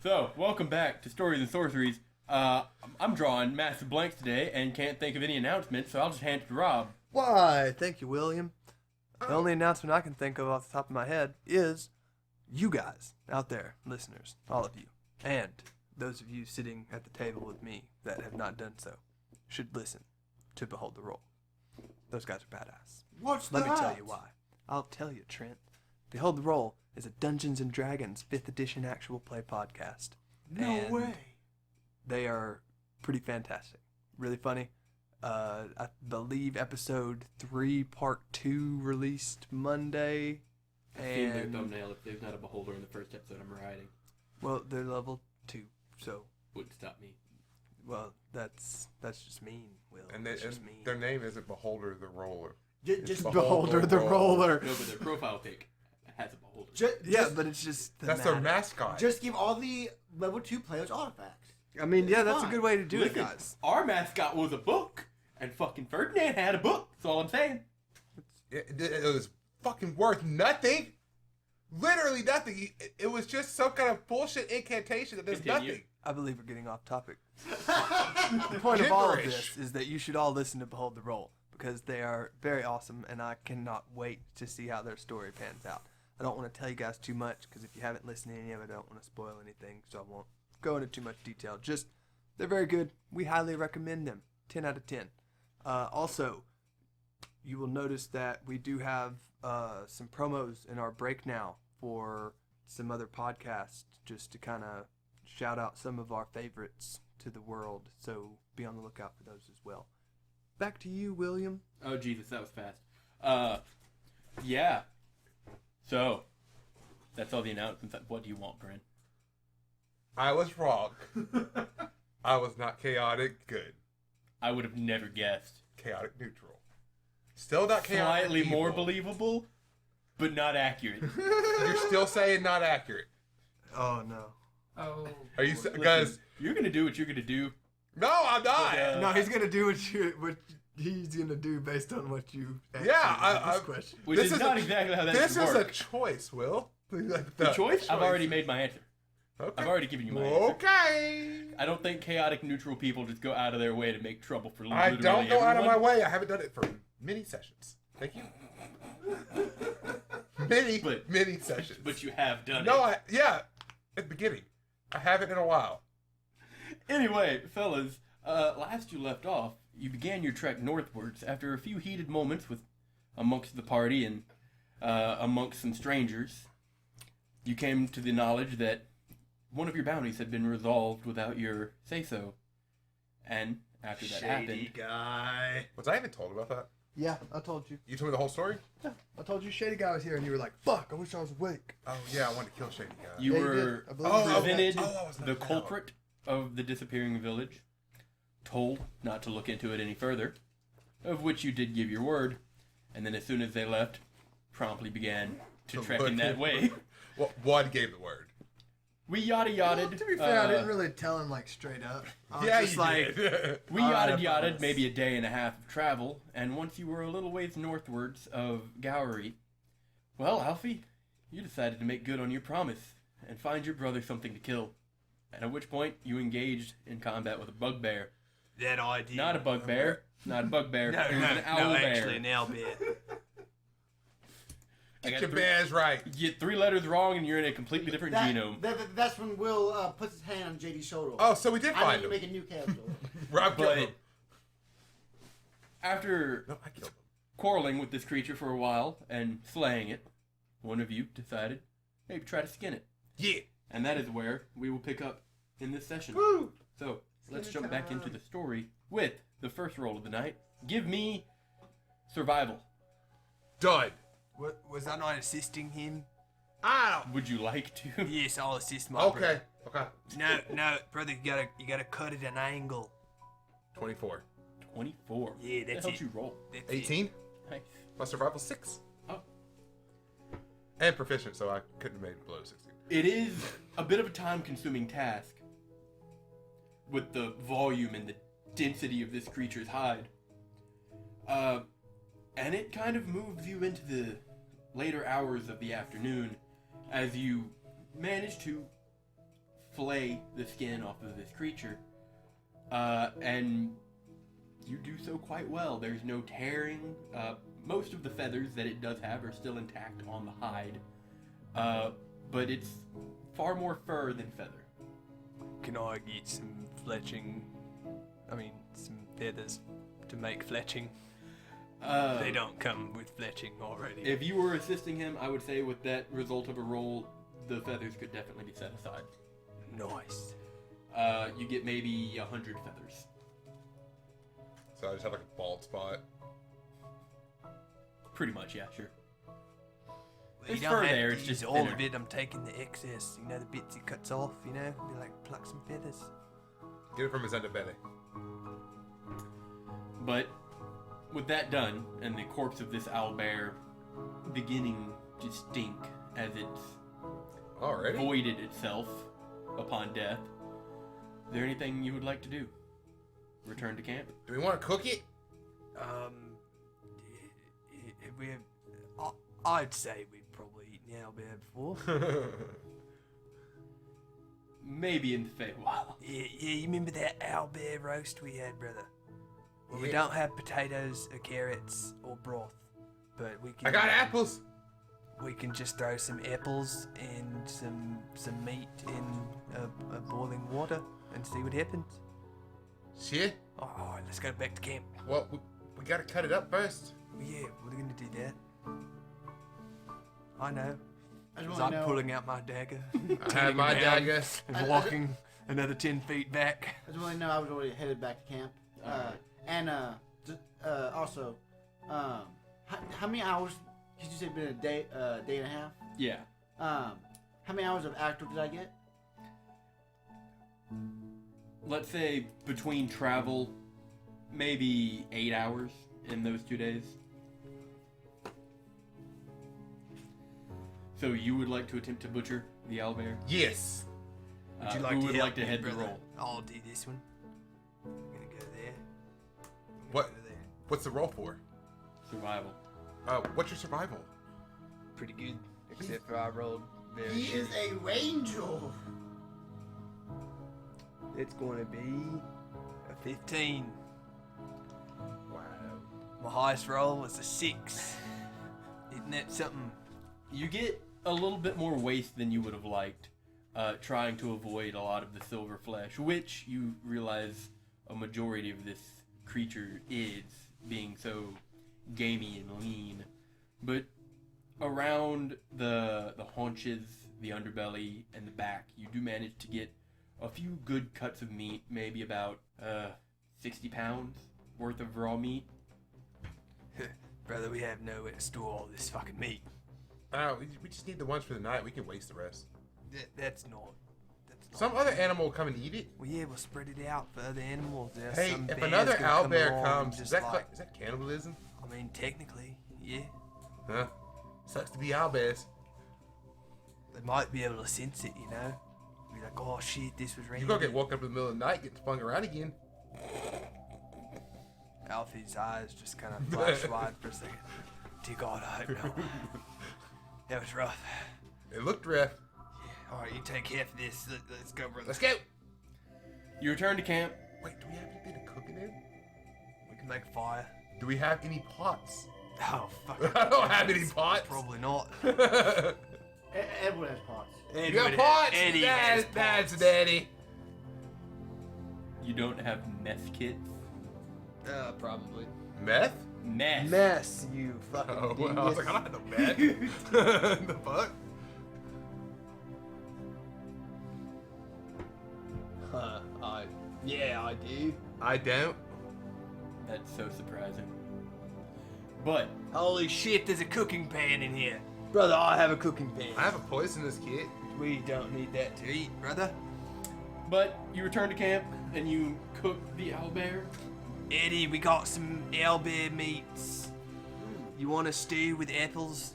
So, welcome back to Stories and Sorceries. I'm drawing massive blanks today and can't think of any announcements, so I'll just hand it to Rob. Why, thank you, William. The only announcement I can think of off the top of my head is you guys out there, listeners, all of you, and those of you sitting at the table with me that have not done so, should listen to Behold the Roll. Those guys are badass. Let me tell you why. I'll tell you, Trent. Behold the Roll is a Dungeons & Dragons 5th edition actual play podcast. No way. They are pretty fantastic. Really funny. I believe episode 3, part 2 released Monday. I've seen their thumbnail. If there's not a beholder in the first episode, I'm writing. Well, they're level 2, so... Wouldn't stop me. Well, that's just mean, Will. And, that's just mean. Their name isn't Beholder the Roller. Just Beholder the Roller. No, but their profile pic has a beholder. But it's just that's their mascot. Just give all the level 2 players artifacts. I mean, yeah, that's a good way to do it, Listen, guys. Our mascot was a book, and fucking Ferdinand had a book. That's all I'm saying. It was fucking worth nothing. Literally nothing. It was just some kind of bullshit incantation that does nothing. I believe we're getting off topic. The point of all of this is that you should all listen to Behold the Roll, because they are very awesome, and I cannot wait to see how their story pans out. I don't want to tell you guys too much, because if you haven't listened to any of it, I don't want to spoil anything, so I won't go into too much detail. Just, they're very good. We highly recommend them. 10 out of 10. Also, you will notice that we do have some promos in our break now for some other podcasts, just to kind of shout out some of our favorites to the world. So be on the lookout for those as well. Back to you, William. Oh, Jesus, that was fast. Yeah. So, that's all the announcements. What do you want, Brent? I was wrong. I was not chaotic good. I would have never guessed. Chaotic neutral. Still not chaotic Slightly evil. more believable, but not accurate. You're still saying not accurate. Oh, no. Oh. Are you Listen, guys? You're going to do what you're going to do. No, I'm not. But, No, he's going to do what he's going to do based on what you asked Yeah, this question. Which This is is not a- exactly how that This should is work. a choice, Will. The choice? I've already made my answer. Okay. I've already given you my answer. Okay. I don't think chaotic neutral people just go out of their way to make trouble for I literally don't go out of my everyone. way. I haven't done it for many sessions. Thank you. Many sessions. But you have done No, it. at the beginning. I haven't in a while. Anyway, fellas, last you left off, you began your trek northwards after a few heated moments with amongst the party and amongst some strangers. You came to the knowledge that one of your bounties had been resolved without your say-so. And after that happened... Guy. Was I even told about that? Yeah, I told you. You told me the whole story? Yeah, I told you Shady Guy was here, and you were like, fuck, I wish I was awake. Oh, yeah, I wanted to kill Shady Guy. You Yeah, you were did. I believe Oh, you. presented I was the left out. culprit of the disappearing village, told not to look into it any further, of which you did give your word, and then as soon as they left, promptly began to trek in that way. Well, one gave the word. We yada-yadded. To be fair, I didn't really tell him, like, straight up. I was Yeah, just you like, did. We Alright, I yada-yadded promise. maybe a day and a half of travel, and once you were a little ways northwards of Gowry, well, Alfie, you decided to make good on your promise and find your brother something to kill. And at which point, you engaged in combat with a bugbear. that idea. Not a bugbear. Not a bugbear. No, It was an owlbear. an owlbear. I Get got your three- bears right. You get 3 letters wrong and you're in a completely different genome. That's when Will puts his hand on JD's shoulder. Oh, so we did I find need to him. make a new character. Rob killed But him. after No, I killed him. quarreling with this creature for a while and slaying it, one of you decided maybe try to skin it. Yeah. And that is where we will pick up in this session. Woo! So, let's Skin jump it back time. into the story with the first roll of the night. Give me survival. Done. What, was I not assisting him? Ow. Would you like to? Yes, I'll assist my Okay. Okay. brother. No, brother, you gotta cut it at an angle. 24. 24. Yeah, What that's the hell it. you roll? That's it. 18. Nice. My survival 6. Oh. And proficient, so I couldn't have made it below 16. It is a bit of a time-consuming task with the volume and the density of this creature's hide. And it kind of moves you into the later hours of the afternoon as you manage to fillet the skin off of this creature. And you do so quite well. There's no tearing. Most of the feathers that it does have are still intact on the hide. But it's far more fur than feather. Can I get some fletching? I mean, some feathers to make fletching. They don't come with fletching already. If you were assisting him, I would say with that result of a roll, the feathers could definitely be set aside. Nice. You get maybe 100 feathers. So I just have like a bald spot. Pretty much, yeah, sure. Well, There's you fur don't have there, to it's use just all thinner. of it. I'm taking the excess. You know, the bits he cuts off. You know, be like pluck some feathers. Get it from his underbelly. But with that done, and the corpse of this owlbear beginning to stink as it's Already? voided itself upon death, is there anything you would like to do? Return to camp? Do we want to cook it? I'd say we've probably eaten owlbear before. Maybe in the Feywild. Yeah, you remember that owlbear roast we had, brother? Well, we Yeah. don't have potatoes or carrots or broth, but we can. I got apples. We can just throw some apples and some meat in a boiling water and see what happens. Shit. All right, let's go back to camp. Well, we gotta cut it up first. Well, yeah, we're gonna do that. I know. I just 'Cause want I'm to know. pulling out my dagger. I have my turning around, dagger. and walking another 10 feet back. I just want to know. I was already headed back to camp. Also, how many hours? Did you say been a day and a half? Yeah. How many hours of active did I get? Let's say between travel, maybe 8 hours in those 2 days. So you would like to attempt to butcher the owlbear? Yes. Would you like Who to would help like to me, head the brother? roll? I'll do this one. I'm gonna go there. I'm gonna What? go there. What's the roll for? Survival. What's your survival? Pretty good, except for I rolled very He is shitty. a ranger. It's gonna be a 15. Wow. My highest roll was a 6. Isn't that something? You get a little bit more waste than you would have liked, trying to avoid a lot of the silver flesh, which you realize a majority of this creature is, being so gamey and lean. But around the haunches, the underbelly, and the back, you do manage to get a few good cuts of meat, maybe about 60 pounds worth of raw meat. Brother, we have nowhere to store all this fucking meat. We just need the ones for the night. We can waste the rest. That's not. Some other animal will come and eat it. Well, yeah, we'll spread it out for other animals. There's Hey, some if bears another gonna come owlbear along comes, and is just that cannibalism? I mean, technically, yeah. Huh? Sucks to be owlbears. They might be able to sense it, you know? Be like, oh shit, this was You random. gonna get woken up in the middle of the night, getting spun around again. Alfie's eyes just kind of flash wide for a second. Dear God, I hope not. That was rough. It looked rough. Yeah, alright, you take half of this. Let's go, brother. Let's go. You return to camp. Wait, do we have anything to cook it in? We can make a fire. Do we have any pots? Oh, fuck. I don't have any pots. Probably not. Everyone has pots. You got pots? Eddie has That's pots. daddy. You don't have meth kits. Probably. Meth? Meth. Mess, you fucking Oh, well, I was like, I don't have no meth. The fuck? Yeah, I do. I don't. That's so surprising. But Holy shit, there's a cooking pan in here. Brother, I have a cooking pan. I have a poisonous kit. We don't need that to eat, brother. you return to camp and you cook the owlbear. Eddie, we got some owlbear meats. You want a stew with apples?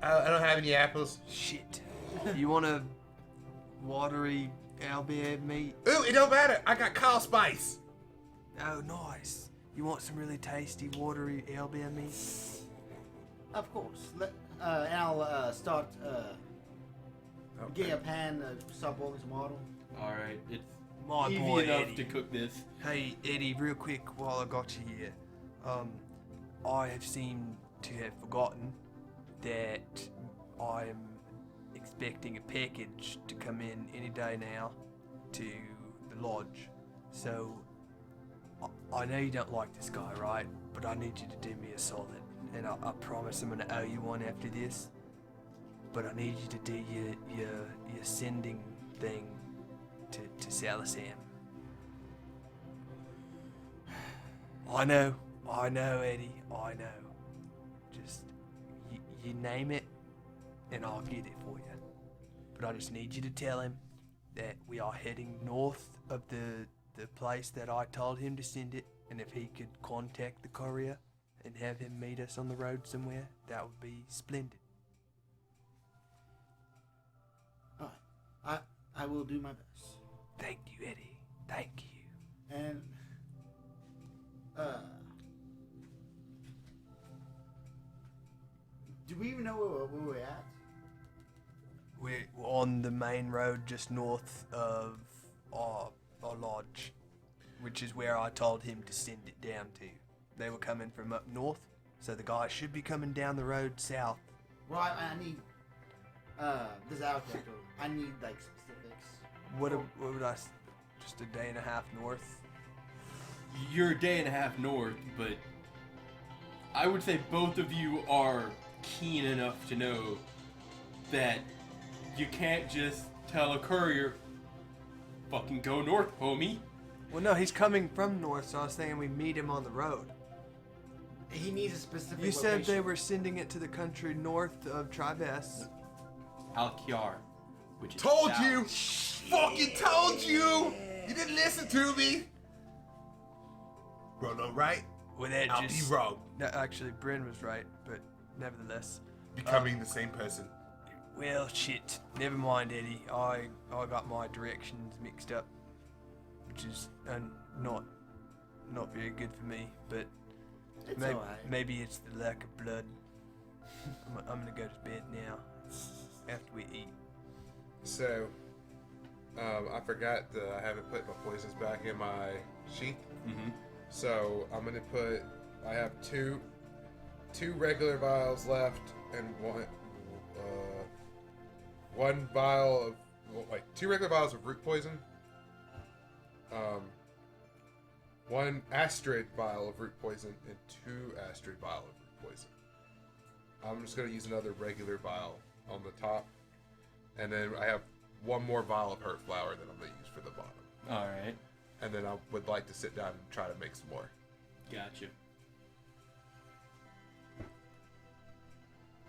I don't have any apples. Shit. You want a watery owlbear meat? Ooh, it don't matter. I got cow spice. Oh, nice. You want some really tasty watery owlbear meat? Of course. and I'll start getting a pan, start boiling some water. All right, it's My easy boy enough Eddie. to cook this. Hey, Eddie, real quick while I got you here. I have seemed to have forgotten that I'm expecting a package to come in any day now to the lodge. So, I know you don't like this guy, right? But I need you to do me a solid. And I promise I'm gonna owe you one after this. But I need you to do your sending thing to Salasam. I know, Eddie, I know. Just, you name it, and I'll get it for you. But I just need you to tell him that we are heading north of the place that I told him to send it, and if he could contact the courier and have him meet us on the road somewhere, that would be splendid. Alright. I will do my best. Thank you, Eddie. Thank you. And do we even know where we're at? We're on the main road just north of our lodge, which is where I told him to send it down to. They were coming from up north, so the guy should be coming down the road south. Well, I need this out there. I need like specifics. What would just a day and a half north? You're a day and a half north, but I would say both of you are keen enough to know that you can't just tell a courier, fucking go north, homie. Well, no, he's coming from north, so I was saying we meet him on the road. He needs a specific You said location. they were sending it to the country north of Tribes. Al-Kiar, which is Told south. you! Fucking told you! You didn't listen to me! Bro, no, right? Well, that I'll just... be wrong. No, actually, Bryn was right, but nevertheless. Becoming the same person. Well, shit. Never mind, Eddie. I got my directions mixed up, which is not very good for me. But It's maybe, alright. maybe it's the lack of blood. I'm gonna go to bed now after we eat. So, I forgot that I haven't put my poisons back in my sheath. Mm-hmm. So I'm gonna put. I have two regular vials left, and one vial of two regular vials of root poison. One astrid vial of root poison and 2 astrid vial of root poison. I'm just gonna use another regular vial on the top, and then I have one more vial of hurt flower that I'm gonna use for the bottom. All right, And then I would like to sit down and try to make some more. gotcha.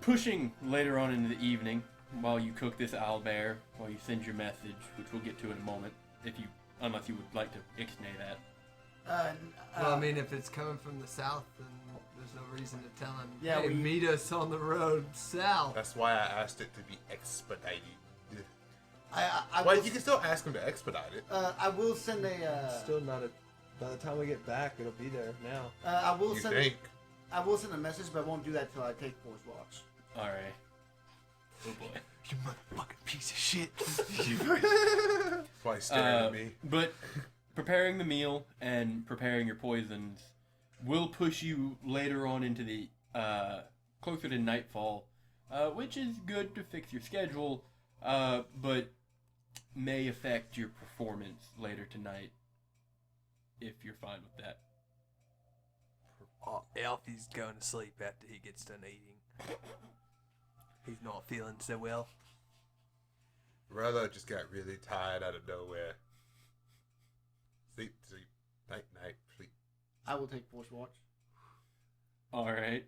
Pushing later on into the evening, while you cook this owlbear, while you send your message, which we'll get to in a moment, unless you would like to ixnay that. Well, I mean, if it's coming from the south, then there's no reason to tell him. Yeah, hey, we- meet us on the road south. That's why I asked it to be expedited. I Well, will, you can still ask him to expedite it. I will send a. Still not a. By the time we get back, it'll be there now. I will You send. think? I will send a message, but I won't do that till I take Force Watch. All right. Oh boy. You motherfucking piece of shit. That's why he's staring at me. But preparing the meal and preparing your poisons will push you later on into the closer to nightfall, which is good to fix your schedule, but may affect your performance later tonight if you're fine with that. Alfie's going to sleep after he gets done eating. He's not feeling so well. Rolo just got really tired out of nowhere. Sleep, sleep, night, night, sleep. I will take Force Watch. All right.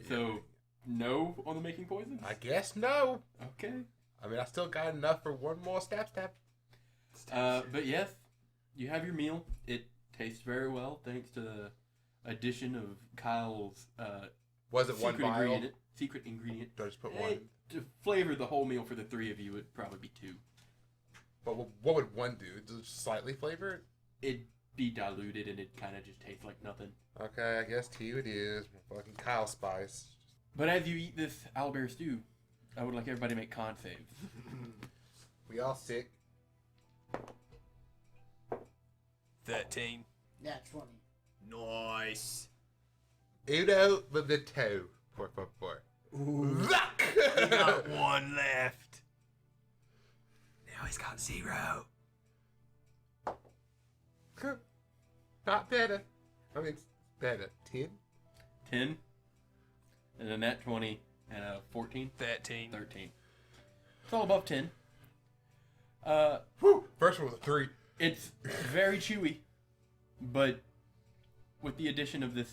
So no on the making poisons. I guess no. Okay. I mean, I still got enough for one more stab. But yes, you have your meal. It tastes very well thanks to the addition of Kyle's Was it one vial? Secret ingredient. Do I just put one? To flavor the whole meal for the three of you, it'd probably be 2. But what would one do? Does it just slightly flavor it? It'd be diluted and it kind of just tastes like nothing. Okay, I guess 2 it is. Fucking Kyle spice. But as you eat this owlbear stew, I would like everybody to make con saves. We all sick. 13. Yeah, 20. Nice. Uno momento, por favor. We got one left. Now he's got 0. Not better. I mean, it's better. 10? 10, and a nat 20, and a 14, 13. 13. It's all above 10. Whew. First one was a 3. It's very chewy, but with the addition of this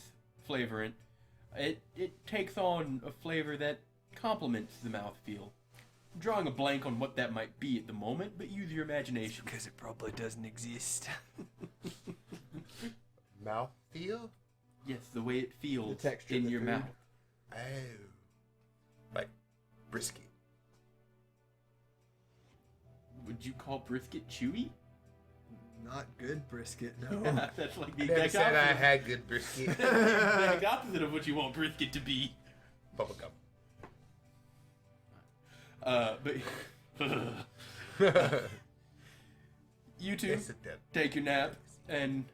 flavorant, it takes on a flavor that complements the mouthfeel. I'm drawing a blank on what that might be at the moment, but use your imagination. Because it probably doesn't exist. Mouthfeel? Yes, the way it feels The texture of in the your food. mouth. Oh. Like brisket. Would you call brisket chewy? Not good brisket, no. That's like the I never exact said I opposite. had good brisket. The exact opposite of what you want brisket to be. Bubblegum. But you two Yes, it did. take your nap, and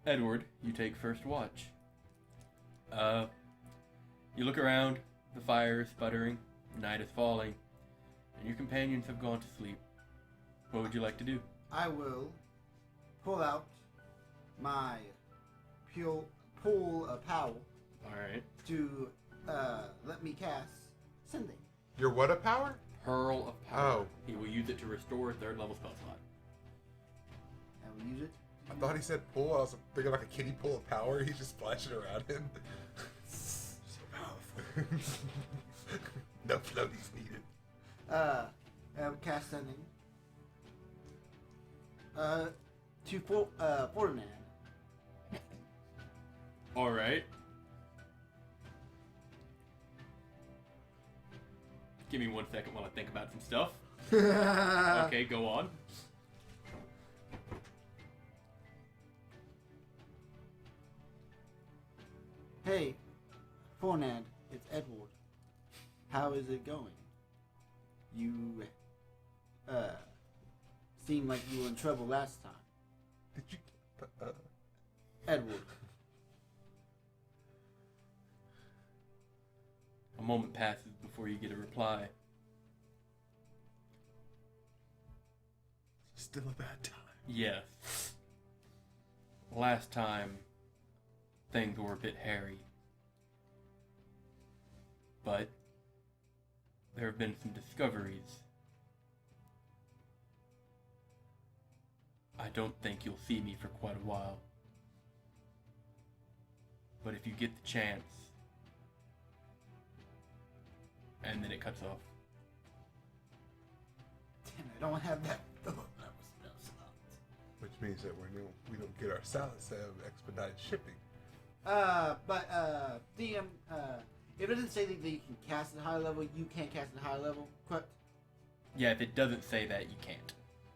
Edward, you take first watch. You look around, the fire is sputtering, night is falling, and your companions have gone to sleep. What would you like to do? I will pull out my pool of power Alright. to let me cast Sending. Your what of power? Pearl of Power. Oh. He will use it to restore a 3rd level spell slot. I will use it. I thought he said pool. I was thinking like a kiddie pool of power. He's just splashing around him. So powerful. No floaties needed. I will cast Sending. To Ferdinand. Alright. Give me 1 second while I think about some stuff. Okay, go on. Hey, Ferdinand, it's Edward. How is it going? You seemed like you were in trouble last time. Did you? Edward. A moment passes before you get a reply. Still a bad time. Yes. Last time, things were a bit hairy. But there have been some discoveries. I don't think you'll see me for quite a while. But if you get the chance, and then it cuts off. Damn, I don't have that. Oh, that was stopped. Which means that we don't get our salads of expedited shipping. DM, if it doesn't say that you can cast at a high level, you can't cast at a high level, correct? Yeah, if it doesn't say that, you can't.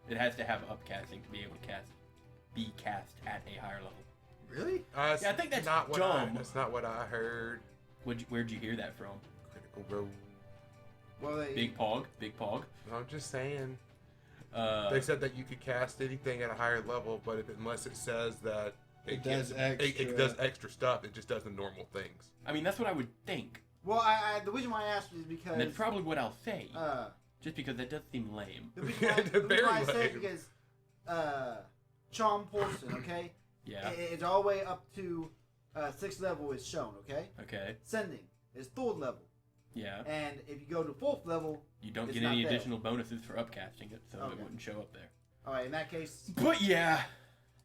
It has to have upcasting to be able to be cast at a higher level. Really? Yeah, I think that's not what dumb. That's not what I heard. Where'd you hear that from? Critical Role. Well, Big Pog? I'm just saying. Uh, They said that you could cast anything at a higher level, but unless it says that It does it does extra stuff, it just does the normal things. I mean, that's what I would think. Well, the reason why I asked is because And that's probably what I'll say. uh, Just because that does seem lame. the reason why, They're very I say it lame. because charm portion, okay, Yeah. it's all the way up to 6th level is shown, okay. Okay. Sending is 3rd level, Yeah. and if you go to 4th level, You don't it's get not any there. additional bonuses for upcasting it, so Okay. it wouldn't show up there. all right, in that case, But yeah.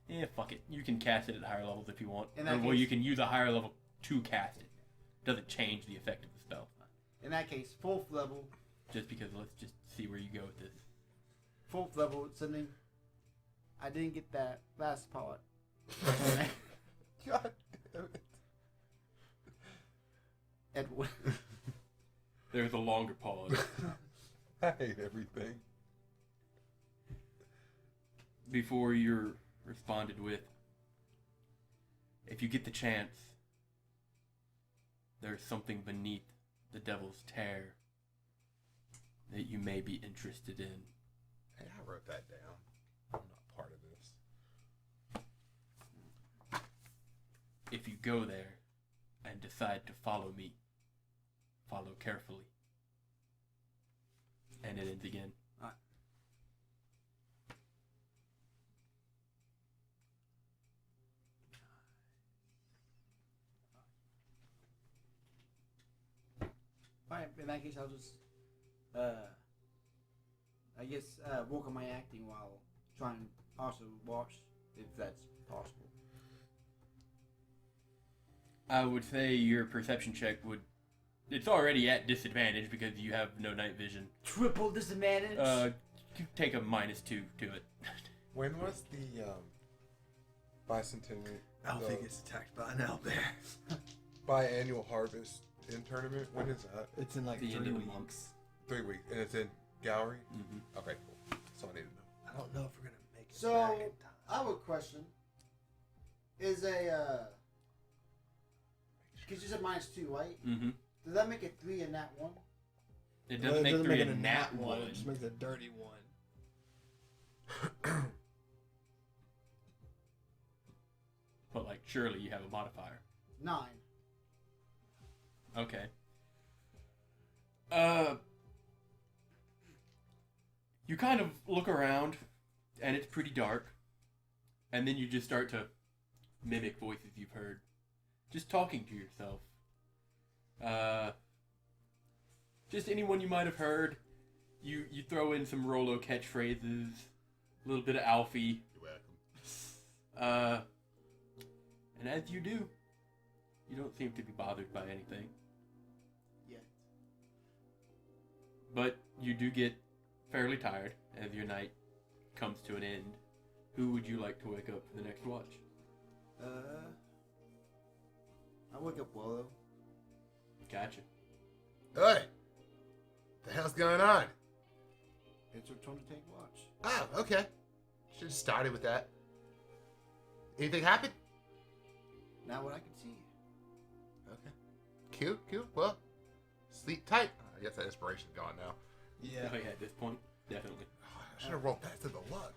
Yeah, fuck it. You can cast it at higher levels if you want. In that Well, case- you can use a higher level to cast it. Doesn't change the effect of the spell. 4th level, Just because let's just see where you go with this. 4th level sending. I didn't get that last part. God damn it. Edward. There's a longer pause. I hate everything. Before you're responded with, if you get the chance, there's something beneath the devil's tear that you may be interested in. Hey, I wrote that down. I'm not part of this. If you go there and decide to follow me, follow carefully. And it ends again. Alright, in that case, I'll just, I guess, work on my acting while trying to also watch, if that's possible. I would say your perception check would... It's already at disadvantage because you have no night vision. Triple disadvantage? Take a -2 to it. When was the bicentennial Alfie gets attacked by an owlbear. biannual harvest in tournament? When is that? It's in like The 3 end of the weeks. month. 3 weeks, and it's in Gowry. Mm-hmm. Okay, cool. That's all I need to know. I don't know if we're gonna make it So, back in time. I have a question. Is because you said -2, right? Mm-hmm. Does that make it 3 in that one? It Well, doesn't make 3 it a nat 1. It just makes a dirty one. But, like, surely you have a modifier. 9. Okay. You kind of look around, and it's pretty dark. And then you just start to mimic voices you've heard. Just talking to yourself. Just anyone you might have heard. You throw in some Rolo catchphrases. A little bit of Alfie. You're welcome. And as you do, you don't seem to be bothered by anything. Yeah. But you do get fairly tired as your night comes to an end. Who would you like to wake up for the next watch? I wake up Wallow. Gotcha. Hey! The hell's going on? It's our turn to take watch. Oh, okay. Should have started with that. Anything happen? Not what I can see. Okay. Cool. Well, sleep tight. I guess that inspiration's gone now. Yeah. Oh yeah, at this point, definitely. Oh, I should have rolled past to the luck.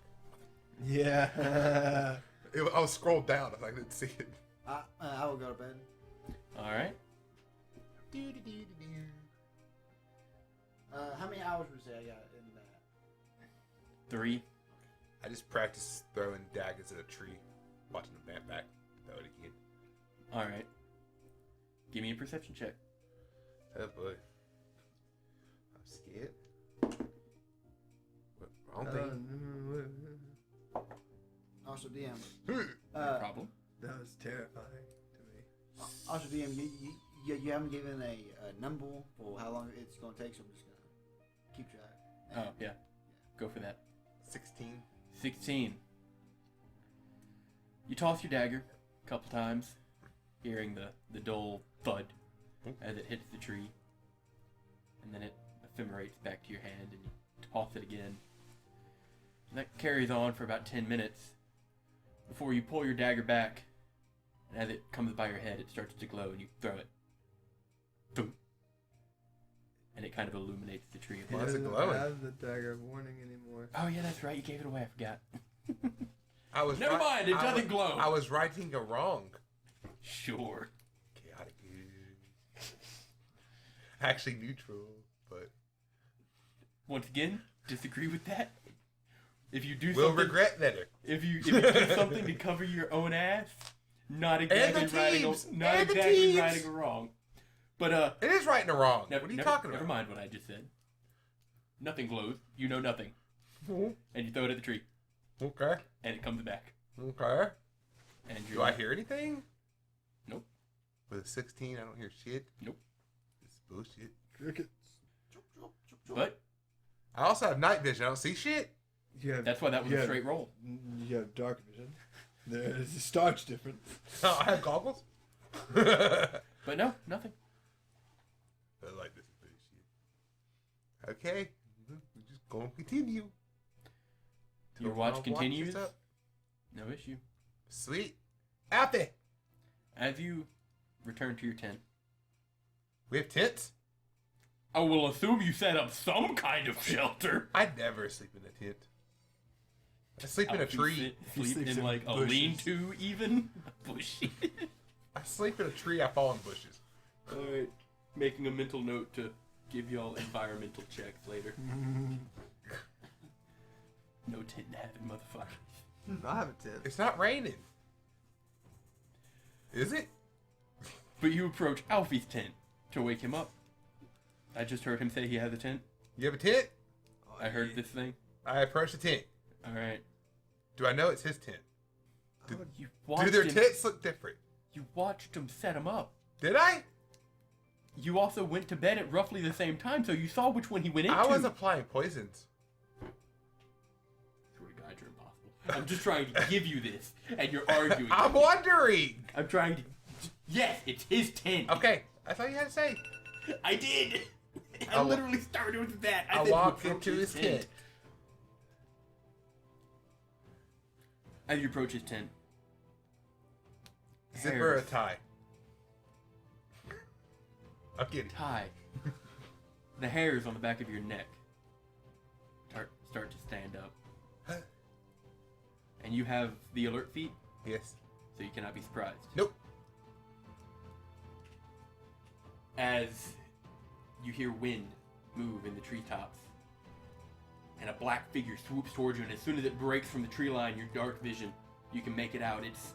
Yeah. I was scrolled down. I didn't see it. I will go to bed. Alright. How many hours would you say I got in that? 3. I just practiced throwing daggers at a tree, watching the man back. Throw it again. Alright. Give me a perception check. Oh boy. I'm scared. What, wrong thing? Also, DM. No problem. That was terrifying to me. Also, DM, you haven't given a number for how long it's going to take, so I'm just going to keep track. Oh, yeah. Go for that. 16. 16. You toss your dagger a couple times, hearing the dull thud as it hits the tree. And then it ephemerates back to your hand, and you toss it again. And that carries on for about 10 minutes before you pull your dagger back. And as it comes by your head, it starts to glow, and you throw it. Boom. And it kind of illuminates the tree. Why is it doesn't glowing? have the dagger of warning anymore. Oh, yeah, that's right. You gave it away. I forgot. I was Never mind, it doesn't glow. I was writing it wrong. Sure. Chaotic. Actually neutral, but Once again, disagree with that. If you do we'll something, regret later. if you do something to cover your own ass, not exactly the righting teams! a, not And the exactly teams! righting a wrong. But It is right and wrong. never, What are you never- talking Never about? mind what I just said. Nothing glows. You know nothing, Mhm. and you throw it at the tree, Okay. and it comes back. Okay. And you're Do I hear anything? Nope. With a 16, I don't hear shit. Nope. It's bullshit. Crickets. But I also have night vision. I don't see shit. You have, that's why that was you a have- straight roll. You have dark vision. There's a starch difference. Oh, I have goggles. But no, nothing. I like this bullshit. Okay. We're just going to continue. Your Till watch my continues. is up. No issue. Sweet. Alfie. As you return to your tent, We have tents? I will assume you set up some kind of shelter. I'd never sleep in a tent. I sleep in a tree. Sleep in like a bushes. lean-to even? Bushy. I sleep in a tree. I fall in bushes. Alright. Making a mental note to give y'all environmental checks later. No tent in heaven, motherfucker. I have a tent. It's not raining. Is it? But you approach Alfie's tent to wake him up. I just heard him say he has a tent. You have a tent? I heard this thing. I approach the tent. Alright. Do I know it's his tent? You Do watched their him, tents look different? You watched him set him up. Did I? You also went to bed at roughly the same time, so you saw which one he went into. I was applying poisons. Swear to God, you're impossible. I'm just trying to give you this, and you're arguing. I'm wondering. I'm trying to... Yes, it's his tent. Okay, that's all you had to say. I did. I I literally started with that. I said walked you approach into his tent. As you approach his tent, Zipper or a tie? I'm kidding. tie. The hairs on the back of your neck start to stand up. Huh? And you have the alert feat, Yes. so you cannot be surprised. Nope. As you hear wind move in the treetops, and a black figure swoops towards you, and as soon as it breaks from the tree line, your dark vision, you can make it out. It's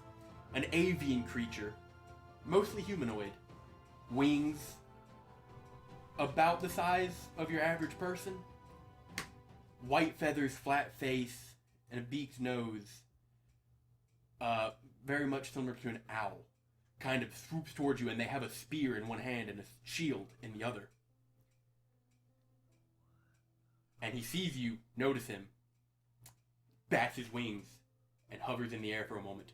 an avian creature, mostly humanoid. Wings about the size of your average person. White feathers, flat face, and a beaked nose. Very much similar to an owl. Kind of swoops towards you, and they have a spear in one hand and a shield in the other. And he sees you, notice him, bats his wings, and hovers in the air for a moment.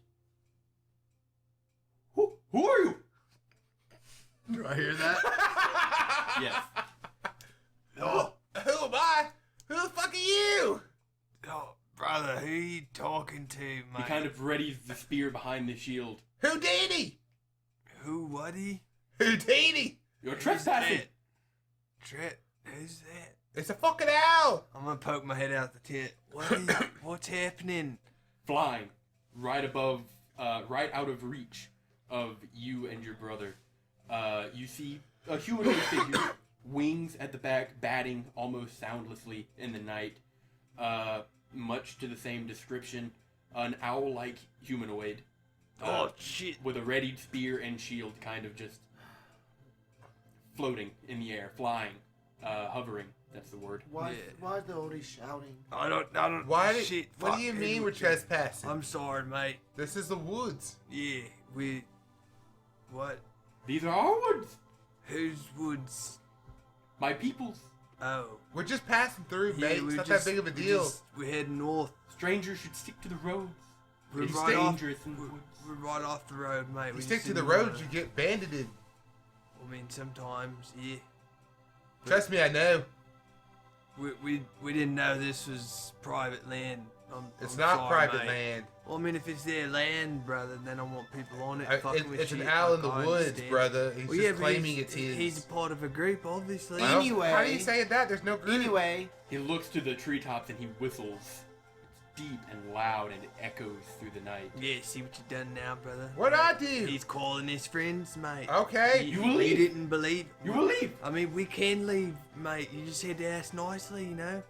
Who are you? Do I hear that? Yes. Oh, Who am I? Who the fuck are you? oh, brother, who you talking to, mate? He kind of readies the spear behind the shield. Houdini! Who, whatty? Houdini! You're trespassing! Tret, who's that? It's a fucking owl! I'm gonna poke my head out the tent. What's happening? Flying right above, right out of reach of you and your brother. You see a humanoid figure, wings at the back, batting almost soundlessly in the night. Much to the same description, an owl-like humanoid. Oh, shit. With a readied spear and shield, kind of just floating in the air, flying, hovering. That's the word. Why Yeah. is the oldie shouting? I don't, Why? shit. What do you fuck, mean we're Edward. trespassing? I'm sorry, mate. This is the woods. Yeah, what? These are our woods! Whose woods? My peoples. Oh. We're just passing through, mate. we're It's not just- that big of a deal. We're heading north. Strangers should stick to the roads. We're It's right off, dangerous in the we're, woods. we're right off the road, mate. You We stick just to the didn't roads, wanna- you get bandited. I mean, sometimes, yeah. Trust me, I know. We didn't know this was private land. It's I'm not sorry, private mate. land. Well, I mean, if it's their land, brother, then I want people on it. fucking with It's an shit, owl in like, the I woods, understand. brother. He's Well, just but claiming it's He's a his. part of a group, obviously. Well, Anyway. how do you say that? There's no group. Anyway, He looks to the treetops and he whistles. It's deep and loud and it echoes through the night. Yeah, see what you done now, brother? What'd I do? He's calling his friends, mate. Okay. You will leave. didn't believe. You will leave. I mean, we can leave, mate. You just had to ask nicely, you know?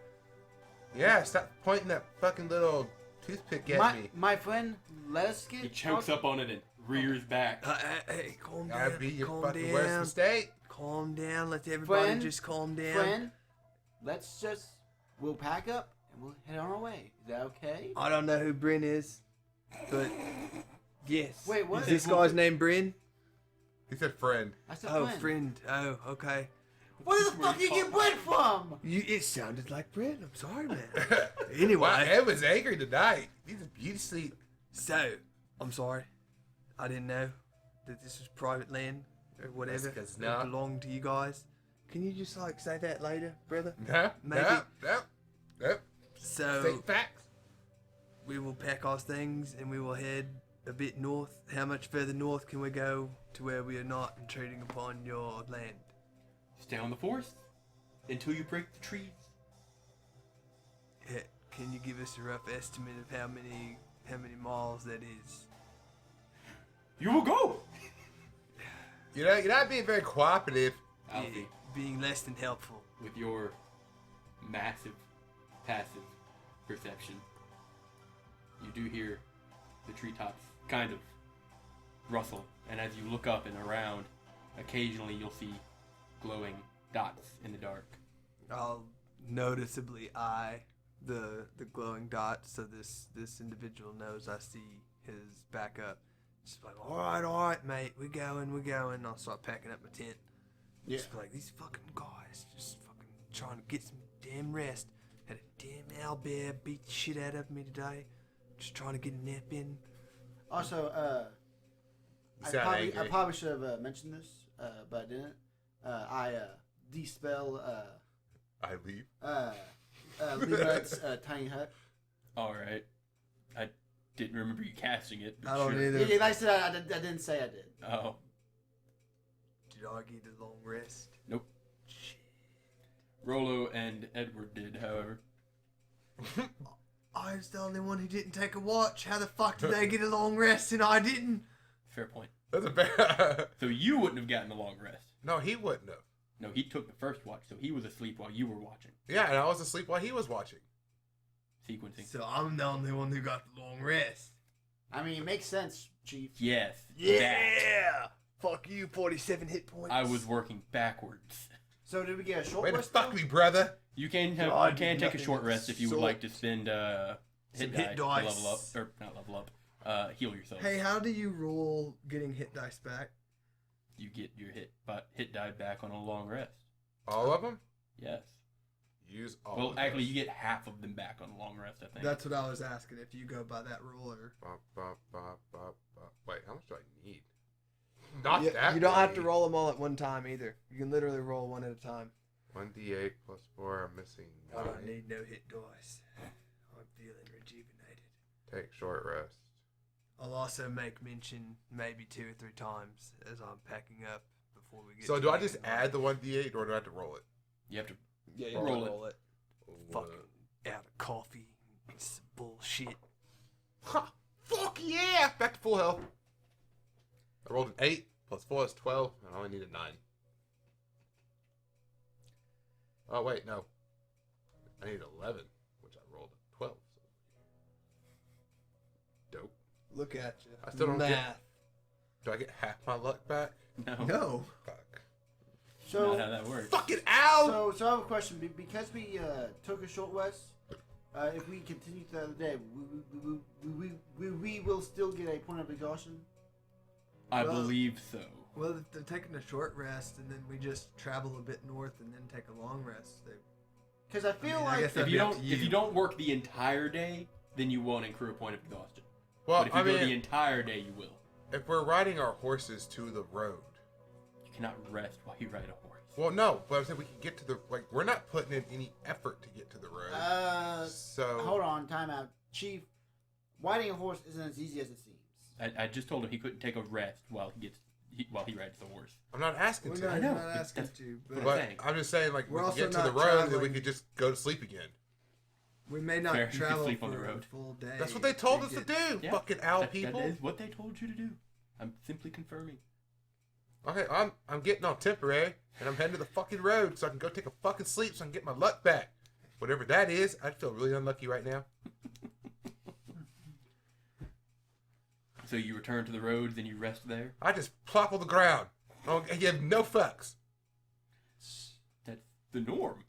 Yeah, stop pointing that fucking little toothpick at me. my friend, let us get. He chokes up on it and rears back. Hey, calm I'd down. be your Calm fucking worst down. mistake. Calm down. Let everybody Friend, just calm down. Friend, we'll pack up and we'll head on our way. Is that okay? I don't know who Bryn is, but yes. Wait, what? Is this guy's name Bryn? He said friend. I said Oh, friend. friend. Oh, okay. Where the fuck you get bread from? It sounded like Bryn. I'm sorry, man. Anyway. Wow, Ed was angry tonight. He's a beauty sleep. So, I'm sorry. I didn't know that this was private land or whatever. That's 'cause it's It not. belonged to you guys. Can you just like say that later, brother? No, Maybe. no. So State facts. we will pack our things and we will head a bit north. How much further north can we go to where we are not intruding upon your land? Stay on the forest until you break the trees. Yeah, can you give us a rough estimate of how many miles that is? You will go! You know, you're not being very cooperative. Alfie, Yeah, being less than helpful. with your massive passive perception, you do hear the treetops kind of rustle, and as you look up and around, occasionally you'll see glowing dots in the dark. I'll noticeably eye the glowing dot, so this individual knows I see his backup. Just like, all right, mate, we're going. I'll start packing up my tent. Yeah. Just like, these fucking guys, just fucking trying to get some damn rest. Had a damn owlbear beat the shit out of me today. Just trying to get a nap in. Also, You sound angry. I probably should have mentioned this, but I didn't. I dispel I leave. Levi's tiny hut. Alright. I didn't remember you casting it. But I don't sure. either. Yeah, like I said, I didn't say I did. Oh, Did I get a long rest? nope. Shit. Rolo and Edward did, however. I was the only one who didn't take a watch. How the fuck did they get a long rest and I didn't? Fair point. That's a bad. So you wouldn't have gotten a long rest. No, he wouldn't have. No, he took the first watch, so he was asleep while you were watching. Yeah, and I was asleep while he was watching. Sequencing. So I'm the only one who got the long rest. I mean, it makes sense, Chief. Yes. that. Yeah! Fuck you, 47 hit points. I was working backwards. So did we get a short Way to rest? fuck though? me, brother. You can have, God, you can take a nothing short but rest if you would like to salt. spend Some hit hit die to dice. level up, or not level up, heal yourself. Hey, how do you roll getting hit dice back? You get your hit die back on a long rest. All of them? Yes. Use all Well, of actually, those. you get half of them back on a long rest. I think. That's what I was asking, if you go by that rule or... Bop, bop, bop, bop, bop. Wait, how much do I need? Not Yeah, that you don't have many. to roll them all at one time either. You can literally roll one at a time. 1d8 plus 4. I'm missing I 9. don't need no hit dice. I'm feeling rejuvenated. Take short rest. I'll also make mention maybe 2 or 3 times as I'm packing up before we get So to do I making just the add the 1d8 or do I have to roll it? You have to. Yeah, you roll roll it. it. Fucking out of coffee. It's bullshit. Ha! Fuck yeah! Back to full health. I rolled an 8 plus 4 is 12, and I only need a 9. Oh, wait, no. I need 11, which I rolled a 12. So. Dope. Look at you. I still don't Math. get- Do I get half my luck back? No. No. Fuck. So, Not how that works. Fucking ow! so I have a question. Because we took a short rest, if we continue throughout the day, we will still get a point of exhaustion. I Well- believe so. Well, if they're taking a short rest and then we just travel a bit north and then take a long rest, they... Because I feel I like guess If that'd you be up don't, to you. if you don't work the entire day, then you won't accrue a point of exhaustion. Well, But if you I go the mean, entire day, you will. if we're riding our horses to the road. You cannot rest while you ride a horse. Well, no, but I'm saying we can get to the... Like, we're not putting in any effort to get to the road. So... hold on, time out, Chief. Riding a horse isn't as easy as it seems. I just told him he couldn't take a rest while he rides the horse. I'm not asking We're to. not, I know, not but asking that's- to, but- but saying. I'm just saying, like, We're we also can get to the not road and then we traveling- could just go to sleep again. we may not Fair, you can travel sleep for on the a road. full day. That's what they told us to do, Yeah, fucking owl That people. is what they told you to do. I'm simply confirming. Okay, I'm getting on temporary, and I'm heading to the fucking road so I can go take a fucking sleep so I can get my luck back. Whatever that is, I feel really unlucky right now. So you return to the roads and you rest there? I just plop on the ground. I give no fucks. That's the norm.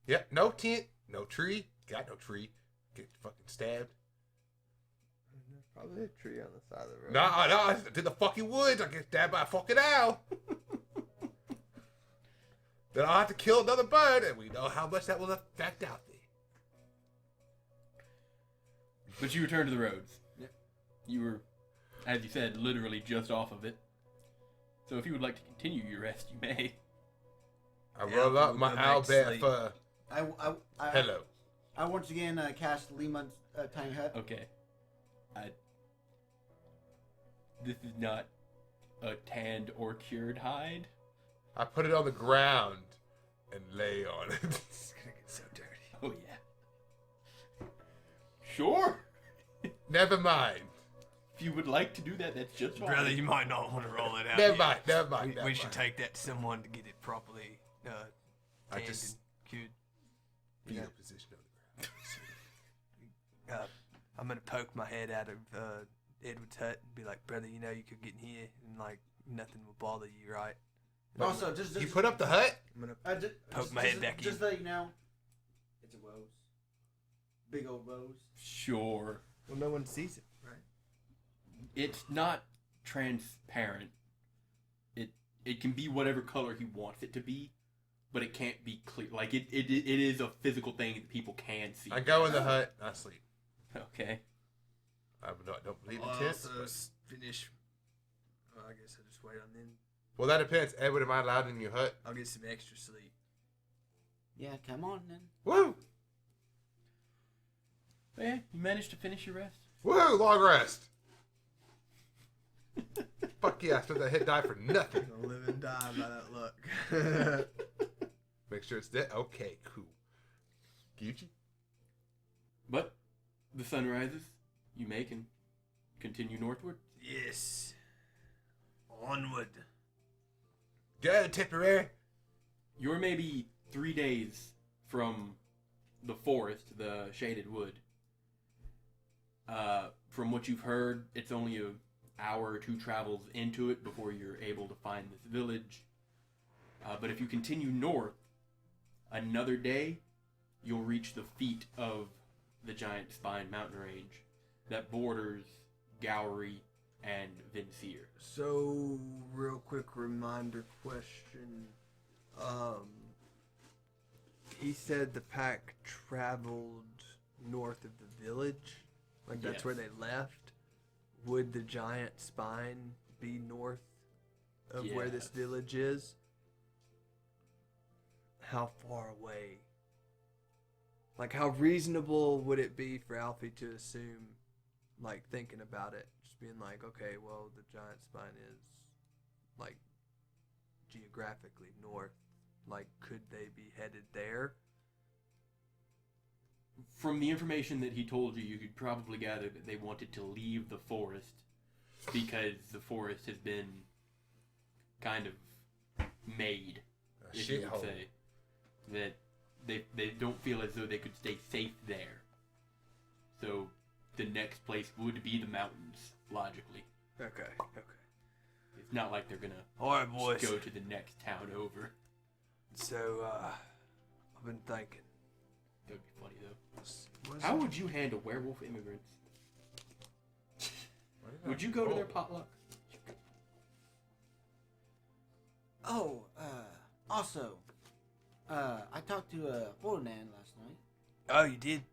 Yep, no tent, no tree. Got no tree. Get fucking stabbed. There's probably a tree on the side of the road. No, I did the fucking woods. I get stabbed by a fucking owl. Then I'll have to kill another bird, and we know how much that will affect Alfie. But you return to the roads. Yep. You were, as you said, literally just off of it. So if you would like to continue your rest, you may. I Yeah, roll up we'll my go back owl to bear sleep. fur. I Hello. I once again cast Lima's tiny hut. Okay. This is not a tanned or cured hide. I put it on the ground and lay on it. It's gonna get so dirty. Oh yeah. Sure. Never mind. If you would like to do that, that's just fine. Brother, you might not want to roll it out. Never yet. mind. Never mind. We, never we should mind. take that to someone to get it properly I tanned just and cured. fetal Yeah. position on the ground. I'm gonna poke my head out of Edward's hut and be like, brother, you know you could get in here and like nothing will bother you, right? Also, just You put up the hut? I'm gonna poke my head back just in. so you know, it's a rose. Big old rose. Sure. well, no one sees it, right? It's not transparent. It can be whatever color he wants it to be, but it can't be clear. Like it is a physical thing that people can see. I go in the hut. I sleep. Okay. I don't believe I'll the tents. also but- finish. Well, I guess I'll just wait on them. Well, that depends. Edward, am I allowed in your hut? I'll get some extra sleep. Yeah, come on then. Woo! Yeah, you managed to finish your rest. Woo! Long rest. Fuck yeah! I spent that hit die for nothing. I'll live and die by that look. Make sure it's dead. Okay, cool. Gucci. But the sun rises. You make and continue northward. yes. Onward. Go, Tipperary. You're maybe 3 days from the forest, the shaded wood. From what you've heard, it's only an hour or two travels into it before you're able to find this village. But if you continue north, another day, you'll reach the feet of the giant spine mountain range that borders Gowry and Vincier. So, real quick reminder question. He said the pack traveled north of the village. Like that's Yes. where they left. Would the giant spine be north of where this Yes. village is? How far away? Like, how reasonable would it be for Alfie to assume, like, thinking about it, just being like, okay, well, the giant spine is, like, geographically north. Like, could they be headed there? From the information that he told you, you could probably gather that they wanted to leave the forest because the forest has been kind of made, A if you would shithole. say. That they don't feel as though they could stay safe there. So the next place would be the mountains, logically. Okay. It's not like they're gonna Alright, boys. just go to the next town over. So, I've been thinking. That would be funny though. How would you handle werewolf immigrants? Would you go to their potluck? Oh, also, I talked to Ferdinand last night. Oh, you did?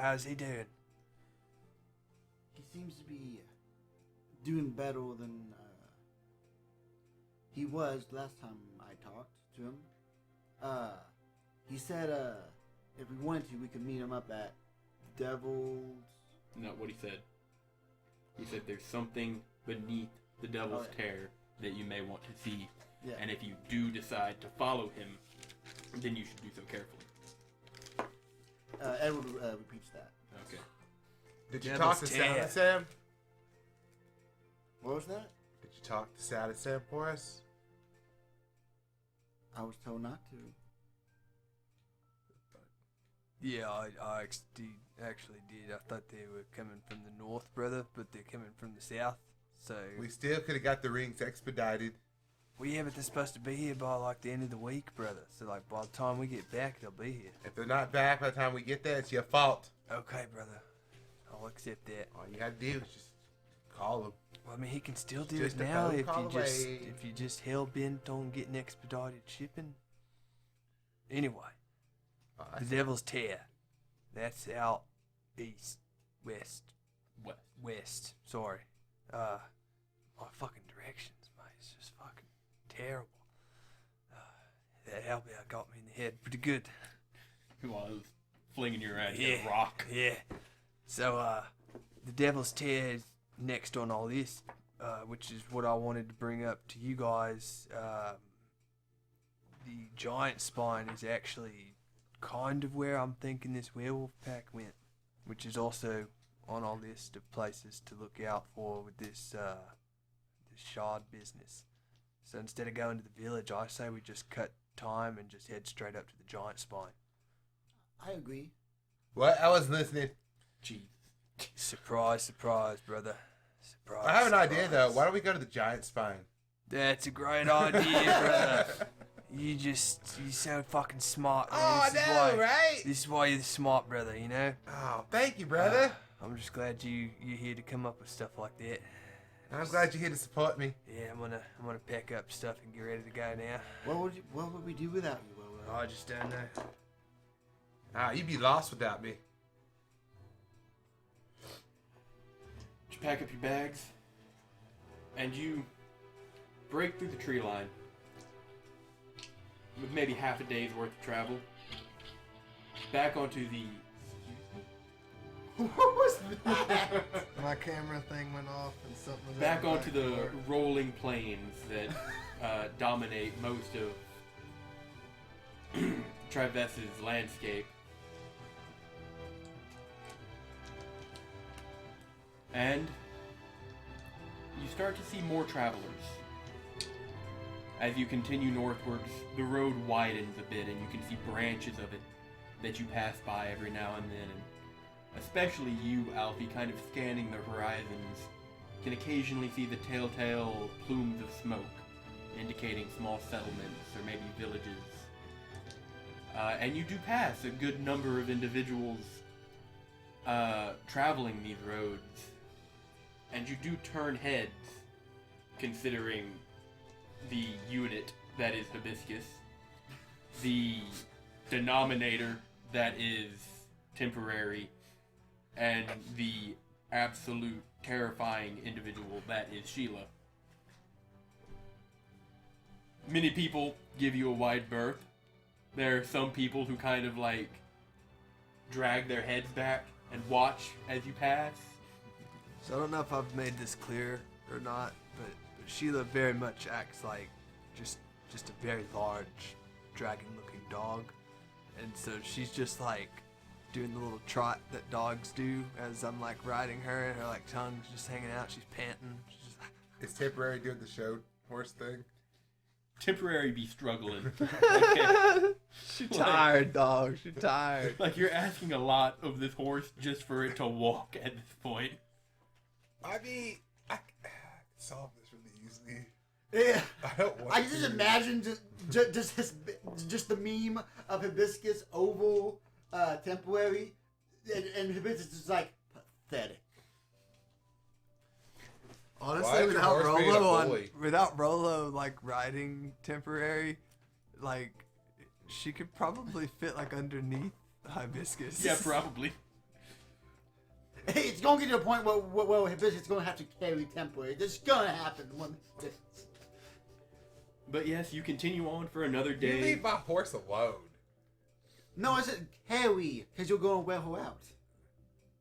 How's he doing? He seems to be doing better than he was last time I talked to him. He said if we wanted to, we could meet him up at Devil's. Not what he said. He said there's something beneath the devil's tear that you may want to see. Yeah. And if you do decide to follow him, then you should do so carefully. Edward repeats that. Okay. Did you Devil's talk to tear. Sally Sam? What was that? Did you talk to Sally Sam for us? I was told not to. Yeah, I actually did. I thought they were coming from the north, brother, but they're coming from the south. So, We still could have got the rings expedited. well, yeah, but they're supposed to be here by like the end of the week, brother. So, like, by the time we get back, they'll be here. If they're not back by the time we get there, it's your fault. Okay, brother. I'll accept that. All you gotta do is just call them. Well, I mean, he can still do Just it a now phone if call away. you just hell bent on getting expedited shipping. Anyway, the Devil's Tear. That's out east, west. Sorry. My fucking directions, mate. It's just fucking terrible. That Owlbear got me in the head pretty good. While I was flinging you around Yeah. a rock. Yeah. So, the Devil's Tear is next on all this, which is what I wanted to bring up to you guys. the giant spine is actually kind of where I'm thinking this werewolf pack went, which is also on our list of places to look out for with this shard business. So instead of going to the village, I say we just cut time and just head straight up to the giant spine. I agree. What? I wasn't listening. Jeez. Surprise, surprise, brother. Surprise. I have an idea, surprise. though. Why don't we go to the giant spine? That's a great idea, brother. You sound fucking smart, man. Oh, This is no, why- right? This is why you're the smart brother, you know? Oh, thank you, brother. I'm just glad you're here to come up with stuff like that. I'm glad you're here to support me. Yeah, I'm gonna pack up stuff and get ready to go now. What would we do without you? I just don't know. You'd be lost without me. You pack up your bags, and you break through the tree line with maybe half a day's worth of travel back onto the... What was that? My camera thing went off and something was back at the onto back the door. rolling plains that dominate most of Trives's landscape. And you start to see more travelers. As you continue northwards, the road widens a bit and you can see branches of it that you pass by every now and then. And especially you, Alfie, kind of scanning the horizons, can occasionally see the telltale plumes of smoke, indicating small settlements or maybe villages. And you do pass a good number of individuals traveling these roads. And you do turn heads, considering the unit that is Hibiscus, the denominator that is Temporary, and the absolute terrifying individual that is Sheila. Many people give you a wide berth. There are some people who kind of like drag their heads back and watch as you pass. So I don't know if I've made this clear or not, but Sheila very much acts like just a very large, dragon-looking dog, and so she's just like doing the little trot that dogs do as I'm like riding her, and her like tongue's just hanging out. She's panting. She's just like, Is Temporary doing the show horse thing? Temporary be struggling. Okay. she tired, dog. She tired. Like you're asking a lot of this horse just for it to walk at this point. I mean, I can solve this really easily. Yeah. I don't want I can just to. imagine just the meme of Hibiscus oval temporary, and Hibiscus is like pathetic. Why Honestly, is your horse being a bully? without Rolo like riding Temporary, like she could probably fit like underneath Hibiscus. Yeah, probably. It's gonna get to a point where Hibiscus is gonna have to carry temporary. It's gonna happen one day. But yes, you continue on for another You day. leave my horse alone. No, I said carry, because you're gonna wear her out.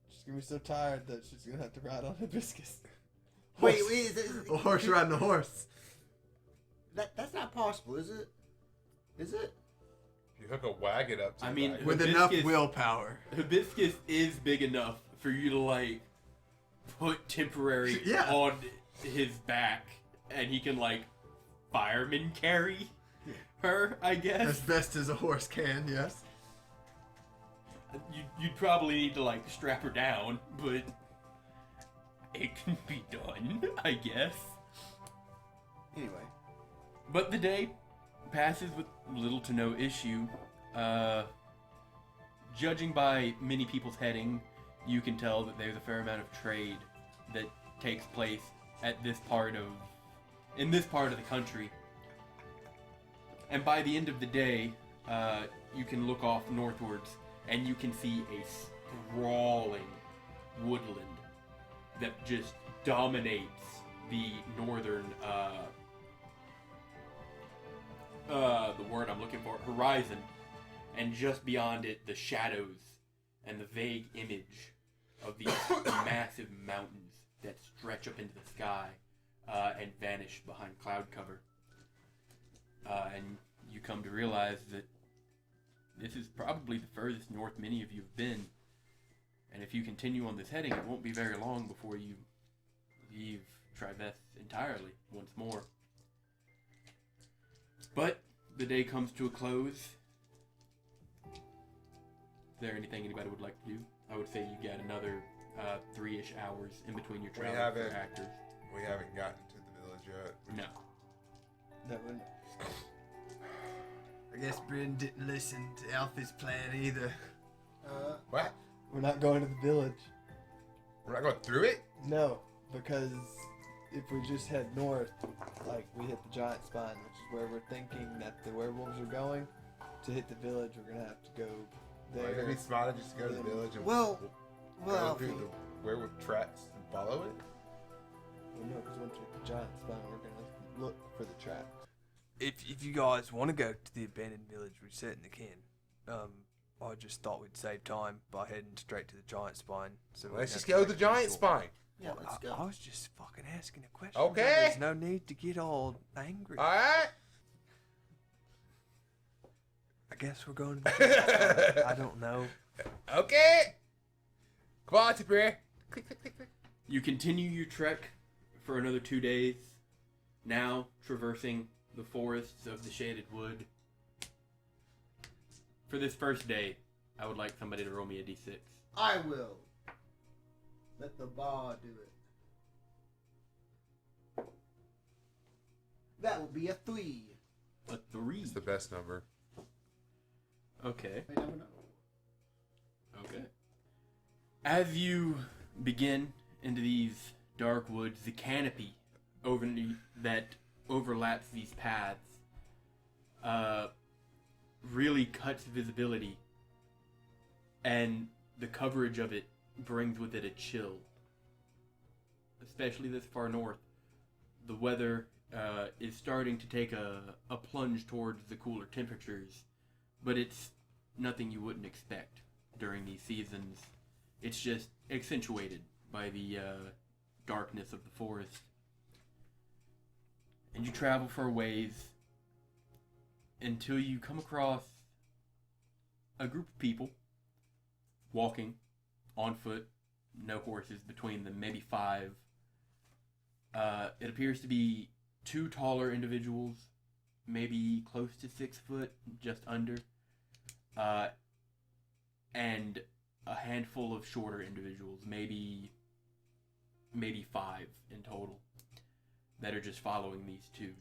She's gonna be so tired that she's gonna have to ride on Hibiscus. Wait, Horse. is A horse riding a horse. that's not possible, is it? Is it? You hook a wagon up to I the mean, wagon. With Hibiscus- enough willpower. Hibiscus is big enough for you to like put Temporary Yeah. on his back, and he can like fireman carry her, I guess. As best as a horse can, yes. You'd probably need to like strap her down, but it can be done, I guess. Anyway. But the day passes with little to no issue. Judging by many people's heading, you can tell that there's a fair amount of trade that takes place in this part of the country. And by the end of the day, you can look off northwards and you can see a sprawling woodland that just dominates the northern, the word I'm looking for, horizon. And just beyond it, the shadows and the vague image of these massive mountains that stretch up into the sky and vanish behind cloud cover. And you come to realize that this is probably the furthest north many of you have been. And if you continue on this heading, it won't be very long before you leave Triveth entirely once more. But the day comes to a close. Is there anything anybody would like to do? I would say you got another 3-ish hours in between your travel for actors. We haven't gotten to the village yet. No. That one. I guess Bryn didn't listen to Alfie's plan either. What? We're not going to the village. We're not going through it? No, because if we just head north, like we hit the giant spine, which is where we're thinking that the werewolves are going. To hit the village, we're gonna have to go Would it there. be smarter just to go to the village and Well, go Alfie, through the werewolf tracks and follow it? Well, no, because once we hit the giant spine, we're gonna look for the tracks. If you guys want to go to the abandoned village, we certainly can. I just thought we'd save time by heading straight to the giant spine. So we Let's don't just have go to to the make a giant detour. spine. yeah, let's go. I was just fucking asking a question. Okay. There's no need to get all angry. Alright? I guess we're going to the giant spine. I don't know. Okay. Come on, Tipper. Click, click, click, click. You continue your trek for another 2 days, now traversing the forests of the Shaded Wood. For this first day, I would like somebody to roll me a d6. I will. Let the bar do it. That will be a 3. A 3. It's the best number. Okay. I never know. Okay. As you begin into these dark woods, the canopy that overlaps these paths really cuts visibility, and the coverage of it brings with it a chill. Especially this far north, the weather is starting to take a plunge towards the cooler temperatures, but it's nothing you wouldn't expect during these seasons. It's just accentuated by the darkness of the forest. And you travel for a ways until you come across a group of people walking on foot, no horses between them, maybe 5. It appears to be 2 taller individuals, maybe close to 6 foot, just under, and a handful of shorter individuals, maybe 5 in total, that are just following these 2.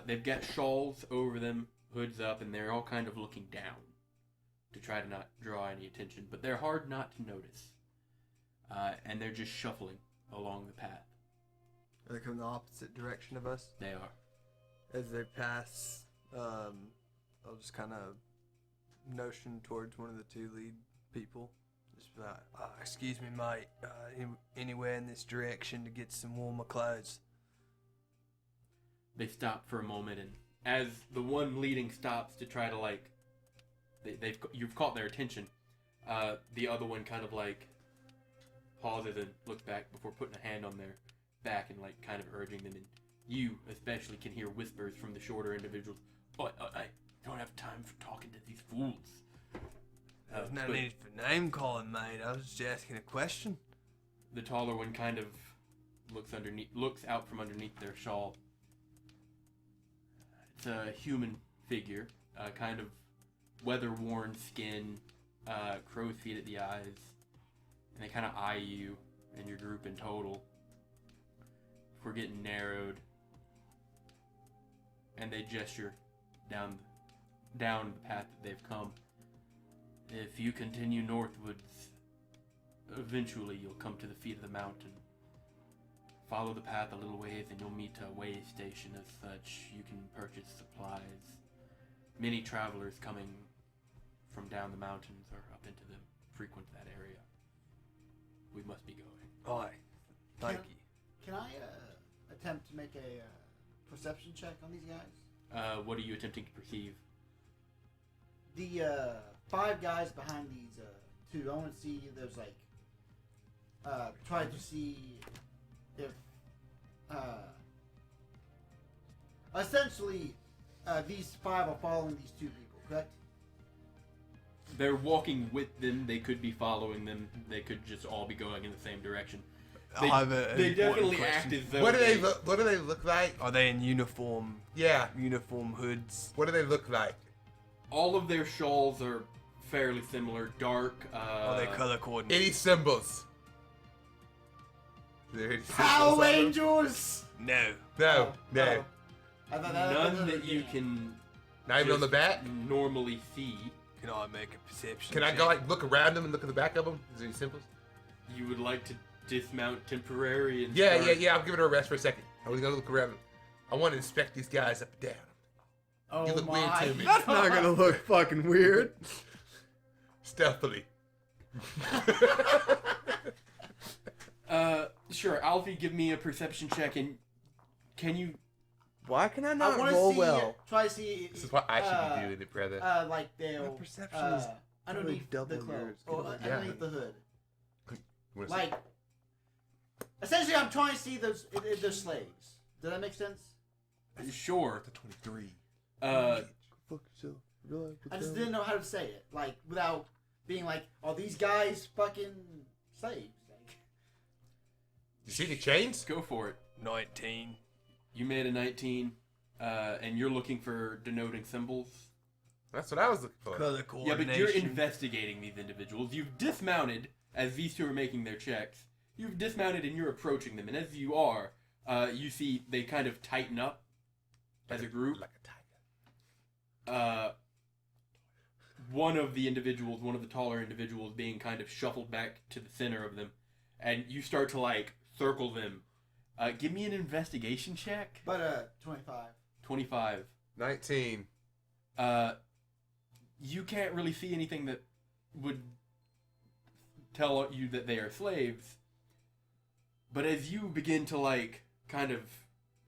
They've got shawls over them, hoods up, and they're all kind of looking down to try to not draw any attention, but they're hard not to notice. And they're just shuffling along the path. Are they coming the opposite direction of us? They are. As they pass, I'll just kind of notion towards one of the 2 lead people. Just be like, excuse me, mate. Anywhere in this direction to get some warmer clothes? They stop for a moment, and as the one leading stops to try to you've caught their attention, the other one kind of pauses and looks back before putting a hand on their back and kind of urging them. And you especially can hear whispers from the shorter individuals. Oh, I don't have time for talking to these fools. There's no but need for name calling, mate. I was just asking a question. The taller one kind of looks out from underneath their shawl. It's a human figure, kind of weather-worn skin, crow's feet at the eyes, and they kind of eye you and your group in total. If we're getting narrowed, and they gesture down the path that they've come. If you continue northwards, eventually you'll come to the feet of the mountain. Follow the path a little ways and you'll meet a way station. As such, you can purchase supplies. Many travelers coming from down the mountains or up into them frequent that area. We must be going. Aye. Thank you. Can I attempt to make a perception check on these guys? What are you attempting to perceive? The 5 guys behind these 2. I want to see if there's try to see if essentially these 5 are following these 2 people, correct? They're walking with them. They could be following them. They could just all be going in the same direction. They, I have an they important definitely question. act as though What do they look? What do they look like? Are they in uniform? Yeah. Uniform hoods. What do they look like? All of their shawls are fairly similar, dark. Are they color coordinated? Any symbols? Is there any symbols Power on them? Rangers! No. No, no. Oh. I thought None that you can Not even on the just back. normally see. Can I make a perception? Can I check? go like look around them and look at the back of them? Is there any symbols? You would like to dismount temporary and Yeah, start- yeah. I'll give it a rest for a second. I was gonna look around them. I want to inspect these guys up and down. Oh You look weird my to me. That's not gonna look fucking weird. Stealthily. Sure, Alfie, give me a perception check, and can you... Why can I I not want to roll see, well? try to see. This is what I should be doing, it, brother. Like their My perception is underneath double the clothes, yours. or Yeah. underneath the hood. You wanna see? Like, essentially, I'm trying to see those if they're slaves. Does that make sense? Sure. The 23. Fuck yourself. Realize what I just the- didn't know how to say it, like without being like, "Are these guys fucking slaves?" Like, You see the chains? Go for it. 19. You made a 19, and you're looking for denoting symbols. That's what I was looking for. Color Yeah, coordination. but you're investigating these individuals. You've dismounted as these 2 are making their checks. You've dismounted and you're approaching them, and as you are, you see they kind of tighten up as a group. Like a tiger. One of the taller individuals being kind of shuffled back to the center of them, and you start to like circle them. Give me an investigation check. but 25. 25. 19. You can't really see anything that would tell you that they are slaves. But as you begin to like kind of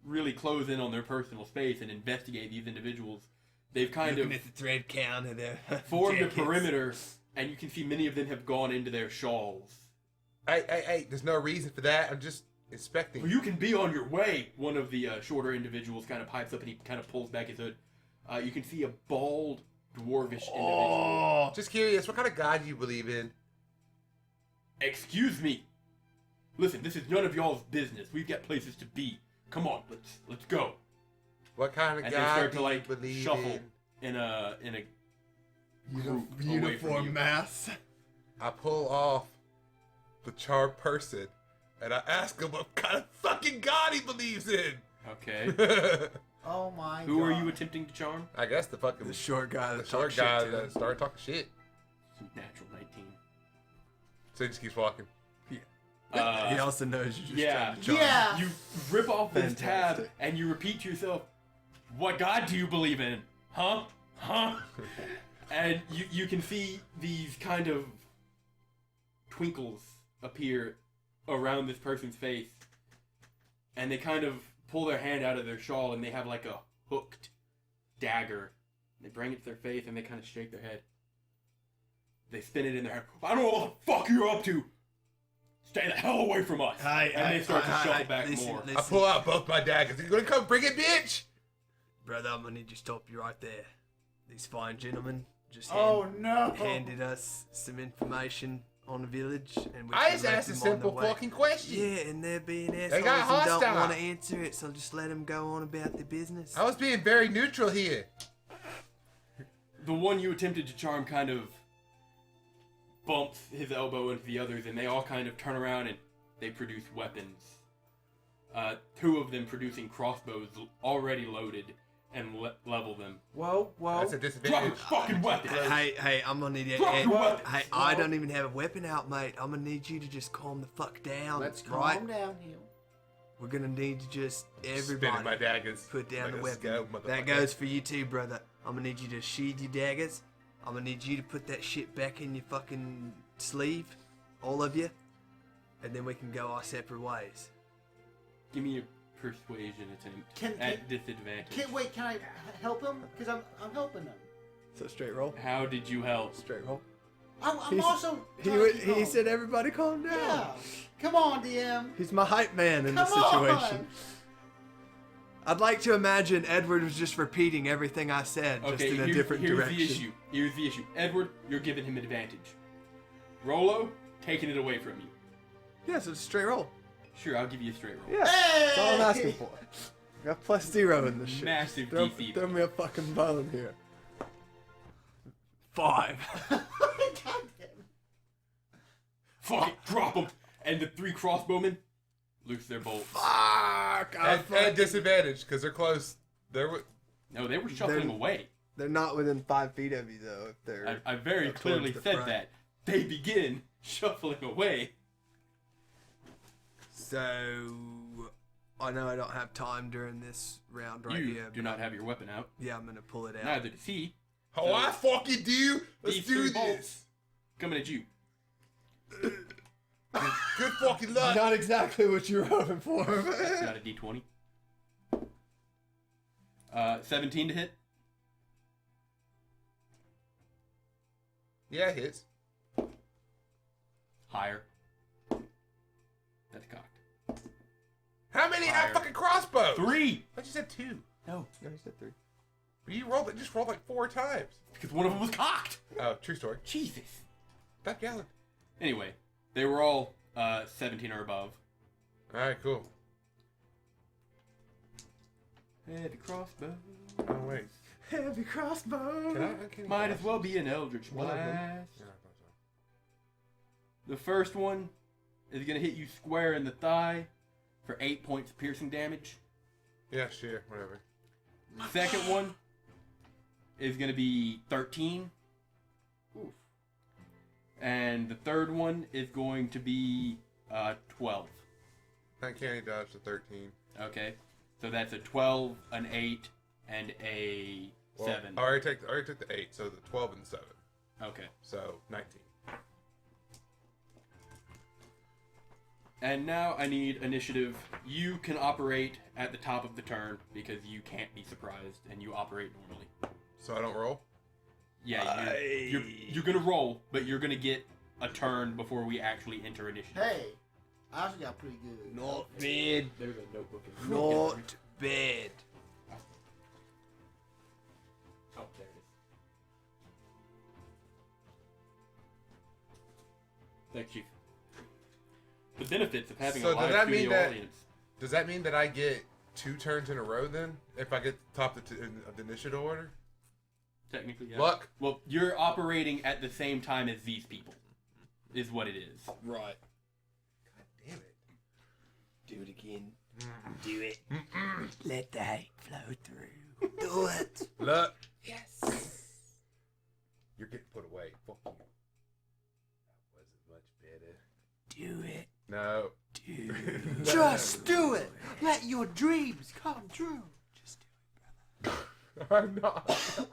really close in on their personal space and investigate these individuals, they've kind Looking of at the thread count of their formed a jackets. perimeter, and you can see many of them have gone into their shawls. Hey, there's no reason for that. I'm just inspecting. Well, you can be on your way. One of the shorter individuals kind of pipes up and he kind of pulls back his hood. You can see a bald, dwarvish individual. Oh, Just curious, what kind of god do you believe in? Excuse me. Listen, this is none of y'all's business. We've got places to be. Come on, let's go. What kind of And they god start do to like you believe shuffle in? in a group away from uniform you. mass. I pull off the charmed person and I ask him what kind of fucking god he believes in. Okay. Oh my Who god. are you attempting to charm? I guess the fucking the short guy. the That short talks guy shit to that him. started talking shit. Natural 19. So he just keeps walking. He also knows you're just Yeah. trying to charm. Yeah. You rip off this tab Fantastic. and you repeat to yourself, "What god do you believe in? Huh? Huh?" And you can see these kind of twinkles appear around this person's face, and they kind of pull their hand out of their shawl and they have like a hooked dagger. They bring it to their face and they kind of shake their head. They spin it in their hand. "I don't know what the fuck you're up to. Stay the hell away from us." And they start to shuffle back more. I pull out both my daggers. You gonna come bring it, bitch? Brother, I'm gonna need you to stop you right there. These fine gentlemen just Oh no. handed us some information on the village, and we I can just let asked a them on simple their way. fucking question. Yeah, and they're being assholes got and don't hostile. want to answer it, so just let them go on about their business. I was being very neutral here. The one you attempted to charm kind of bumps his elbow into the others, and they all kind of turn around and they produce weapons. 2 of them producing crossbows already loaded and level them. Whoa, whoa. That's a Drop your disadvantage. fucking weapon! Hey, I'm gonna need you. Drop your weapons! Hey, I don't even have a weapon out, mate. I'm gonna need you to just calm the fuck down. Let's right? calm down here. We're gonna need to just Spinning my everybody daggers. put down the Let's weapon. go, That motherfucker. goes for you too, brother. I'm gonna need you to sheathe your daggers. I'm gonna need you to put that shit back in your fucking sleeve, all of you, and then we can go our separate ways. Give me a persuasion attempt Can- at disadvantage. Can I help him? Because I'm helping him. So straight roll. How did you help? Straight roll. I'm He's- also. He trying to would, keep he calm. said, "Everybody, calm down." Yeah. Come on, DM. He's my hype man in Come this situation. I'd like to imagine Edward was just repeating everything I said, just Okay, in a here's, different here's direction. the issue. Here's the issue. Edward, you're giving him advantage. Rolo, taking it away from you. Yeah, so it's a straight roll. Sure, I'll give you a straight roll. Yeah, that's all I'm asking for. I got +0 in this shit. Massive throw, DC. throw me a fucking bone here. 5. God damn. Fuck it, drop him. And the 3 crossbowmen loose their bolts. Fuck! At disadvantage because they're close. No, they were shuffling away. They're not within 5 feet of you, though. If they're I very up towards clearly the said front. that. They begin shuffling away. So, I know I don't have time during this round right You here. do not have your weapon out. Yeah, I'm gonna pull it out. Neither does he. Oh, I fucking do. Let's These do 3 bolts this. coming at you. Good fucking luck. Not exactly what you were hoping for. That's not a D20. 17 to hit. Yeah, it hits. Higher. That's cocked. How many Fire. have fucking crossbows? 3! I just said 2. No, No, he said 3. But you rolled it. Just rolled like 4 times. because one of them was cocked. Oh, true story. Jesus. That gallon. Anyway, they were all 17 or above. All right, cool. Heavy crossbow. Oh wait. Heavy crossbow. Can I can't Might as well be an Eldritch One of them. Blast. Yeah, I thought so. The first one is going to hit you square in the thigh for 8 points of piercing damage. Yeah, sure, whatever. The second one is going to be 13. Oof. And the third one is going to be 12. Uncanny dodge to 13. Okay. So that's a 12, an 8, and a Well, 7. I already took the 8, so the 12 and the 7. Okay. So 19. And now I need initiative. You can operate at the top of the turn because you can't be surprised and you operate normally. So I don't roll? Yeah, you're gonna roll, but you're gonna get a turn before we actually enter initiative. Hey, I actually got pretty good. Not bad. There's a notebook. Not bad. Oh, there it is. Thanks, Chief. The benefits of having So a live does that mean studio that- audience. Does that mean that I get 2 turns in a row then? If I get top of the initiative order? Technically, yeah. Luck? Well, you're operating at the same time as these people, is what it is. Right. God damn it. Do it again. Do it. Let the hate flow through. Do it. Luck. Yes. You're getting put away. Fuck you. That wasn't much better. Do it. No. Do Just do it. Let your dreams come true. Just do I'm not.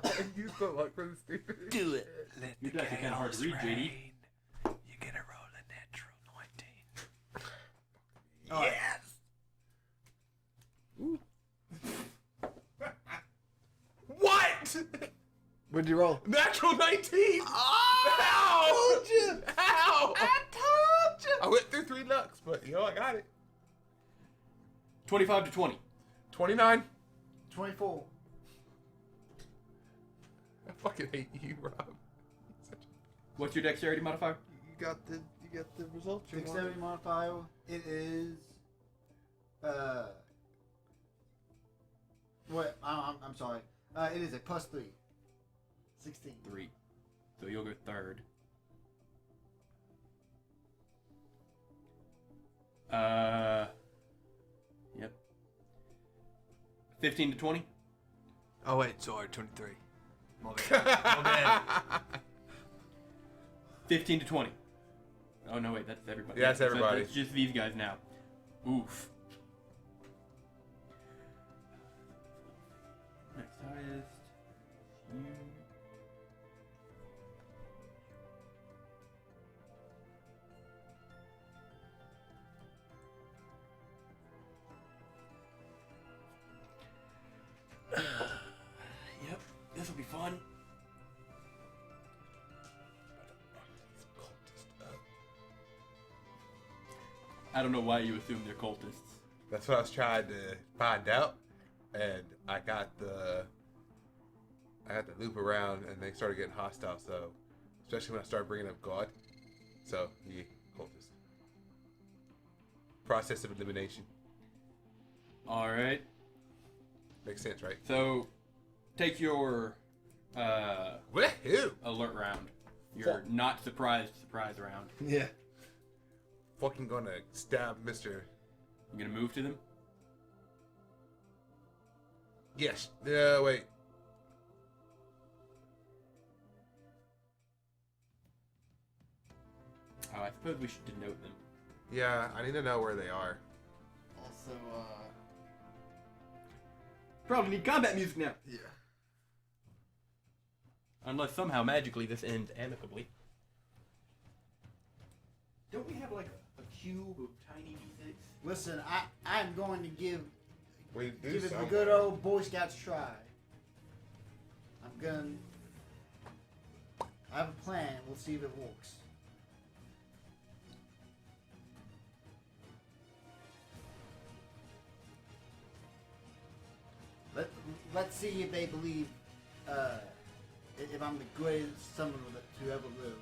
I used the luck for the stupid. Do it. Let Your the dice are kinda hard to chaos read, JD. reign. You're gonna roll a natural 19. All right. What? What'd you roll? Natural 19! Oh, Ow! told you. Ow! I told you. I went through 3 lucks, but I got it. 25 to 20. 29. 24. I fucking hate you, Rob. What's your dexterity modifier? You got the results. you wanted. Dexterity modifier. It is. What? I'm sorry. It is a +3. 16. 3. So you'll go third. Yep. 15 to 20. Oh wait, sorry, 23. My bad. My bad. 15 to 20. Oh no, wait, that's everybody. Yeah, that's everybody. It's just these guys now. Oof. Next highest. You. Yep, this will be fun. I don't know why you assume they're cultists. That's what I was trying to find out. and I had to loop around, and they started getting hostile. So, especially when I started bringing up God. So, yeah, cultist. Process of elimination. All right. Makes sense, right? So, take your Woohoo! alert round. Your not surprise round. Yeah. Fucking gonna stab Mr. You gonna move to them? Yes. Yeah, wait. Oh, I suppose we should denote them. Yeah, I need to know where they are. Also, Probably need combat music now. yeah. Unless somehow magically this ends amicably. Don't we have like a cube of tiny d6? Listen, I'm going to give We do it the somewhere. good old Boy Scouts try. I have a plan. We'll see if it works. Let's see if they believe if I'm the greatest summoner to ever live.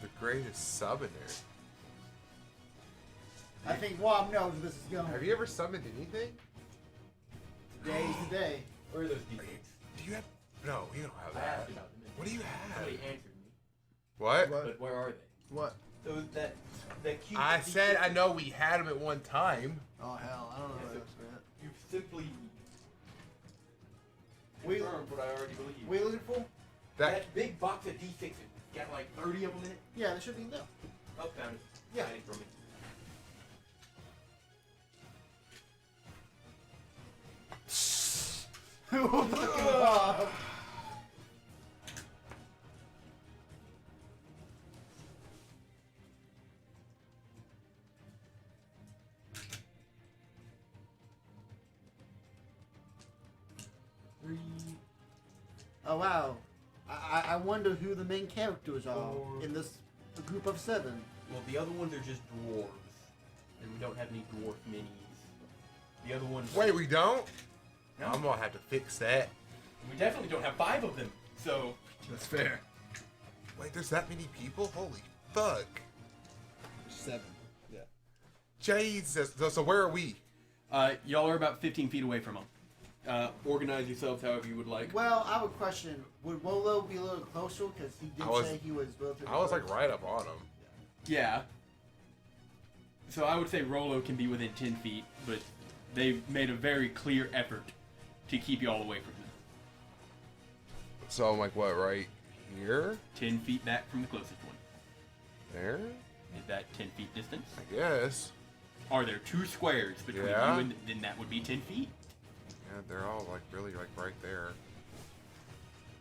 The greatest summoner. I think Wob knows where this is going. Have you ever summoned anything? Today's the day. Where are those d6? Do you have? No, you don't have I that. asked about them. What do you have? Somebody answered me. What? But where are they? What? Those that cube. I of said D6. I know we had them at one time. Oh hell, I don't know Yeah, what so- else, man. You've simply We- confirmed what I already believed. We looking for? That big box of d6s got like 30 of them in it. Yeah, there should be no. Oh, found it. Yeah. Hiding from me. Oh wow. I wonder who the main characters are Four. in this group of 7. Well, the other ones are just dwarves, and we don't have any dwarf minis. The other ones. wait, we don't? No. I'm gonna have to fix that. We definitely don't have 5 of them. So That's fair. Wait, there's that many people? Holy fuck! 7. Yeah. Jesus. So where are we? y'all are about 15 feet away from them. Organize yourselves however you would like. Well, I have a question. Would Wolo be a little closer? Because he did I was- say he was relatively I was like close. right up on them. Yeah. So I would say Rolo can be within 10 feet, but they've made a very clear effort to keep y'all away from them. So I'm like, what, right here? 10 feet back from the closest one. There? Is that 10 feet distance? I guess. Are there 2 squares between Yeah. you and then that would be 10 feet? Yeah, they're all like really like right there.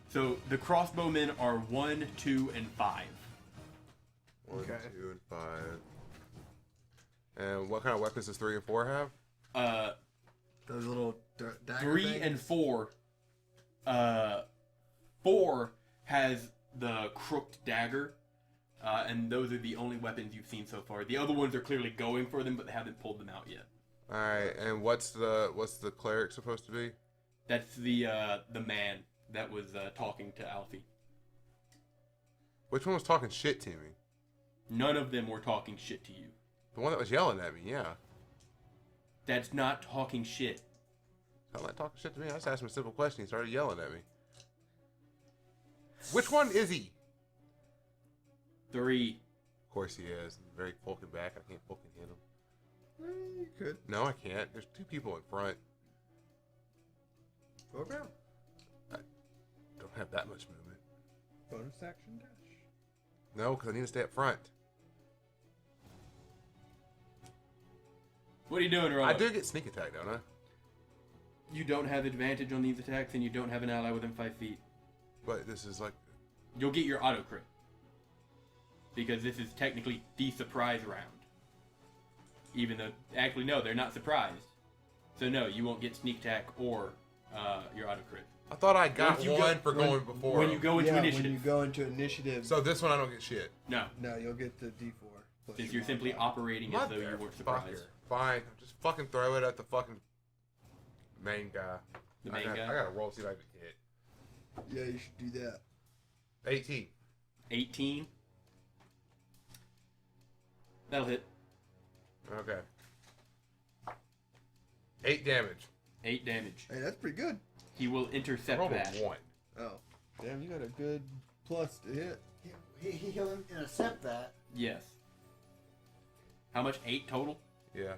So the crossbowmen are 1, 2, and 5. 1, Okay. 2, and 5. And what kind of weapons does 3 and 4 have? Those little dagger 3 things? and 4. 4 has the crooked dagger, and those are the only weapons you've seen so far. The other ones are clearly going for them, but they haven't pulled them out yet. All right, and what's the cleric supposed to be? That's the man that was talking to Alfie. Which one was talking shit to me? None of them were talking shit to you. The one that was yelling at me, yeah. That's not talking shit. Not like talking shit to me. I just asked him a simple question. He started yelling at me. Which one is he? 3. Of course he is. I'm very fucking back. I can't fucking hit him. You could. No, I can't. There's 2 people in front. Go around. Don't have that much movement. Bonus action dash. No, because I need to stay up front. What are you doing, Rolo? I do get sneak attack, don't I? You don't have advantage on these attacks, and you don't have an ally within 5 feet. But this is like... You'll get your auto crit. Because this is technically the surprise round. Even though, actually, no, they're not surprised. So no, you won't get sneak attack or your auto crit. I thought I got Once you one go- for going before. When you go into yeah, initiative. when you go into initiative, So this one I don't get shit. No, no, you'll get the D4. plus since your you're simply modifier. operating as though you weren't surprised. Fine, just fucking throw it at the fucking main guy. The main guy. I gotta roll see if I can hit. Yeah, you should do that. 18. 18. That'll hit. Okay. 8 damage. 8 damage. Hey, that's pretty good. He will I intercept rolled that. a 1. Oh, damn, you got a good plus to hit. He'll intercept that. Yes. How much? 8 total? Yeah.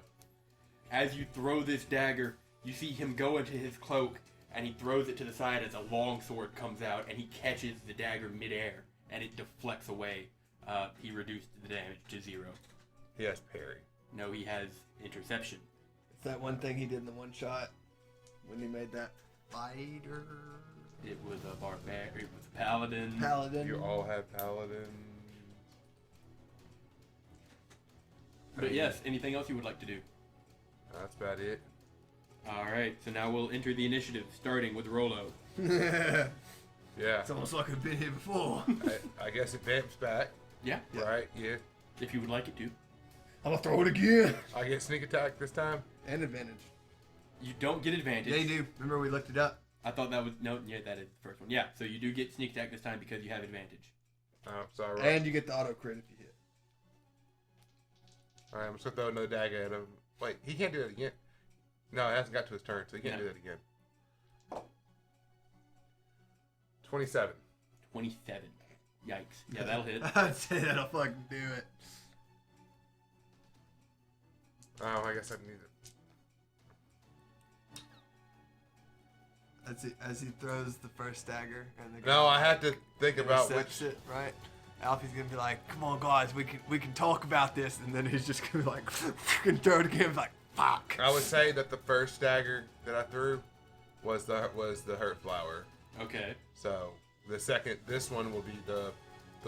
As you throw this dagger, you see him go into his cloak, and he throws it to the side as a longsword comes out, and he catches the dagger midair, and it deflects away. He reduced the damage to 0. He has parry. No, he has interception. It's that one thing he did in the one shot when he made that fighter. It was a barbarian. It was a paladin. Paladin. You all have paladins. But yes, anything else you would like to do? That's about it. Alright, so now we'll enter the initiative, starting with Rolo. Yeah. It's almost like I've been here before. I guess it vamps back. Yeah, Right? Yeah. if you would like it to. I'm gonna throw it again. I get sneak attack this time. And advantage. You don't get advantage. Yeah, you do. Remember we looked it up. I thought that was... No, yeah, that is the first one. Yeah, so you do get sneak attack this time because you have advantage. Oh, sorry. And you get the auto crit if you hit. Alright, I'm just gonna throw another dagger at him. Wait, he can't do it again. No, it hasn't got to his turn, so he can't No. do that again. 27. 27. Yikes. Yeah, that'll hit. I'd say that'll fucking do it. Oh, I guess I need it. As he throws the first dagger, and the No, guy I had to think about intercepts which. it, right? Alfie's gonna be like, "Come on, guys, we can talk about this," and then he's just gonna be like, fucking throw it again, like, "Fuck." I would say that the first dagger that I threw was the hurt flower. Okay. So the second, this one will be the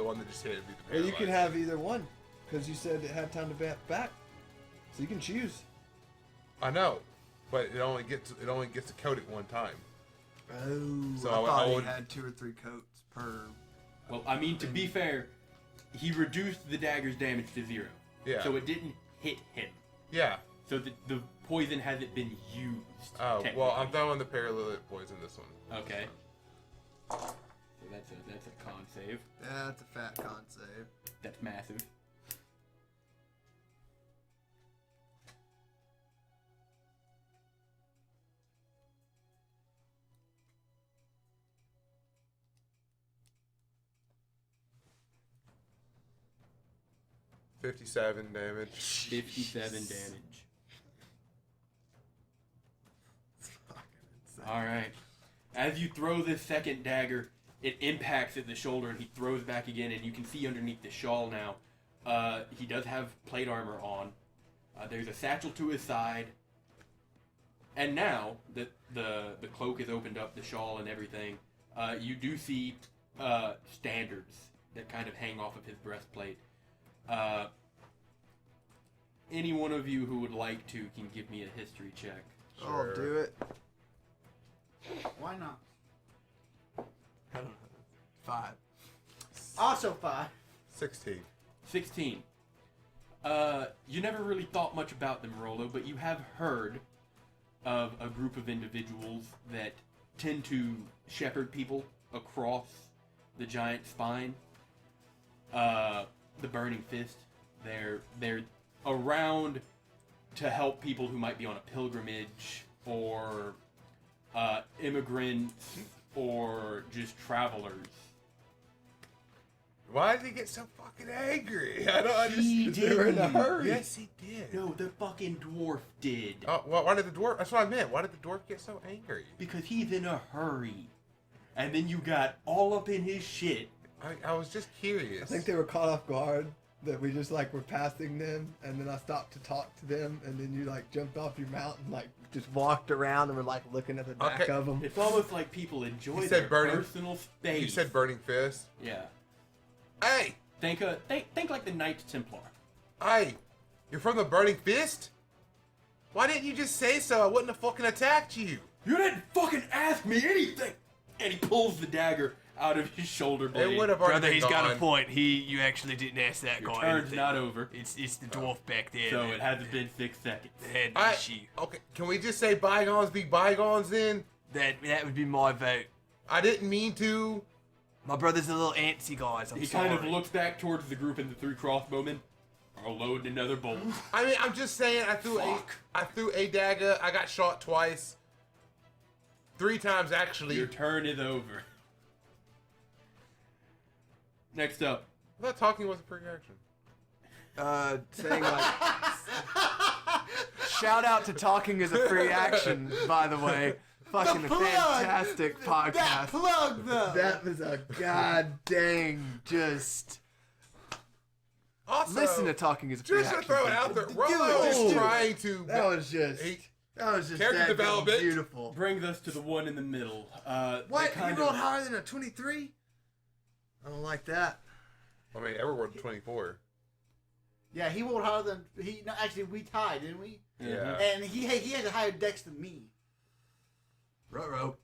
one that just hit. Would be the Or you can paralyzed. have either one. Because you said it had time to vamp back. So you can choose. I know, but it only gets to coat it one time. Oh, So I I thought would- he had 2 or 3 coats per. Well, I mean, to be fair, he reduced the dagger's damage to 0. Yeah. So it didn't hit him. Yeah. So the poison hasn't been used. Oh well, technically. I'm throwing the paralytic poison this one. Okay. So that's a con save. Yeah, that's a fat con save. That's massive. $57 damage. 57 damage. Fucking insane. All right. As you throw this second dagger, it impacts at the shoulder, and he throws back again, and you can see underneath the shawl now. He does have plate armor on. There's a satchel to his side. And now that the cloak is opened up, the shawl and everything, you do see standards that kind of hang off of his breastplate. Any one of you who would like to can give me a history check. I'll Sure. do it. Why not? I don't know. 5. Also 5. 16. 16. You never really thought much about them, Rolo, but you have heard of a group of individuals that tend to shepherd people across the giant spine. The Burning Fist. They're around to help people who might be on a pilgrimage or immigrants or just travelers. Why did he get so fucking angry? I don't He understand. They were in a didn't. hurry. Yes, he did. No, the fucking dwarf did. Oh, well, why did the dwarf? That's what I meant. Why did the dwarf get so angry? Because he's in a hurry. And then you got all up in his shit. I was just curious. I think they were caught off guard that we just like were passing them, and then I stopped to talk to them, and then you like jumped off your mount and like just walked around and were like looking at the back Okay. of them. It's almost like people enjoy He their said burning- personal space. You said burning fist. Yeah. Hey, Think like the Knights Templar. hey, you're from the Burning Fist? Why didn't you just say so? I wouldn't have fucking attacked you. You didn't fucking ask me anything! And he pulls the dagger out of his shoulder blade. It would have already Brother, been he's gone. got a point. You actually didn't ask that Your guy. turn's anything. not over, It's the dwarf back there. so man. it hasn't been 6 seconds. The head I- issue. Okay, can we just say bygones be bygones then? That would be my vote. I didn't mean to. My brother's a little antsy, guys. I'm He sorry. kind of looks back towards the group, and the 3 crossbowmen are loading another bolt. I mean, I'm just saying. I threw a dagger. I got shot twice. 3 times actually. Your turn is over. Next up, I thought talking was a free action. Saying like, shout out to Talking as a Free Action, by the way. Fucking a plug! fantastic That podcast. plug, though. That was a god dang just. Also, Listen to Talking as a Free just to Action. throw it out there, people. Rolo is Dude, trying to. That was just. He- That was just Character that development. beautiful. brings us to the one in the middle. What? They kind You rolled of, higher than a 23? I don't like that. I mean, everyone 24. Yeah, he rolled higher than he. No, actually, we tied, didn't we? Yeah. And he had a higher dex than me. Ruh-roh.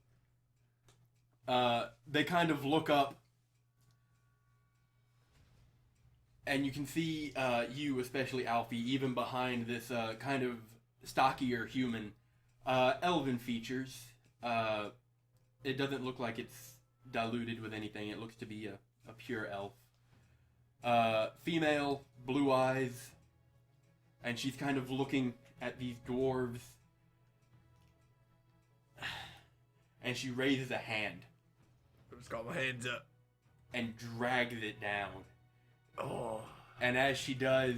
They kind of look up, and you can see you, especially Alfie, even behind this kind of stockier human. Elven features. It doesn't look like it's diluted with anything. It looks to be a pure elf. Female, blue eyes, and she's kind of looking at these dwarves, and she raises a hand I just got my hands up. and drags it down. Oh. And as she does,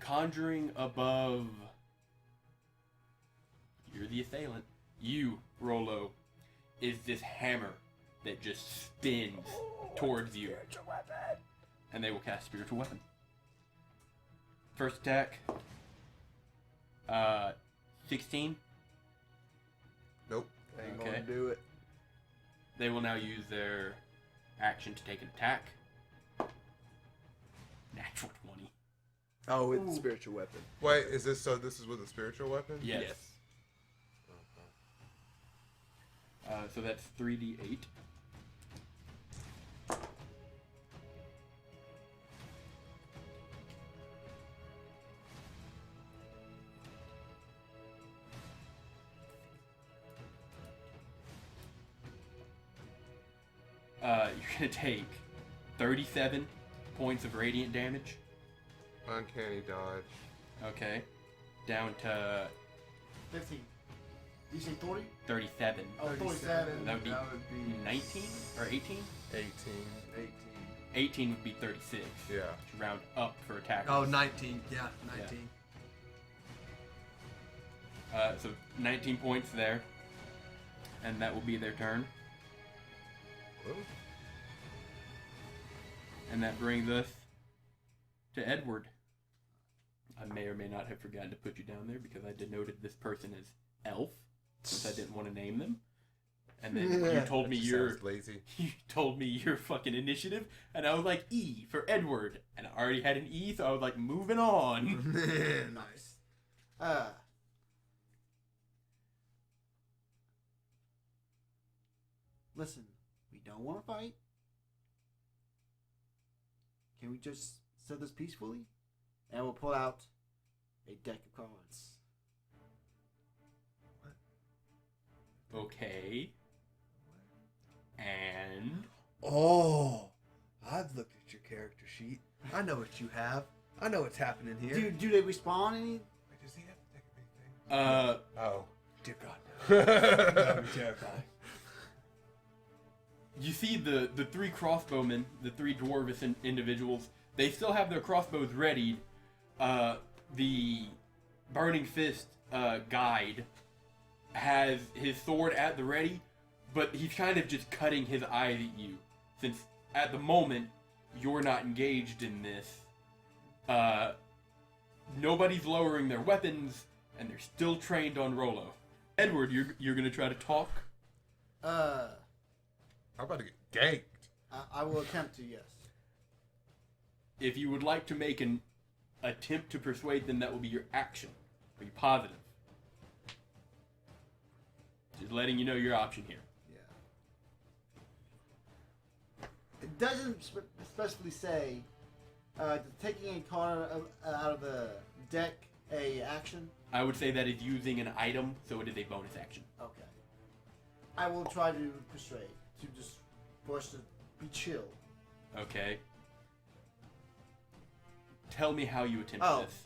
conjuring above, you're the assailant. You, Rolo, is this hammer that just spins towards you. And they will cast Spiritual Weapon. First attack, 16. Nope. Ain't Okay. gonna do it. They will now use their action to take an attack. Natural 20. Oh, with the Ooh. spiritual weapon. Wait, is this so? This is with a spiritual weapon? Yes. So that's 3d8. You're gonna take 37 points of radiant damage. Uncanny dodge. Okay. Down to 15. Did you say 40? 37. Oh, 47. That would be 19 or 18? 18. 18 would be 36. Yeah. To round up for attack. Oh, 19. Yeah, 19. So 19 points there. And that will be their turn. Well, And that brings us to Edward. I may or may not have forgotten to put you down there because I denoted this person as Elf, since I didn't want to name them. And then you told me just your sounds lazy. you told me your fucking initiative, and I was like E for Edward, and I already had an E, so I was like moving on. Nice. Listen, we don't want to fight. Can we just settle this peacefully? And we'll pull out a deck of cards. Okay. And Oh, I've looked at your character sheet. I know what you have. I know what's happening here. Do they respawn any? Wait, does he have to take anything? Oh. Dear God, that yeah. would be terrifying. you see the 3 crossbowmen, the 3 dwarvish individuals, they still have their crossbows readied. The Burning Fist guide has his sword at the ready, but he's kind of just cutting his eyes at you, since at the moment you're not engaged in this. Nobody's lowering their weapons, and they're still trained on Rolo. Edward, you're gonna try to talk? Uh, I'm about to get ganked. I will attempt to, yes. If you would like to make an attempt to persuade them, that will be your action. Be positive. Just letting you know your option here. Yeah. doesn't specifically say taking a card out of the deck a action. I would say that is using an item, so it is a bonus action. Okay. I will try to persuade to just for us to be chill. Okay. Tell me how you attempt Oh. this.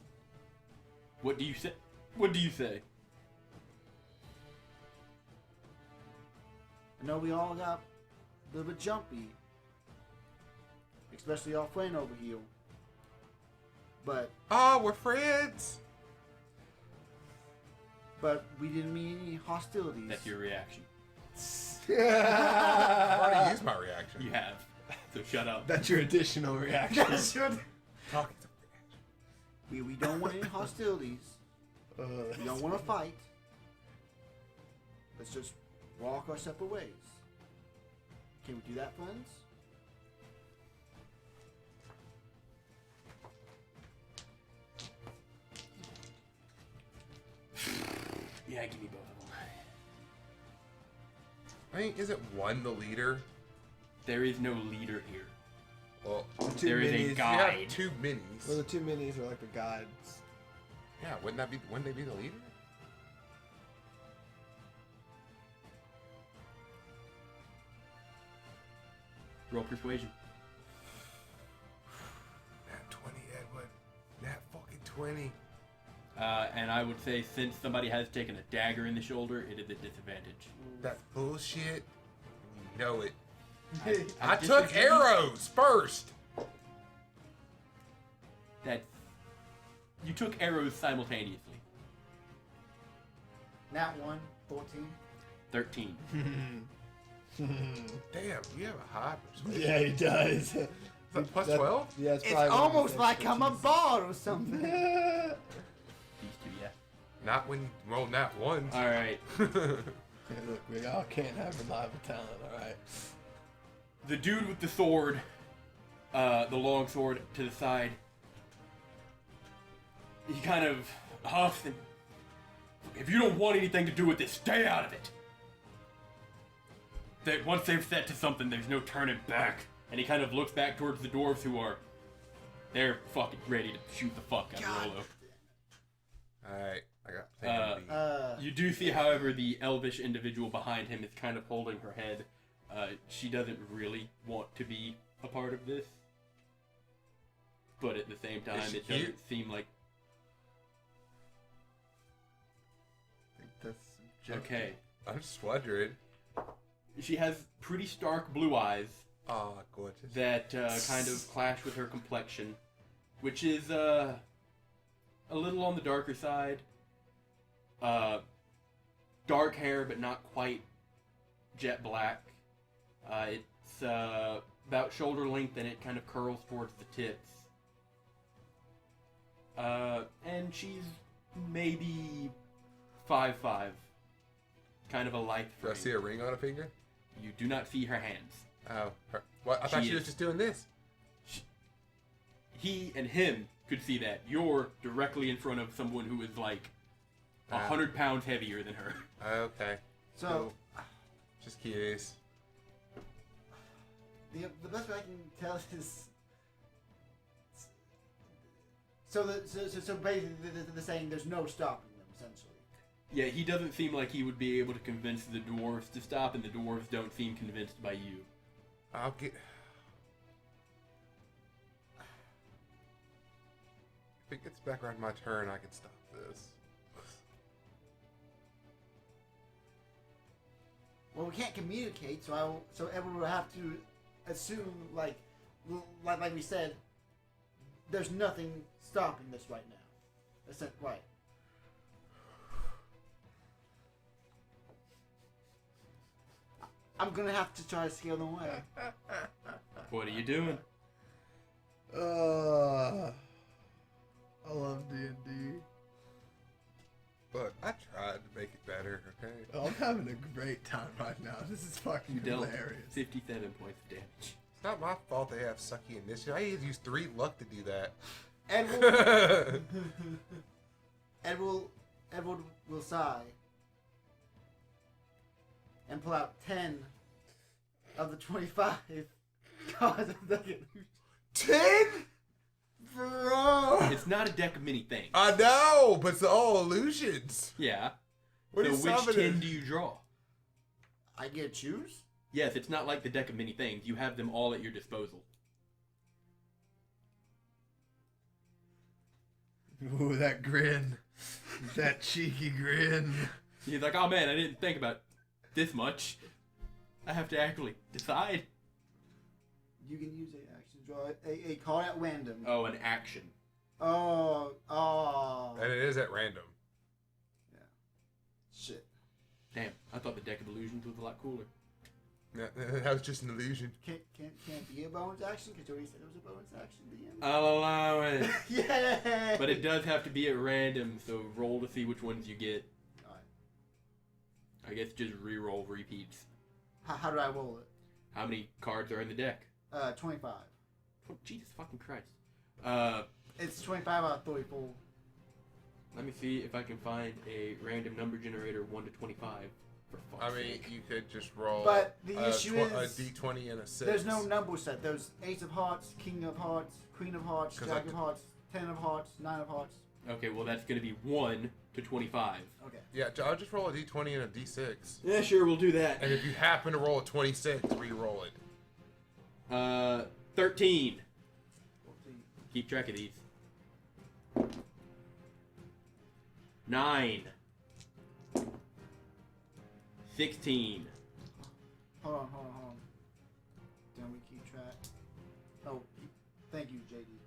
What do you say? What do you say? I know we all got a little bit jumpy, especially our friend over here. But Oh, we're friends. we didn't mean any hostilities. That's your reaction. I've already used my reaction. You have. So shut up. That's your additional reaction. That's your- Talking to we don't want any hostilities. We don't want to fight. Let's just walk our separate ways. Can we do that, friends? Yeah, give me both of them. I mean, isn't one the leader? There is no leader here. Well, The two There is a minis- we guide. have two minis. Well, the two minis are like the guides. Yeah, wouldn't they be the leader? Roll persuasion. Nat 20, Edward. Nat fucking 20. And I would say since somebody has taken a dagger in the shoulder, it is a disadvantage. That's bullshit. You know it. I I took disagree. arrows first. That you took arrows simultaneously. Nat 1, 14. 13. Damn, you have a high persuasion. Yeah, he does. Is that plus That- 12? Yeah, It's probably one of almost his like I'm a expertise. bard or something. These two, yeah. Not when you roll nat 1. All right. Hey, look, we all can't have reliable talent, alright? The dude with the sword, the long sword to the side, he kind of huffs and, if you don't want anything to do with this, stay out of it. That once they've set to something, there's no turning back. And he kind of looks back towards the dwarves who are, they're fucking ready to shoot the fuck out of Rolo. Alright, I got plan B. You do see, however, the elvish individual behind him is kind of holding her head. She doesn't really want to be a part of this. But at the same time, Is she it doesn't cute? seem like... I think that's subjective. Okay. I'm just wondering. She has pretty stark blue eyes Oh, gorgeous. that kind of clash with her complexion, which is a little on the darker side. Dark hair, but not quite jet black. It's about shoulder length, and it kind of curls towards the tips. And she's maybe 5'5". Kind of a lithe Do I frame. see a ring on a finger? You do not see her hands. Oh, what? I thought She she was is. just doing this. He and him could see that. You're directly in front of someone who is like 100 pounds heavier than her. Okay. So, Just curious. the best way I can tell is. So basically, they're saying there's no stopping them, essentially. Yeah, he doesn't seem like he would be able to convince the dwarves to stop, and the dwarves don't seem convinced by you. I'll get. If it gets back around my turn, I can stop this. Well, we can't communicate, so everyone will have to assume, like we said, there's nothing stopping this right now. That's it, right. I'm gonna have to try to scare them away. What are you doing? I love D&D. Look, I tried to make it better, okay? Oh, I'm having a great time right now. This is fucking You dealt hilarious. 57 points of damage. It's not my fault they have sucky initiative. I had to use 3 luck to do that. Edward will sigh and pull out 10 of the 25 Cause of the 10? Bro! It's not a deck of many things. I know, but it's all illusions. Yeah. What So is which summoning? 10 do you draw? I get to choose? Yes, it's not like the deck of many things. You have them all at your disposal. Ooh, that grin. That cheeky grin. He's like, oh man, I didn't think about this much. I have to actually decide. You can use a action to draw a card at random. Oh, an action. Oh. And it is at random. Shit. Damn, I thought the deck of illusions was a lot cooler. That was just an illusion. Can't be a bonus action because you already said it was a bonus action. DM. I'll allow it. Yeah. But it does have to be at random, so roll to see which ones you get. Alright. I guess just re-roll repeats. How do I roll it? How many cards are in the deck? 25. Oh, Jesus fucking Christ. It's 25 out of 34. Let me see if I can find a random number generator 1 to 25. For fuck's I mean, sake. you could just roll But the issue a is D20 and a 6. there's no number set. There's Ace of Hearts, King of Hearts, Queen of Hearts, 'Cause Jack I- of Hearts, 10 of Hearts, 9 of Hearts. Okay, well that's going to be 1 to 25. Okay. Yeah, I'll just roll a D20 and a D6. Yeah, sure, we'll do that. And if you happen to roll a 26, re-roll it. 13. 14. Keep track of these. 9. 16. Hold on. Then we keep track. Oh, thank you, JD.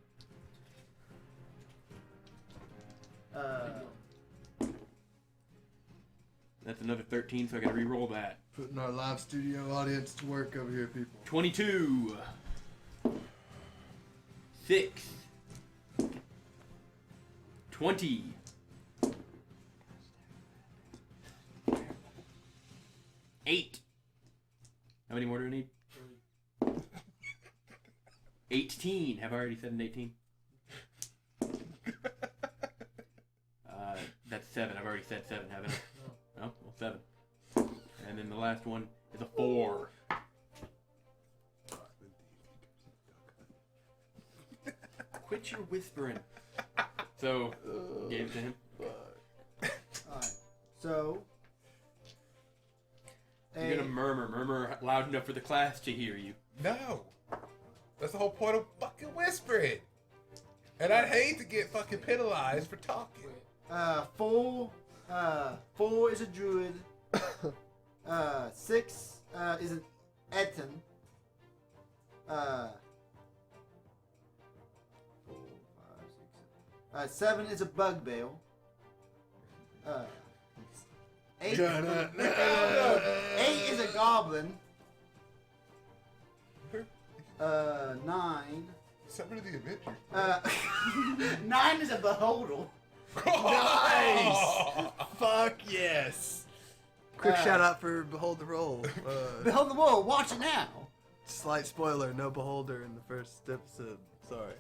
That's another 13, so I gotta re-roll that. Putting our live studio audience to work over here, people. 22. 6. 20. 8. How many more do I need? 18. Have I already said an 18? That's 7. I've already said 7, haven't I? No? Well, 7. And then the last one is a 4. Quit your whispering. So, gave it to him. Alright. So. You're gonna murmur loud enough for the class to hear you. No. That's the whole point of fucking whispering. And I'd hate to get fucking penalized for talking. 4 is a druid. 6 is an Eton. 4, 5, 6, 7 is a bugbear. 8 is a goblin. 9. Something to the Avengers. 9 is a beholder. Nice! Fuck yes! Quick shout out for Behold the Roll. Behold the world, watch it now. Slight spoiler, no Beholder in the first episode. Sorry.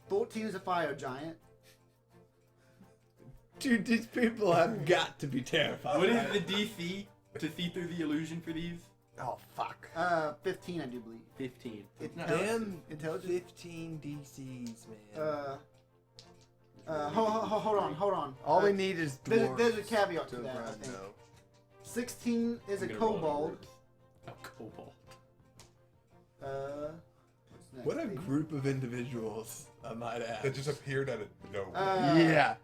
14 is a fire giant. Dude, these people have got to be terrified. What is the DC to see through the illusion for these? Oh, fuck. 15, I do believe. 15. Damn Intelligence. 15 DCs, man. Hold on. All we need is dwarves. There's a caveat to to that, I run, think. though. 16 is a I'm gonna roll kobold. A kobold. What's next? What a group of individuals, I might add. That just appeared out of nowhere. Yeah.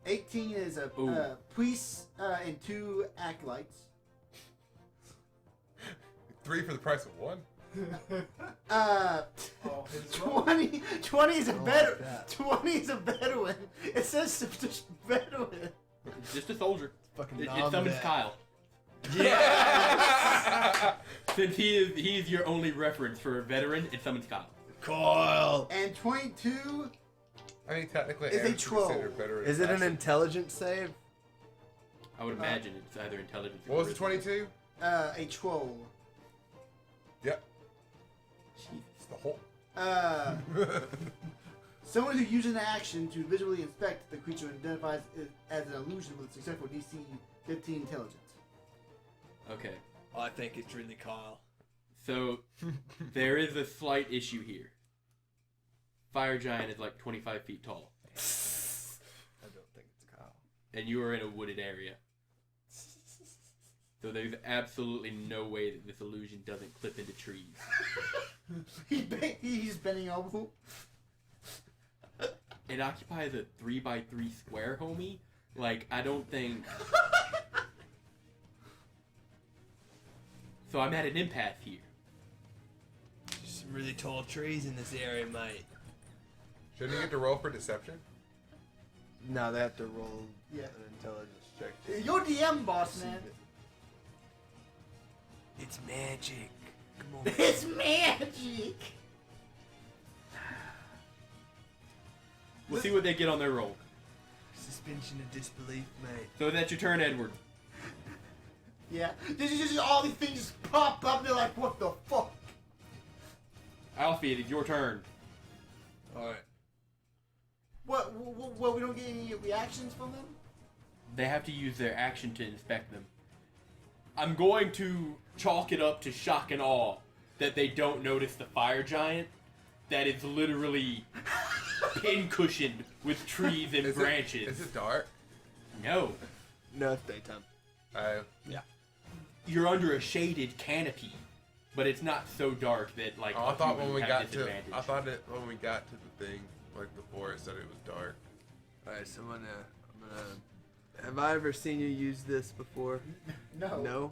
18 is a Ooh. priest and 2 acolytes. 3 for the price of 1. 20 is a better. that. 20 is a veteran. It says just veteran. Just a soldier. Fucking It nom summons that. Kyle. Yeah! Since he is your only reference for a veteran, it summons Kyle. Coil! And 22 I mean, technically, Is a Aaron's troll. considered better Is it an assassin. intelligence save? I would imagine it's either intelligence or What was the charisma. 22? a troll. Yep. Jesus. It's the whole. Someone who uses an action to visually inspect the creature identifies it as an illusion with successful DC 15 intelligence. Okay. I think it's really Kyle. So, there is a slight issue here. Fire giant is like 25 feet tall, I don't think it's Kyle. and you are in a wooded area. So there's absolutely no way that this illusion doesn't clip into trees. He's bending over. It occupies a 3x3 square, homie. Like, I don't think... So I'm at an impasse here. There's some really tall trees in this area, mate. Shouldn't you get to roll for deception? No, they have to roll Yeah. an intelligence check. You're DM boss, man. It's magic. Come on. It's magic. We'll see what they get on their roll. Suspension of disbelief, mate. So that's your turn, Edward. Yeah. Just all these things just pop up. They're like, what the fuck? Alfie, it is your turn. Alright. What? We don't get any reactions from them? They have to use their action to inspect them. I'm going to chalk it up to shock and awe that they don't notice the fire giant that is literally pin-cushioned with trees and branches. Is it dark? No. No, it's daytime. You're under a shaded canopy, but it's not so dark that, like, Oh, I thought when you we have got to, disadvantage. I thought that when we got to the thing, like the forest, that it was dark. Alright, so I'm gonna... Have I ever seen you use this before? No. No?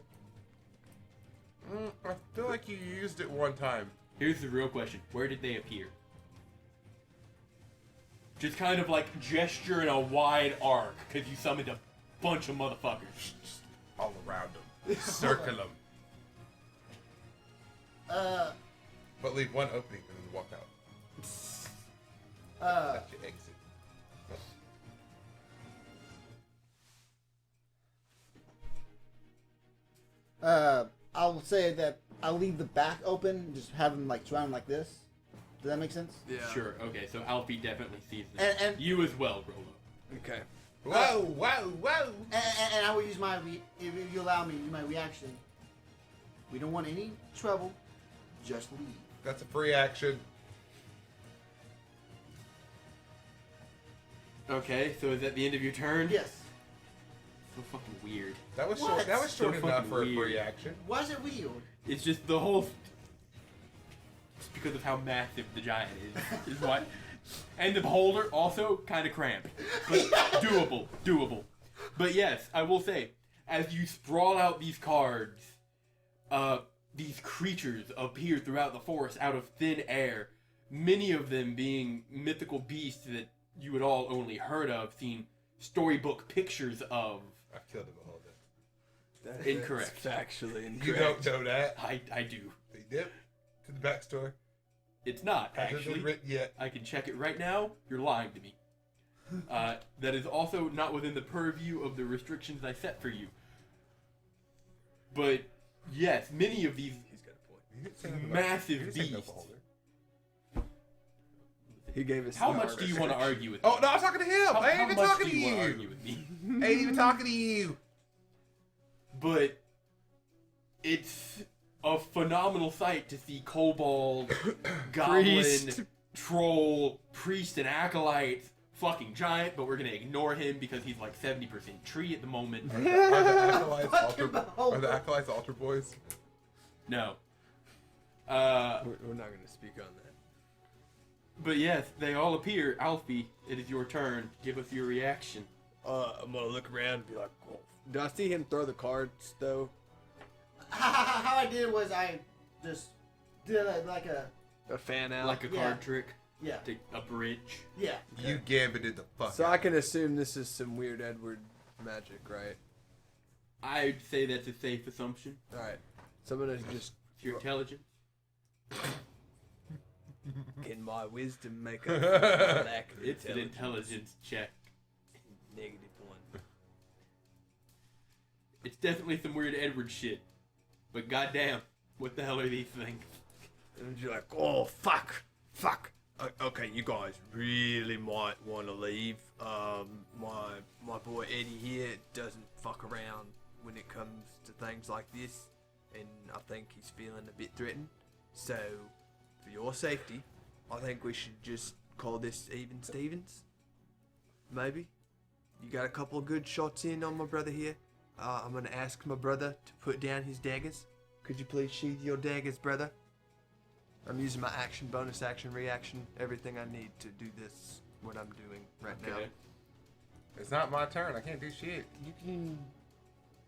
I feel like you used it one time. Here's the real question. Where did they appear? Just kind of like gesture in a wide arc, because you summoned a bunch of motherfuckers. Just all around them. Circle them. But leave one opening and then walk out. That's your exit. I'll say that I'll leave the back open, just have them like surrounded like this. Does that make sense? Yeah. Sure, okay, so Alfie definitely sees them. And- you as well, Rolo. Okay. Whoa, whoa, whoa! And I will use my if you allow me, use my reaction. We don't want any trouble. Just leave. That's a free action. Okay, so is that the end of your turn? Yes. So fucking weird. That was What? short. That was So short enough fucking for a weird. free action. Why is it weird? It's just the whole... Just because of how massive the giant is why... And the beholder, also kind of cramped. But doable. But yes, I will say, as you sprawl out these cards, these creatures appear throughout the forest out of thin air, many of them being mythical beasts that you had all only heard of, seen storybook pictures of. I killed a beholder. That's Incorrect. factually You incorrect. don't know that. I do. They dip to the backstory. It's not, Hasn't actually. been written yet. I can check it right now. You're lying to me. That is also not within the purview of the restrictions I set for you. But yes, many of these He's got a point. You didn't say nothing massive you didn't say no beasts. beholder. He gave us How the much do you want to argue with me? Oh no, I was talking to him. How, I ain't how even much talking do to you want to you. argue with me? I ain't even talking to you. But it's a phenomenal sight to see kobold, goblin, Priest. troll, priest, and acolytes. Fucking giant, but we're gonna ignore him because he's like 70% tree at the moment. Are the acolytes Fucking altar? beholder. Are the acolytes altar boys? No. We're not going to speak on that. But yes, they all appear. Alfie, it is your turn. Give us your reaction. I'm going to look around and be like, oh. Do I see him throw the cards, though? How I did was I just did like a A fan out? Like a Yeah. card trick yeah to a bridge. yeah. You gambited the fuck So out. I can assume this is some weird Edward magic, right? I'd say that's a safe assumption. Alright. So I'm going to just... It's your intelligence. Can my wisdom make up for my lack of It's an intelligence check. -1. It's definitely some weird Edward shit. But goddamn, what the hell are these things? And you're like, oh, fuck. Okay, you guys really might want to leave. My boy Eddie here doesn't fuck around when it comes to things like this. and I think he's feeling a bit threatened. So, for your safety, I think we should just call this even Stevens. Maybe. You got a couple of good shots in on my brother here. I'm gonna ask my brother to put down his daggers. Could you please sheath your daggers, brother? I'm using my action, bonus action, reaction, everything I need to do this, what I'm doing right now. It's not my turn. I can't do shit. You can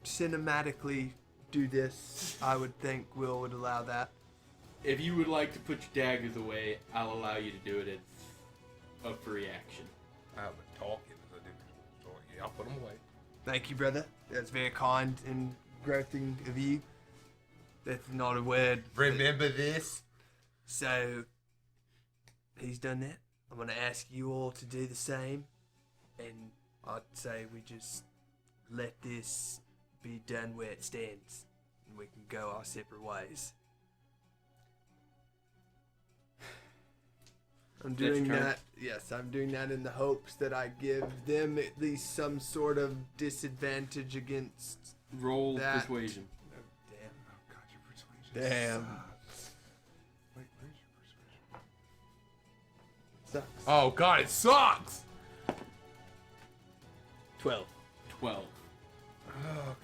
cinematically do this. I would think Will would allow that. If you would like to put your daggers away, I'll allow you to do it as a free action. I've been talking as I did. So yeah, I'll put them away. Thank you, brother. That's very kind and growing of you. That's not a word. Remember this? So, he's done that. I'm going to ask you all to do the same. And I'd say we just let this be done where it stands. And we can go our separate ways. I'm doing that. Yes, I'm doing that in the hopes that I give them at least some sort of disadvantage against. Roll That- persuasion. Damn. Oh god, your persuasion Damn. sucks. Wait, where's your persuasion? Sucks. Oh god, it sucks! 12. 12. Oh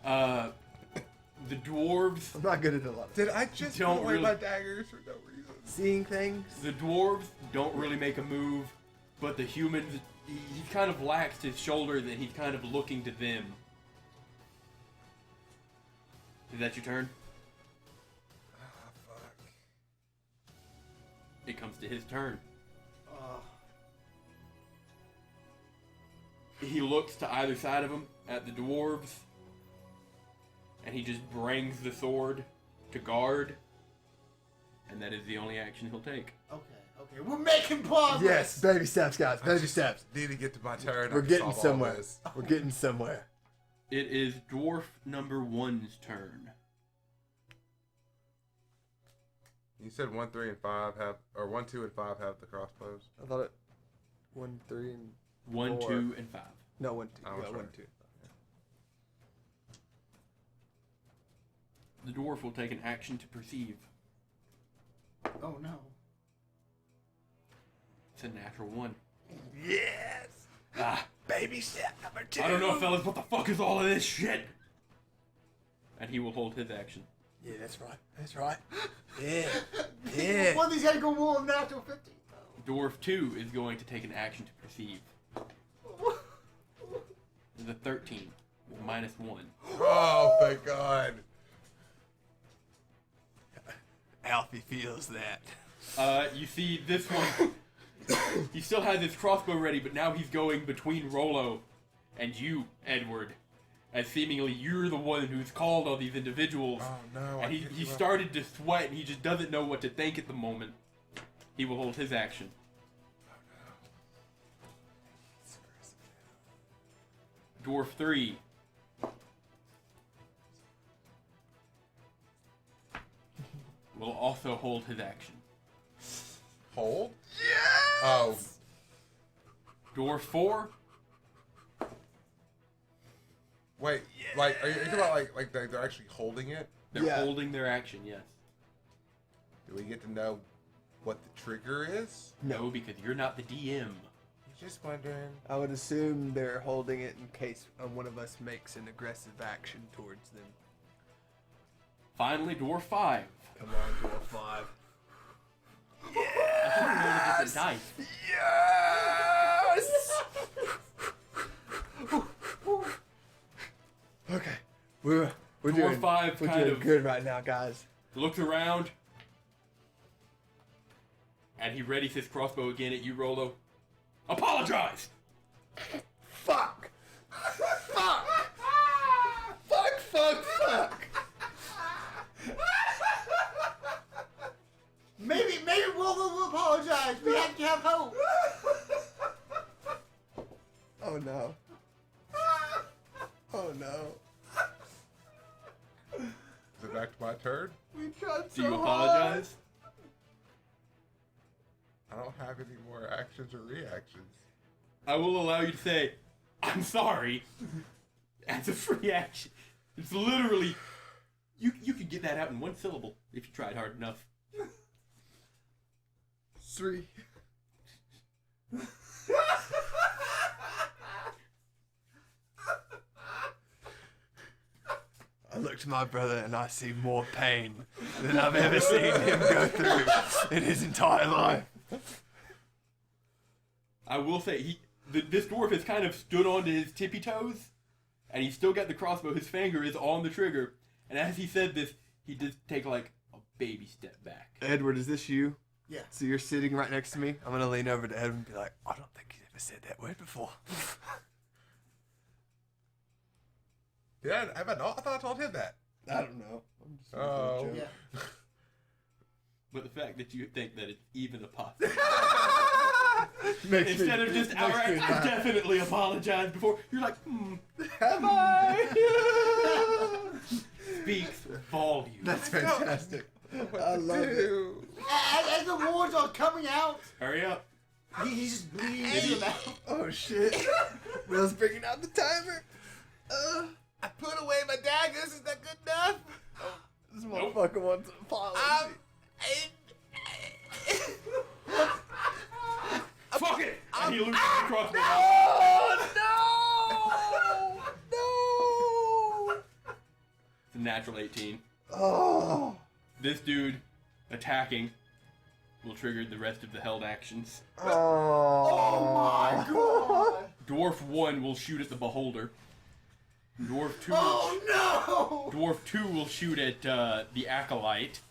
god. The dwarves. I'm not good at a lot of Did I just Don't put away really- my daggers for no reason? seeing things. The dwarves don't really make a move, but the humans, he kind of laxed his shoulders and he's kind of looking to them. Is that your turn? Ah, fuck. It comes to his turn. He looks to either side of him at the dwarves, and he just brings the sword to guard, and that is the only action he'll take. Okay, we're making progress. Yes, baby steps, guys. Baby steps. Need to get to my turn. We're I can getting solve all somewhere. this. We're getting somewhere. It is dwarf number 1's turn. You said 1, 3, and 5 have, or 1, 2, and 5 have the crossbows. I thought it 1, 3, and 1, 4. 2, and 5. No 1, 2. I was Yeah, 1, right. 2. The dwarf will take an action to perceive. Oh no. It's a natural 1. Yes. Ah, Baby step number 2. I don't know, fellas, what the fuck is all of this shit? And he will hold his action. Yeah, that's right. That's right. Yeah. Yeah. One of these had to go roll a natural 50. Dwarf 2 is going to take an action to perceive. The 13 with -1. Oh, thank God. Alfie feels that. You see this one. He still has his crossbow ready, but now he's going between Rolo and you, Edward. As seemingly you're the one who's called all these individuals. Oh no. And he started to sweat and he just doesn't know what to think at the moment. He will hold his action. Dwarf 3. Will also hold his action. Hold? Yeah. Oh. Dwarf 4. Wait. Like, are you talking about like they're actually holding it? They're Yeah. holding their action, yes. Do we get to know what the trigger is? No, because you're not the DM. Just wondering. I would assume they're holding it in case one of us makes an aggressive action towards them. Finally, Dwarf 5. Come on, Dwarf 5. I should have known this dice. Yes! Okay, we're Dwarf doing 5 we're kind doing of good right now, guys. looks around, and he readies his crossbow again at you, Rolo. Apologize! Fuck! Fuck! Fuck! Fuck! Fuck! Maybe we'll apologize. We have to have hope. Oh no! Oh no! Is it back to my turn? We tried Do you apologize? I don't have any more actions or reactions. I will allow you to say, I'm sorry, as a free action. It's literally... You could get that out in one syllable if you tried hard enough. 3. I look to my brother and I see more pain than I've ever seen him go through in his entire life. I will say, this dwarf has kind of stood onto his tippy toes, and he's still got the crossbow. His finger is on the trigger, and as he said this, he did take like a baby step back. Edward, is this you? Yeah. So you're sitting right next to me? I'm going to lean over to Edward and be like, I don't think he's ever said that word before. Yeah, have I not? I thought I told him that. I don't know. I'm just Oh. Yeah. But the fact that you think that it's even a possibility. Makes Instead of just outright, I definitely apologized before, you're like, Have I? speaks volumes. That's fantastic. What I to love it. do? As the words are coming out, Hurry up. he's just bleeding into the mouth. Oh shit. Will's bringing out the timer. I put away my daggers. Is that good enough? This motherfucker wants an apology. Fuck it! And he loses the crossbow. Oh no! No! It's a natural 18. Oh. This dude attacking will trigger the rest of the held actions. Oh my God! Dwarf 1 will shoot at the beholder. Dwarf 2 Oh no! Dwarf 2 will shoot at the acolyte.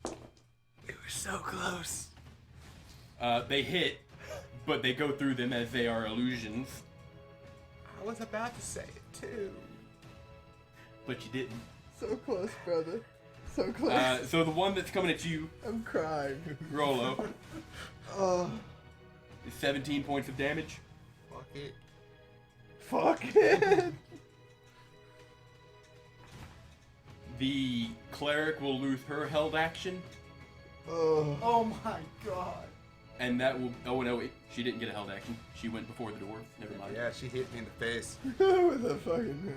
We were so close. They hit, but they go through them as they are illusions. I was about to say it too. But you didn't. So close, brother. So close. So the one that's coming at you, I'm crying. Rollo, Oh. is 17 points of damage. Fuck it. Fuck it. The cleric will lose her held action, Oh. Oh my God! and that will... Oh, no, wait. She didn't get a held action. She went before the dwarf. Never mind. Yeah, she hit me in the face. With a fucking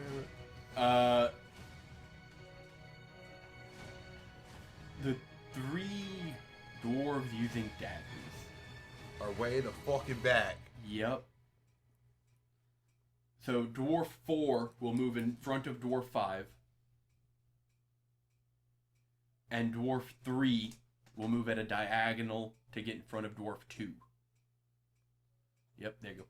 hammer. The 3 dwarves using daggers. Are way in the fucking back. Yep. So dwarf 4 will move in front of dwarf 5. And dwarf 3 will move at a diagonal to get in front of dwarf 2. Yep, there you go.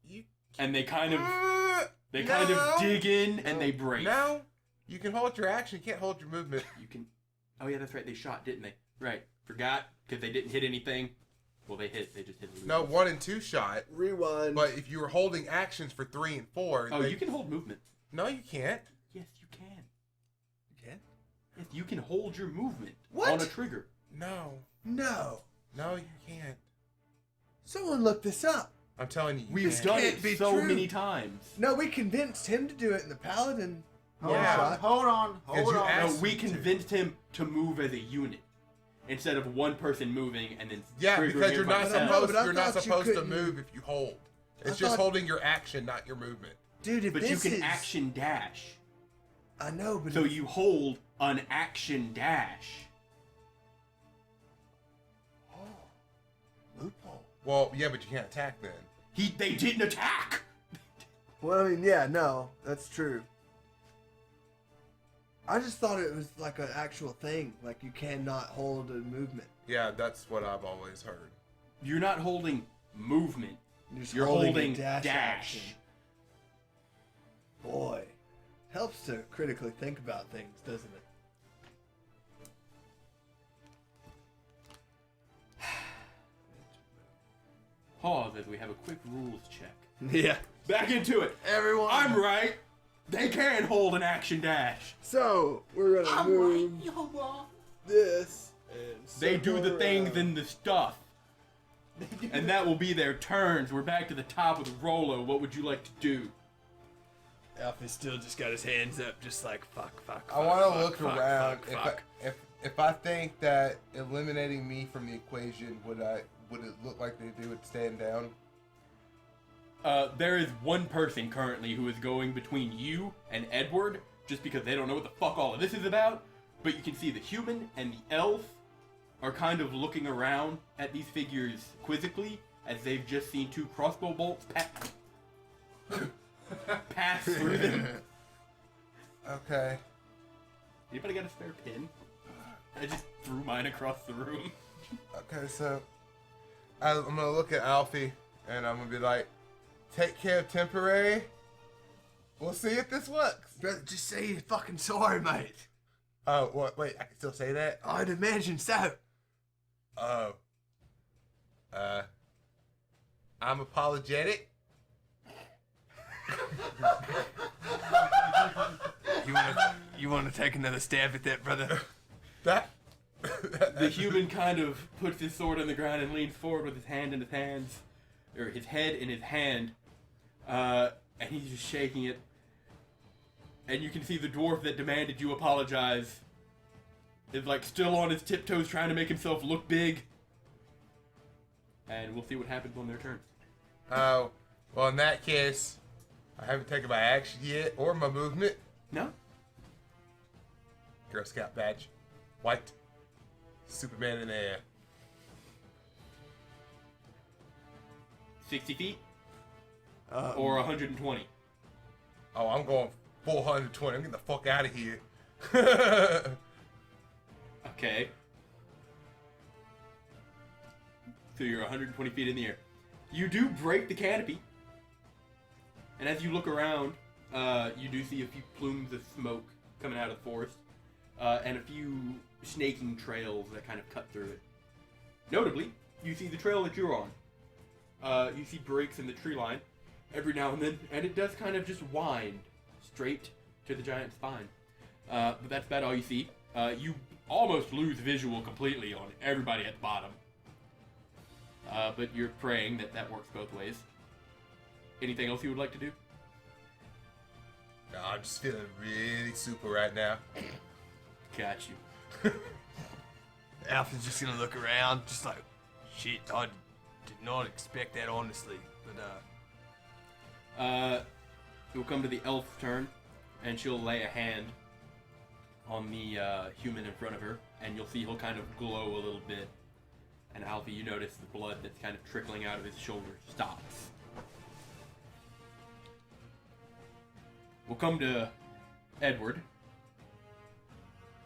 You And they kind of No. dig in and they break. No, you can hold your action. You can't hold your movement. You can. Oh yeah, that's right. They shot, didn't they? Right. Forgot because they didn't hit anything. Well, they hit. They just hit. Illusions. No, 1 and 2 shot. Rewind. But if you were holding actions for 3 and 4, Oh, you can hold movement. No, you can't. Yes, you can. You can? Yes, you can hold your movement What? on a trigger. No, No. no, you can't. Someone look this up. I'm telling you, you We've can't. done can't it be so true. many times. No, we convinced him to do it in the Paladin. Yeah. Hold on. Did you Hold on. ask- No, we convinced him to move as a unit instead of one person moving and then Yeah, triggering because you're not everybody else. supposed. but I You're not thought you supposed to couldn't- move if you hold. I It's just thought- holding your action, not your movement. Dude, if But this you can is... action dash. I know, but So if- you hold an action dash. Loophole. Well, yeah, but you can't attack then. They didn't attack. Well, I mean, yeah, no, that's true. I just thought it was like an actual thing. Like you cannot hold a movement. Yeah, that's what I've always heard. You're not holding movement. just You're holding holding a dash dash. action. Boy, helps to critically think about things, doesn't it? Pause as we have a quick rules check. Yeah. Back into it. Everyone. I'm right. They can hold an action dash. So we're gonna I'm move right. You're wrong. this. And They do the circle things around. and the stuff. And that will be their turns. We're back to the top with Rollo. What would you like to do? Alfie still just got his hands up, just like fuck. I want to fuck, look fuck, around. fuck. If I think that eliminating me from the equation would it look like they do it stand down? There is one person currently who is going between you and Edward, just because they don't know what the fuck all of this is about. But you can see the human and the elf are kind of looking around at these figures quizzically, as they've just seen two crossbow bolts pass through them. Okay. Anybody got a spare pin? I just threw mine across the room. Okay, so I'm gonna look at Alfie and I'm gonna be like, take care of temporary. We'll see if this works. Brother, just say you're fucking sorry, mate. Oh, what? Wait, I can still say that? I'd imagine so. Oh. I'm apologetic. You wanna take another stab at that, brother? That. The human kind of puts his sword on the ground and leans forward with his hand in his hands, or his head in his hand, and he's just shaking it. And you can see the dwarf that demanded you apologize is like still on his tiptoes trying to make himself look big. And we'll see what happens on their turn. Oh, well, in that case, I haven't taken my action yet or my movement. No? Girl Scout badge. White. Superman in the air. 60 feet? Or 120? Oh, I'm going 420. I'm getting the fuck out of here. Okay. So you're 120 feet in the air. You do break the canopy. And as you look around, you do see a few plumes of smoke coming out of the forest. And a few snaking trails that kind of cut through it. Notably, you see the trail that you're on. You see breaks in the tree line every now and then, and it does kind of just wind straight to the giant spine. But that's about all you see. You almost lose visual completely on everybody at the bottom. But you're praying that that works both ways. Anything else you would like to do? No, I'm just feeling really super right now. Got you. Alfie's just gonna look around, just like, shit, I did not expect that, honestly. But, We'll come to the elf's turn, and she'll lay a hand on the human in front of her, and you'll see he'll kind of glow a little bit. And Alfie, you notice the blood that's kind of trickling out of his shoulder stops. We'll come to Edward.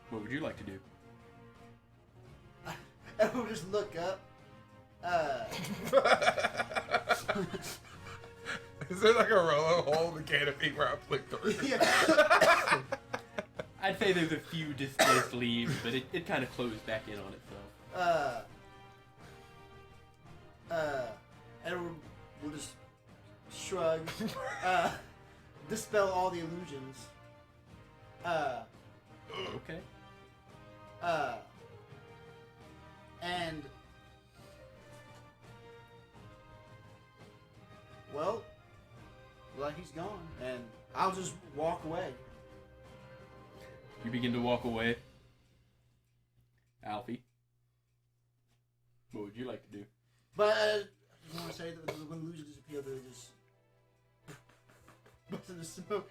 What would you like to do? And we'll just look up. Is there like a rolling hole in the canopy where I flick through? Yeah. I'd say there's a few displaced leaves, but it kind of closed back in on itself. And we'll just shrug. Dispel all the illusions. Okay. And well, like he's gone, and I'll just walk away. You begin to walk away. Alfie, what would you like to do? But I just want to say that when illusions disappear, they just bust into smoke.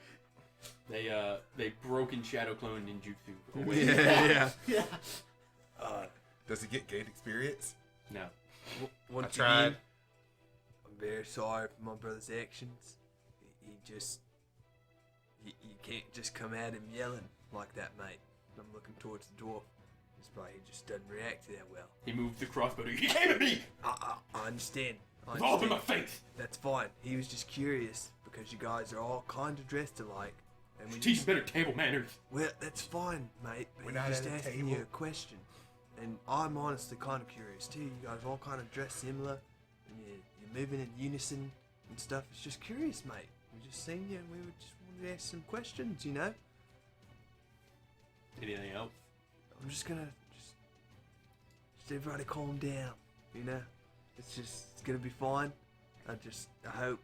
They broken shadow clone ninjutsu away. yeah. Yeah. Does he get gained experience? No. Once I tried. again, I'm very sorry for my brother's actions. You can't just come at him yelling like that, mate. I'm looking towards the dwarf. He just doesn't react that well. He moves the crossbow to you. He came at me! I understand. It's all up in my face! That's fine. He was just curious because you guys are all kind of dressed alike. And we Teach better table manners. Well, that's fine, mate. But We're he's not just at a asking table. you a question. And I'm honestly kind of curious too. You guys all kind of dress similar, and you're moving in unison and stuff. It's just curious, mate. We just seen you, and we just wanted to ask some questions. You know. Anything else? I'm just gonna just everybody calm down. You know, it's gonna be fine. I hope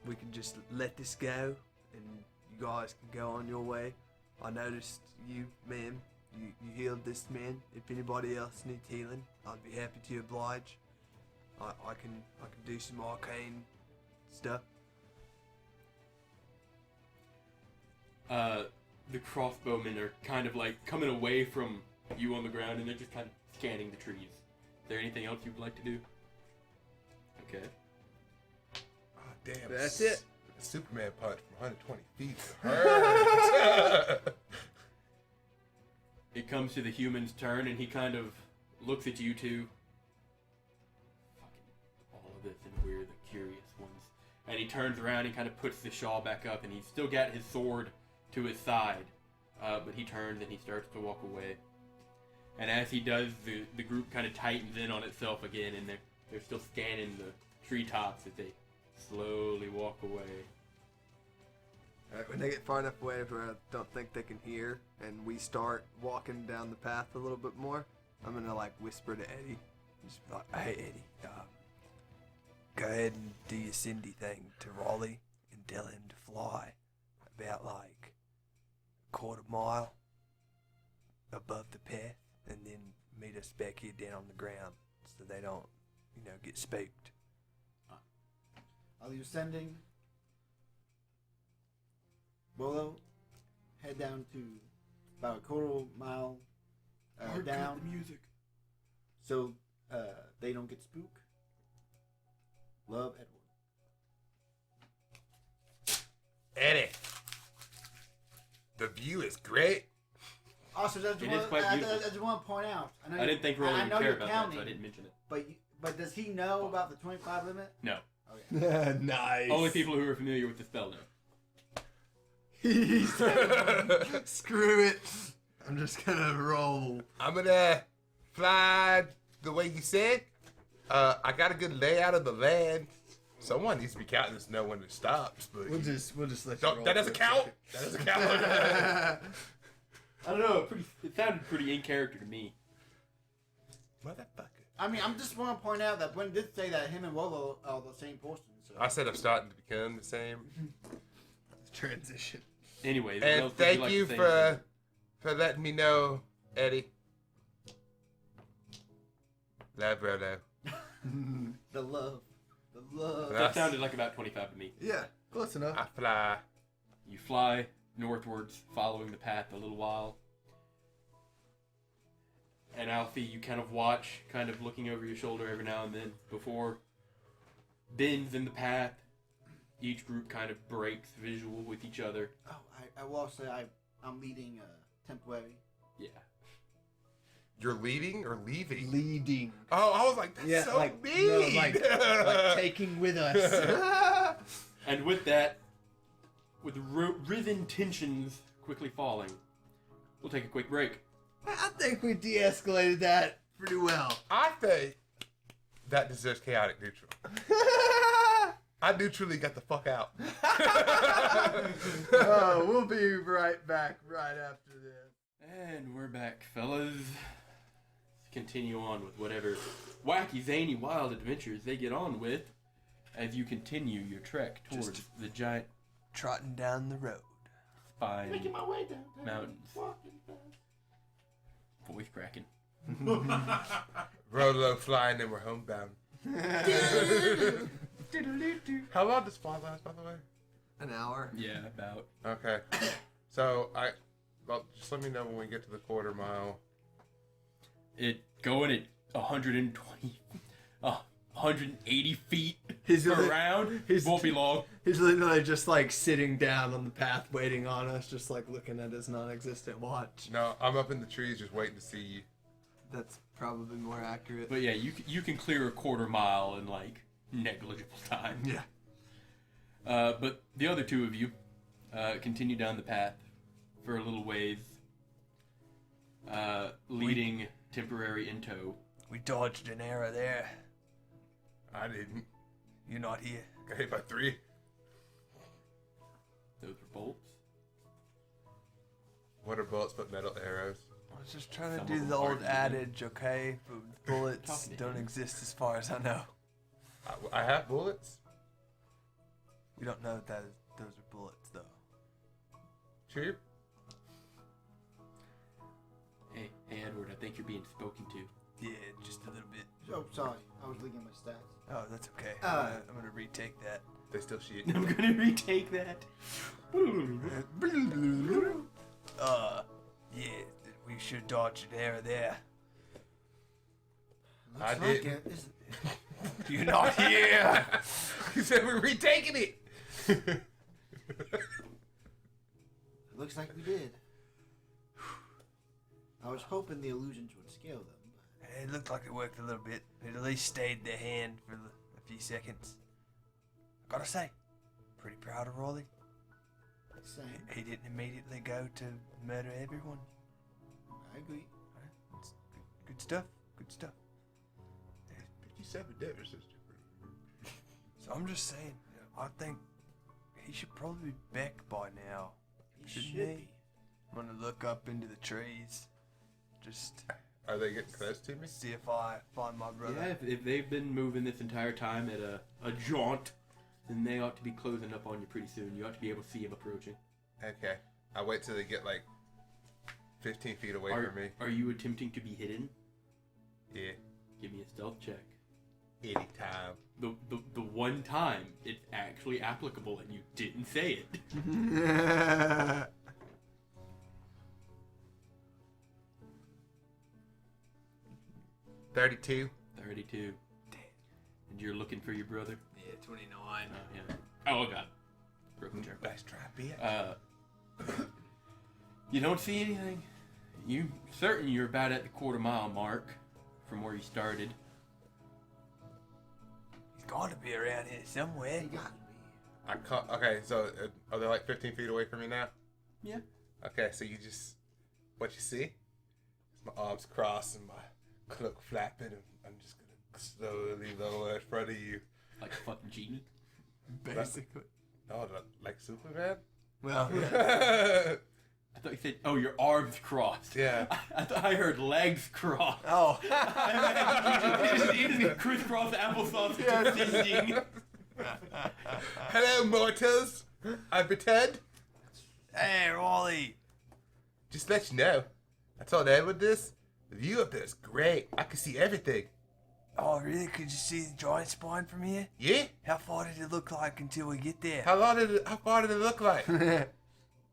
we can just let this go, and you guys can go on your way. I noticed you, ma'am. You healed this man. If anybody else needs healing, I'd be happy to oblige. I can do some arcane stuff. The crossbowmen are kind of like coming away from you on the ground, and they're just kind of scanning the trees. Is there anything else you'd like to do? Okay. Oh, damn. That's it. A Superman punch from 120 feet. Hurts. It comes to the human's turn, and he kind of looks at you two. Fucking all of this, and we're the curious ones. And he turns around and kind of puts the shawl back up, and he's still got his sword to his side. But he turns and he starts to walk away. And as he does, the group kind of tightens in on itself again, and they're still scanning the treetops as they slowly walk away. Alright, when they get far enough away where I don't think they can hear, and we start walking down the path a little bit more, I'm gonna like whisper to Eddie. Just be like, hey Eddie, go ahead and do your Cindy thing to Raleigh and tell him to fly about like a quarter mile above the path, and then meet us back here down on the ground so they don't, get spooked. While you're sending Bolo, head down to about a quarter mile down. The music. So they don't get spooked. Love, Edward. Eddie, the view is great. Also, I just want to point out. I didn't think Roland would care you're about counting, that, so I didn't mention it. But does he know about the 25 limit? No. Okay. Nice. Only people who are familiar with the spell know. Screw it. I'm just gonna roll. I'm gonna fly the way you said. I got a good layout of the land. Someone needs to be counting this to know when it stops. But We'll just let you roll. that doesn't count. That doesn't count. I don't know. It sounded pretty in character to me. Motherfucker. I mean, I'm just want to point out that Gwen did say that him and Wolo are the same person. So. I said I'm starting to become the same. Transition. Anyway, what And else would you thank like you to say? for letting me know, Eddie. Love, Rolo. The love. That sounded like about 25 to me. Yeah, close enough. I fly. You fly northwards, following the path a little while. And Alfie, you kind of watch, kind of looking over your shoulder every now and then before bends in the path. Each group kind of breaks visual with each other. Oh, I will say I'm leading temporary. Yeah. You're leading or leaving? Leading. Oh, I was like, that's so mean. No, like taking with us. And with that, with risen tensions quickly falling, we'll take a quick break. I think we de-escalated that pretty well. I think that deserves chaotic neutral. I neutrally got the fuck out. Oh, we'll be right back right after this. And we're back, fellas. Let's continue on with whatever wacky, zany, wild adventures they get on with as you continue your trek towards the giant Trotting down the road. spine Making my way down. mountains. Walking fast. Voice cracking. Rolo flying and we're homebound. How long does fly last, by the way? An hour. Yeah, about. Okay. So, just let me know when we get to the quarter mile. It going at 120, 180 feet He's per gonna- round. he's- Won't be long. He's literally just like sitting down on the path waiting on us, just like looking at his non-existent watch. No, I'm up in the trees just waiting to see you. That's probably more accurate. But yeah, you can clear a quarter mile in like negligible time. Yeah. But the other two of you continue down the path for a little ways, leading temporary in tow. We dodged an arrow there. I didn't. You're not here. Got hit by 3. Those were bolts. What are bullets but metal arrows? I was just trying to Some do of them the old aren't adage, okay? But bullets Talking to don't him. exist as far as I know. I have bullets. We don't know that those are bullets, though. Cheer. Hey, Edward, I think you're being spoken to. Yeah, just a little bit. Oh, sorry. I was looking at my stats. Oh, that's okay. Uh, I'm gonna retake that. They still shit. I'm gonna retake that. Yeah, we should dodge it there. I Looks like didn't. it. You're not here. He said we're retaking it. Looks like we did. I was hoping the illusions would scale them. It looked like it worked a little bit. It at least stayed their hand for a few seconds. Gotta say, pretty proud of Rolly. Same. He didn't immediately go to murder everyone. I agree. It's good stuff. Good stuff. 57 damage, sister. So I'm just saying, I think he should probably be back by now. He Shouldn't should he? be. I'm gonna look up into the trees. Just Are they getting close to me? see if I find my brother. Yeah, if they've been moving this entire time at a jaunt, then they ought to be closing up on you pretty soon. You ought to be able to see him approaching. Okay. I wait till they get like 15 feet away from me. Are you attempting to be hidden? Yeah. Give me a stealth check. Anytime. The one time it's actually applicable and you didn't say it. 32. 32. And you're looking for your brother? Yeah, 29. Yeah. Oh, God. Broken chair. Nice try, bitch. You don't see anything. You certain you're about at the quarter-mile mark from where you started. He's got to be around here somewhere. He got to be. I can't. Okay, so are they like 15 feet away from me now? Yeah. Okay, so you just. What you see? Is my arms crossed and my cloak flapping, and I'm just gonna slowly lower in front of you. Like a fucking genie. Basically. Oh, like Superman? Well, I thought you said, oh, your arms crossed. Yeah. I thought I heard legs crossed. oh. Eating crisscross applesauce singing. Hello, mortals. I pretend. Hey, Rolly. Just let you know. I told Edward this. The view up there is great. I can see everything. Oh, really? Could you see the giant spine from here? Yeah? How far did it look like until we get there? How far did it look like?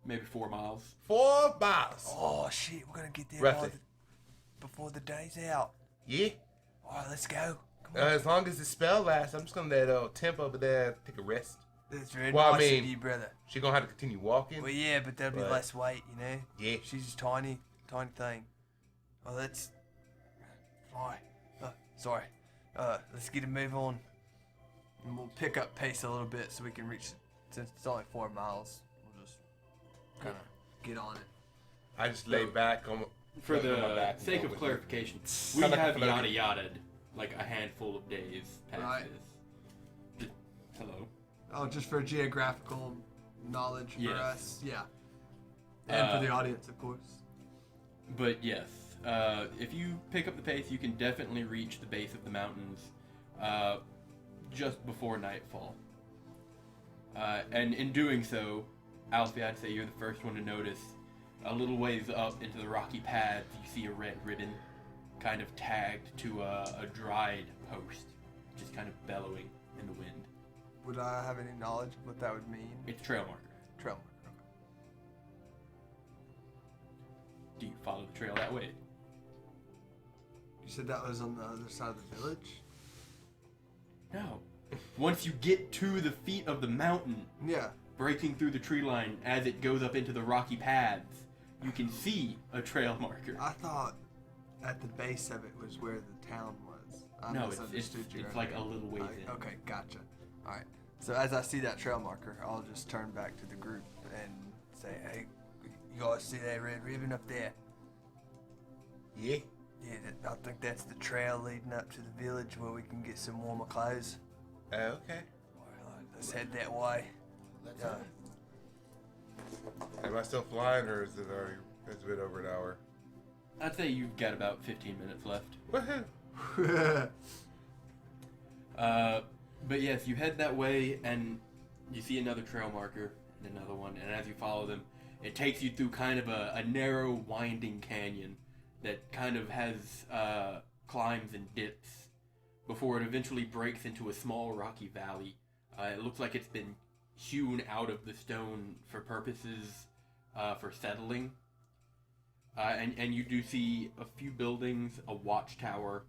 Maybe 4 miles. 4 miles. Oh, shit. We're going to get there Roughly. before the day's out. Yeah? All right, let's go. Come on. As long as the spell lasts, I'm just gonna let Temp over there take a rest. That's very well, I nice mean- of you, brother. She gonna have to continue walking. Well, yeah, but there'll be But- less weight, you know? Yeah. She's just tiny thing. Well, let's fly. Sorry. Let's get a move on. And we'll pick up pace a little bit so we can reach, since it's only 4 miles, we'll just kind of get on it. I just lay back on For on my the back and sake go of with clarification, we Kinda like have a floaty. yada yada like a handful of days past Right. this. Hello. Oh, just for geographical knowledge for Yes. us? Yeah. And for the audience, of course. But yes, if you pick up the pace, you can definitely reach the base of the mountains just before nightfall. And in doing so, Alfie, I'd say you're the first one to notice. A little ways up into the rocky paths, you see a red ribbon kind of tagged to a dried post, just kind of bellowing in the wind. Would I have any knowledge of what that would mean? It's trail marker. Trail marker. Do you follow the trail that way? You said that was on the other side of the village? No. Once you get to the feet of the mountain, Yeah. breaking through the tree line as it goes up into the rocky paths, you can see a trail marker. I thought at the base of it was where the town was. I No, it's misunderstood you it's earlier. like a little ways in. Okay, gotcha. Alright. So as I see that trail marker, I'll just turn back to the group and say, hey, you guys see that red ribbon up there? Yeah. Yeah, I think that's the trail leading up to the village where we can get some warmer clothes. Okay. Alright, let's head that way. Let's Yeah. Am I still flying, or is it already? It's been over an hour. I'd say you've got about 15 minutes left. Woohoo! But yes, you head that way and you see another trail marker and another one, and as you follow them, it takes you through kind of a narrow, winding canyon that kind of has climbs and dips before it eventually breaks into a small rocky valley It looks like it's been hewn out of the stone for purposes for settling. And you do see a few buildings, a watchtower,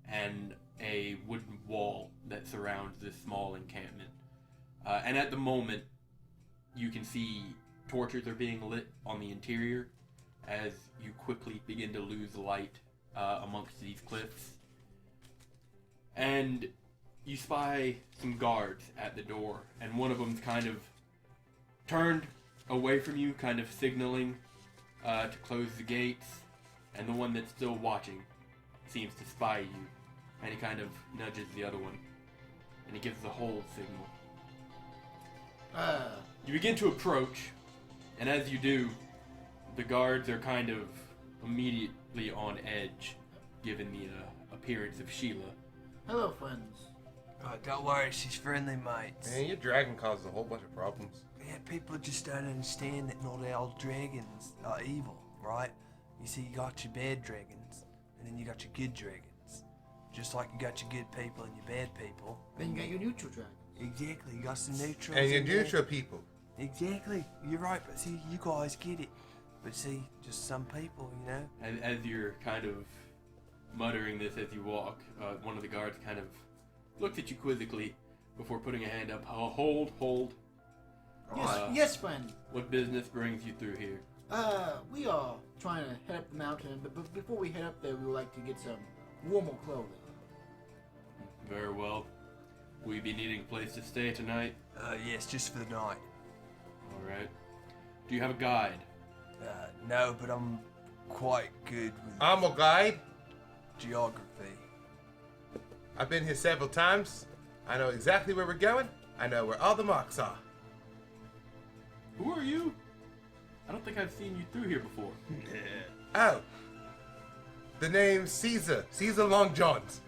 and a wooden wall that surrounds this small encampment. And at the moment, you can see torches are being lit on the interior as you quickly begin to lose light amongst these cliffs. And you spy some guards at the door, and one of them's kind of turned away from you, kind of signaling to close the gates, and the one that's still watching seems to spy you, and he kind of nudges the other one, and he gives the hold signal. You begin to approach, and as you do, the guards are kind of immediately on edge, given the appearance of Sheila. Hello, friends. Oh, don't worry, she's friendly, mates. Man, your dragon causes a whole bunch of problems. Yeah, people just don't understand that not all dragons are evil, right? You see, you got your bad dragons, and then you got your good dragons. Just like you got your good people and your bad people. Then you got your neutral dragon. Exactly, you got some neutrals. And your in there. neutral people. Exactly, you're right, but see, you guys get it. But see, just some people, you know? And as you're kind of muttering this as you walk, one of the guards kind of looks at you quizzically before putting a hand up. Hold. Yes, yes, friend. What business brings you through here? We are trying to head up the mountain, but before we head up there, we would like to get some warmer clothing. Very well. Will you be needing a place to stay tonight? Yes, just for the night. Alright. Do you have a guide? No, but I'm quite good with I'm a guide. geography. I've been here several times. I know exactly where we're going. I know where all the marks are. Who are you? I don't think I've seen you through here before. Oh. The name's Caesar. Caesar Long Johns.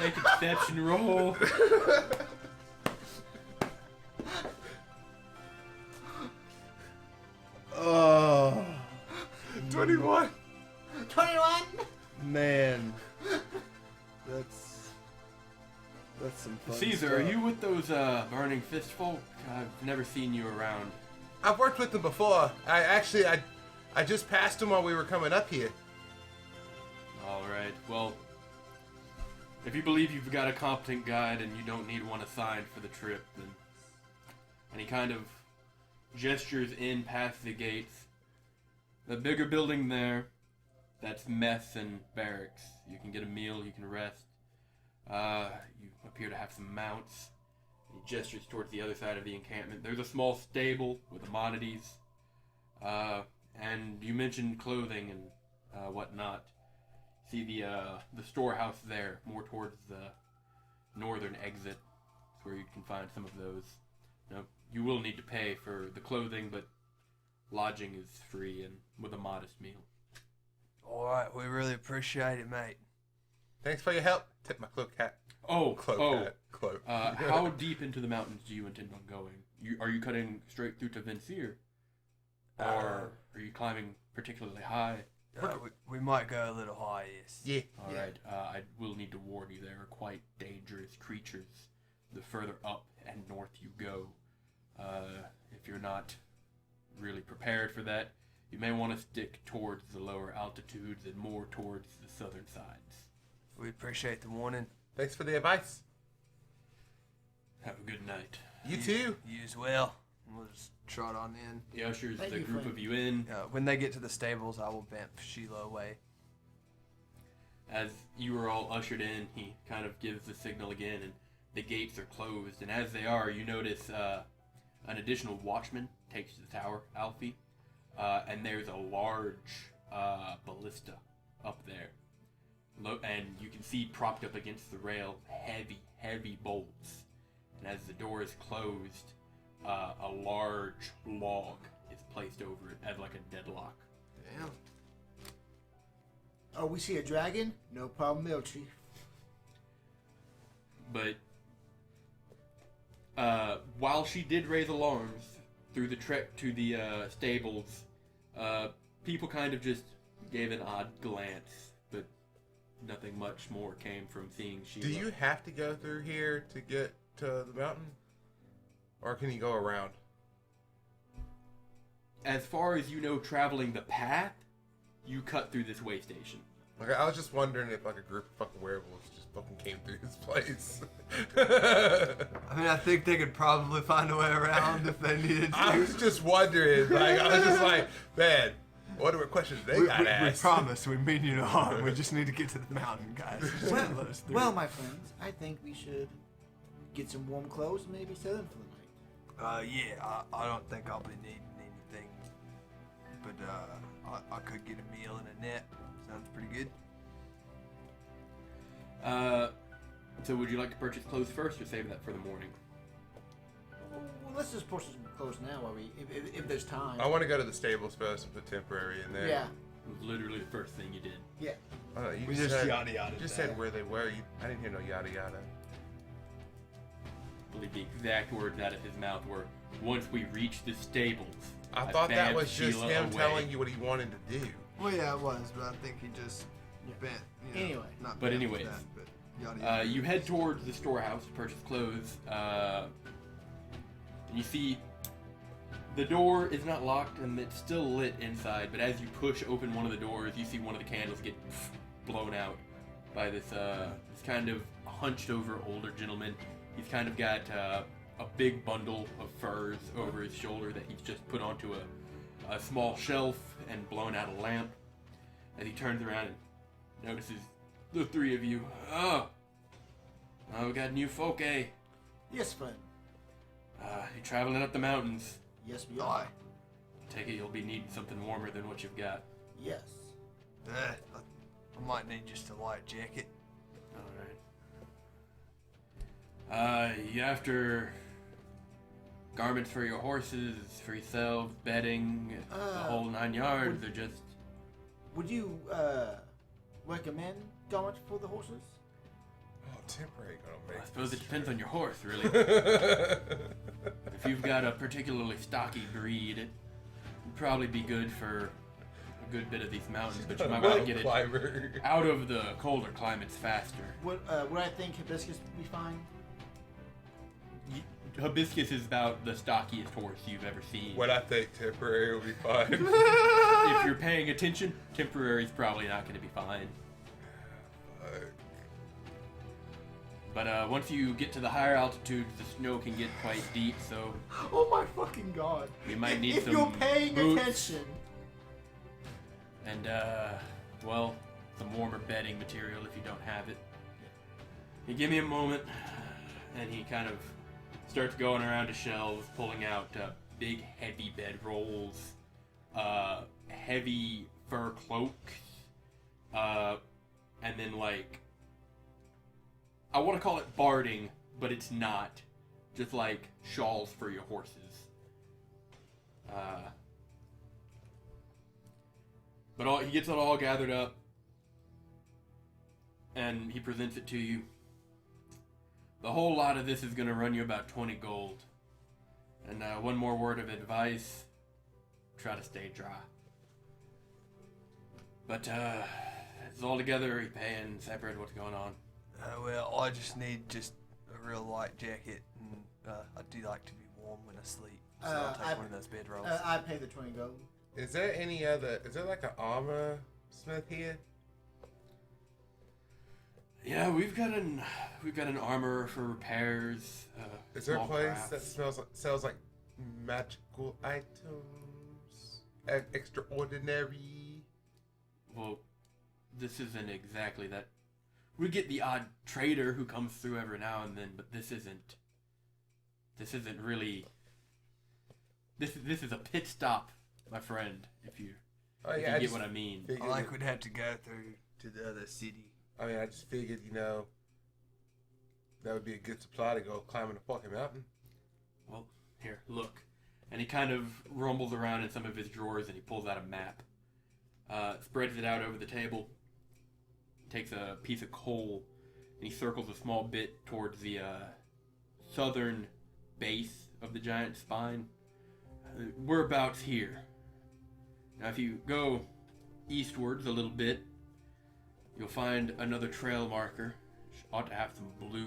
Make a deception roll. Oh, 21. 21. man. That's some fun Caesar, stuff. are you with those burning fist folk? I've never seen you around. I've worked with them before. I just passed them while we were coming up here. Alright, well, if you believe you've got a competent guide and you don't need one assigned for the trip, then... And he kind of gestures in past the gates. The bigger building there, that's mess and barracks. You can get a meal, you can rest. You appear to have some mounts. He gestures towards the other side of the encampment. There's a small stable with ammonities. And you mentioned clothing and whatnot. See the storehouse there, more towards the northern exit. That's where you can find some of those. Now, you will need to pay for the clothing, but lodging is free and with a modest meal. Alright, we really appreciate it, mate. Thanks for your help. Tip my cloak hat. Cloak. Cloak. How deep into the mountains do you intend on going? Are you cutting straight through to Vincier? Or are you climbing particularly high? We might go a little high, yes. Yeah. Alright, I will need to warn you, there are quite dangerous creatures the further up and north you go. If you're not really prepared for that, you may want to stick towards the lower altitudes and more towards the southern sides. We appreciate the warning. Thanks for the advice. Have a good night. You too. You as well. We'll just trot on in. He ushers Thank the you, group friend. of you in. When they get to the stables, I will vamp Sheila away. As you are all ushered in, he kind of gives the signal again, and the gates are closed. And as they are, you notice an additional watchman takes to the tower, Alfie, and there's a large ballista up there. And you can see propped up against the rail heavy bolts. And as the door is closed, a large log is placed over it as like a deadlock. Damn. Oh, we see a dragon? No problem, Milchi. But while she did raise alarms through the trek to the stables, people kind of just gave an odd glance, but nothing much more came from seeing Sheila. Do you have to go through here to get to the mountain? Or can you go around? As far as you know, traveling the path, you cut through this way station. Like, I was just wondering if like a group of fucking werewolves just fucking came through this place. I mean, I think they could probably find a way around if they needed to. I was just wondering. Like, I was just like, man, what are the questions they got we asked? promise we mean you no harm. We just need to get to the mountain, guys. Just Well, let us through. well, my friends, I think we should get some warm clothes and maybe set in for the night. Yeah, I don't think I'll be needing anything. But I could get a meal and a net. Sounds pretty good. So would you like to purchase clothes first or save that for the morning? Well, let's just push some clothes now while if there's time. I want to go to the stables first and put temporary in there. Yeah. It was literally the first thing you did. Yeah. You We just just said, yada yada. you just said where they were. I didn't hear no yada yada. I believe the exact words out of his mouth were, "Once we reach the stables." I thought that babbed was just Sheila him away." telling you what he wanted to do. Well, yeah, it was, but I think he just bent. Anyway. Not But bent anyways, that, but yada yada. You head towards the storehouse to purchase clothes. And you see the door is not locked and it's still lit inside, but as you push open one of the doors, you see one of the candles get blown out by this kind of hunched over older gentleman. He's kind of got a big bundle of furs over his shoulder that he's just put onto a small shelf and blown out a lamp. As he turns around and notices the three of you. Oh, we got new folk, eh? Yes, friend. You're traveling up the mountains. Yes, we are. Take it you'll be needing something warmer than what you've got. Yes. I might need just a light jacket. Alright. You after garments for your horses, for yourselves, bedding, the whole 9 yards, or just... Would you recommend garments for the horses? Oh, temporary gonna make. I suppose it depends on your horse, really. If you've got a particularly stocky breed, it would probably be good for a good bit of these mountains, but you might want to get it out of the colder climates faster. Would I think hibiscus would be fine? Hibiscus is about the stockiest horse you've ever seen. What I think temporary will be fine. If you're paying attention, temporary's probably not going to be fine. But once you get to the higher altitudes, the snow can get quite deep, so Oh my fucking god! you might need if some you're paying boots attention. and, some warmer bedding material if you don't have it. You give me a moment, and he kind of starts going around to shelves, pulling out big, heavy bedrolls, heavy fur cloaks, and then, like, I want to call it barding, but it's not. Just, like, shawls for your horses. But he gets it all gathered up, and he presents it to you. The whole lot of this is going to run you about 20 gold. And one more word of advice, try to stay dry. But it's all together, you pay and separate what's going on. Well, I just need just a real light jacket, and I do like to be warm when I sleep, so I'll take one of those bedrolls. I pay the 20 gold. Is there any other? Is there like an armor smith here? Yeah, we've got an armor for repairs. Is there a small place crafts. that sells like magical items, extraordinary? Well, this isn't exactly that. We get the odd trader who comes through every now and then, but this isn't really. This is a pit stop, my friend. If you get what I mean. I like we'd have to go through to the other city. I mean, I just figured, that would be a good supply to go climbing a fucking mountain. Well, here, look. And he kind of rumbles around in some of his drawers and he pulls out a map. Spreads it out over the table. Takes a piece of coal and he circles a small bit towards the southern base of the giant spine. We're about here. Now, if you go eastwards a little bit, you'll find another trail marker. Which ought to have some blue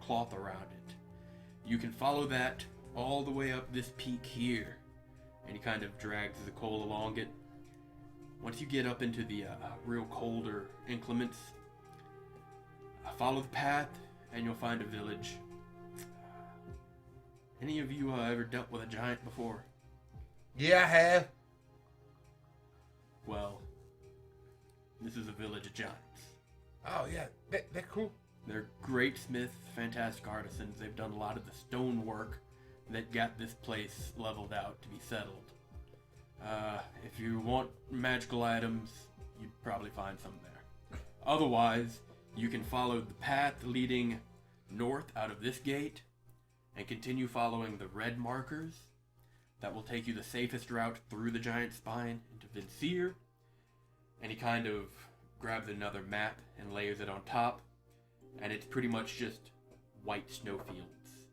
cloth around it. You can follow that all the way up this peak here, and he kind of drags the coal along it. Once you get up into the real colder inclements, follow the path, and you'll find a village. Any of you ever dealt with a giant before? Yeah, I have. Well, this is a village of giants. Oh, yeah. They're cool. They're great smiths, fantastic artisans. They've done a lot of the stone work that got this place leveled out to be settled. If you want magical items, you'd probably find some there. Otherwise, you can follow the path leading north out of this gate and continue following the red markers. That will take you the safest route through the giant spine into Vincier. And he kind of grabs another map and layers it on top. And it's pretty much just white snowfields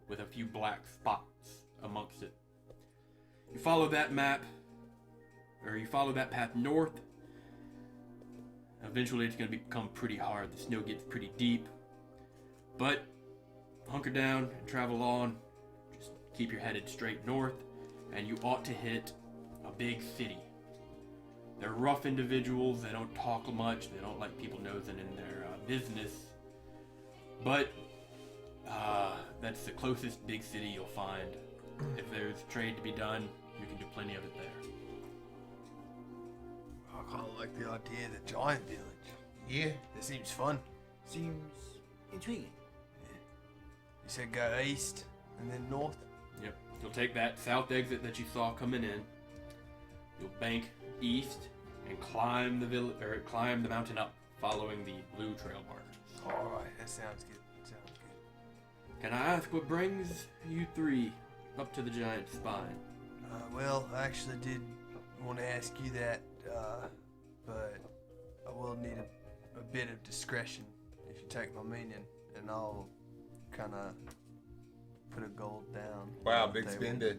with a few black spots amongst it. You follow that map, or you follow that path north. Eventually it's going to become pretty hard. The snow gets pretty deep. But hunker down and travel on. Just keep your headed straight north, and you ought to hit a big city. They're rough individuals. They don't talk much. They don't like people nosing in their business. But that's the closest big city you'll find. If there's trade to be done, you can do plenty of it there. I kind of like the idea of the giant village. Yeah. It seems fun. Seems intriguing. You said go east and then north? Yep. You'll take that south exit that you saw coming in. You'll bank east and climb the mountain up, following the blue trail markers. Alright, that sounds good. Sounds good. Can I ask what brings you three up to the giant spine? Well, I actually did want to ask you that, but I will need a bit of discretion if you take my meaning, and I'll kind of put a gold down. Wow, on the big table. spender.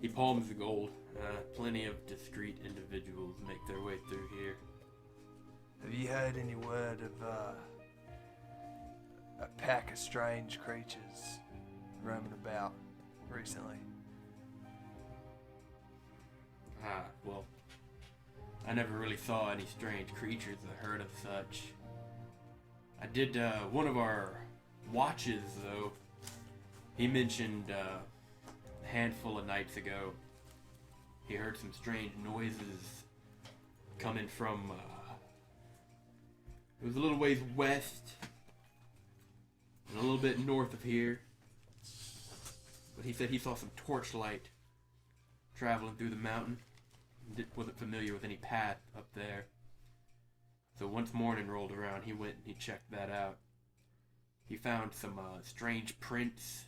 He palms the gold. Plenty of discreet individuals make their way through here. Have you heard any word of a pack of strange creatures roaming about recently? Well, I never really saw any strange creatures or heard of such. I did, one of our watches, though, he mentioned a handful of nights ago, he heard some strange noises coming from, it was a little ways west, and a little bit north of here. But he said he saw some torchlight traveling through the mountain. Wasn't familiar with any path up there. So once morning rolled around, he went and he checked that out. He found some strange prints.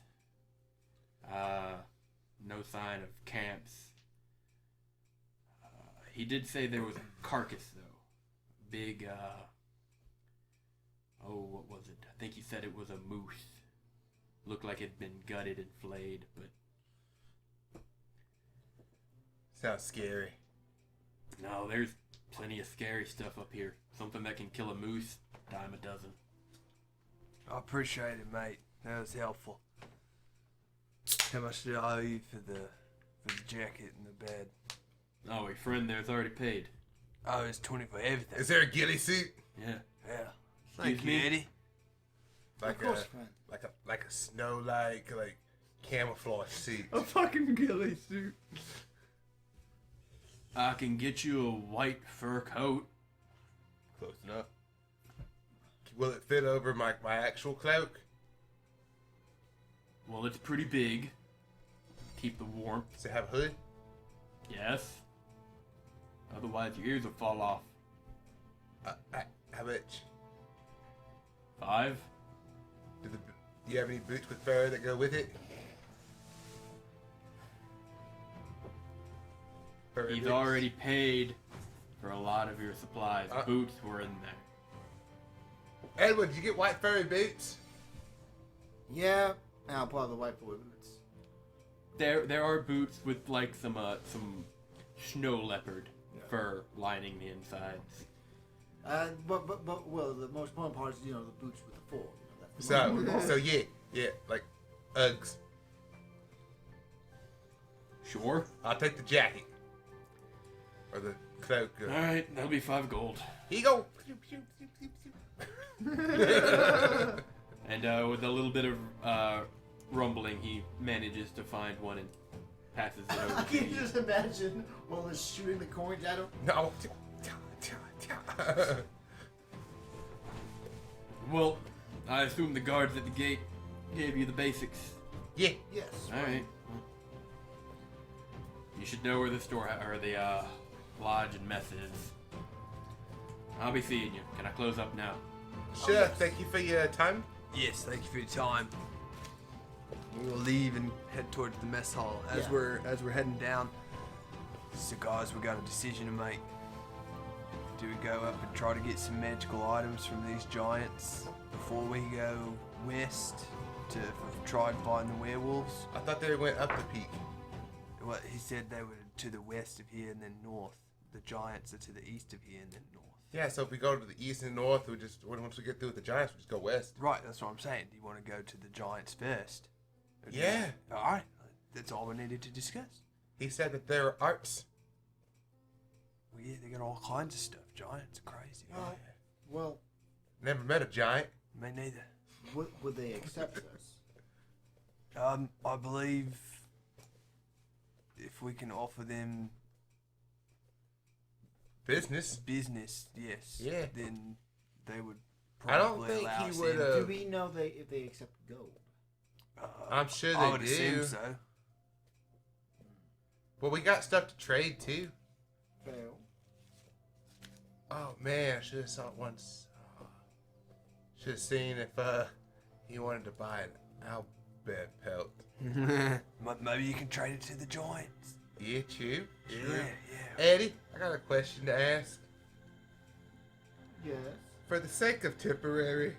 No sign of camps. He did say there was a carcass, though. Big, what was it? I think he said it was a moose. Looked like it'd been gutted and flayed, but Sounds scary. no, there's plenty of scary stuff up here. Something that can kill a moose, dime a dozen. I appreciate it, mate. That was helpful. How much do I owe you for the jacket and the bed? Oh, your friend there's already paid. Oh, it's 20 for everything. Is there a ghillie suit? Yeah. Yeah. Thank Excuse you, me? Eddie. Like Of course, a friend. like a snow like camouflage suit. A fucking ghillie suit. I can get you a white fur coat. Close enough. Will it fit over my actual cloak? Well, it's pretty big. Keep the warmth. Does it have a hood? Yes. Otherwise, your ears will fall off. How much? 5. Do you have any boots with fur that go with it? Fur He's boots? already paid for a lot of your supplies. Uh. Boots were in there. Edward, did you get white furry boots? Yeah, and I'll pull out the white boy boots. There are boots with like some snow leopard fur lining the insides. But well, the most important part is the boots with the four. That's the most important part. Yeah, like Uggs. Sure. I'll take the jacket or the cloak. All right, that'll be 5 gold. Here you go. And with a little bit of rumbling, he manages to find one and passes it over. I to can you. just imagine Wallace shooting the coins at him. No. Well, I assume the guards at the gate gave you the basics. Yeah. Yes. All right. Well, you should know where the store or the lodge and mess is. I'll be seeing you. Can I close up now? Sure. yes. Thank you for your time. Yes, thank you for your time. We will leave and head towards the mess hall. As Yeah. we're heading down, so guys, we got a decision to make. Do we go up and try to get some magical items from these giants before we go west to try and find the werewolves? I thought they went up the peak. Well, he said they were to the west of here and then north. The giants are to the east of here and then north. Yeah, so if we go to the east and north, once we get through with the giants, we just go west. Right, that's what I'm saying. Do you want to go to the giants first? Or do you- Yeah. All right, that's all we needed to discuss. He said that there are arts. Well, yeah, they got all kinds of stuff. Giants are crazy. Oh, well, Never met a giant. Me neither. would they accept us? I believe if we can offer them Business. business, yes, Yeah. then they would I don't probably think allow he us would, in. Do we know if they accept gold? I'm sure I they would do. assume so. But we got stuff to trade too. Fail. Oh man, I should have saw it once. Should have seen if he wanted to buy an Owlbear pelt. Maybe you can trade it to the giants. Yeah, true. Yeah. Eddie, I got a question to ask. Yes. For the sake of temporary,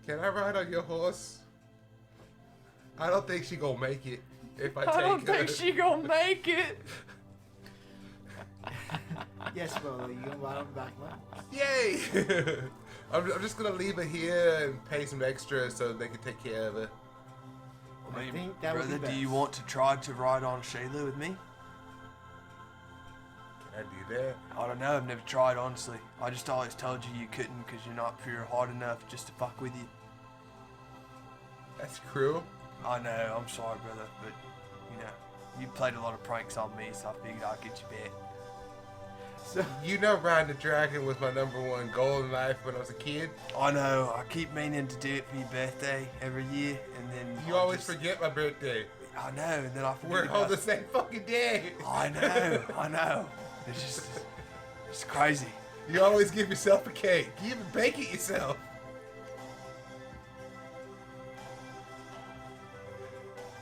can I ride on your horse? I don't think she gonna make it if I take her. gonna make it. Yes, brother. You gonna ride on the back of my horse? Yay! I'm just gonna leave her here and pay some extra so they can take care of her. I think that would Brother, be do you best. want to try to ride on Shayla with me? Can I do that? I don't know. I've never tried, honestly. I just always told you you couldn't because you're not pure hard enough just to fuck with you. That's cruel. I know. I'm sorry, brother, but you played a lot of pranks on me, so I figured I'd get you back. So, You know, riding a dragon was my #1 goal in life when I was a kid. I know. I keep meaning to do it for your birthday every year, and then You always forget my birthday. I know, and then I forget. We're about on the same fucking day. I know. It's crazy. You always give yourself a cake. You even bake it yourself.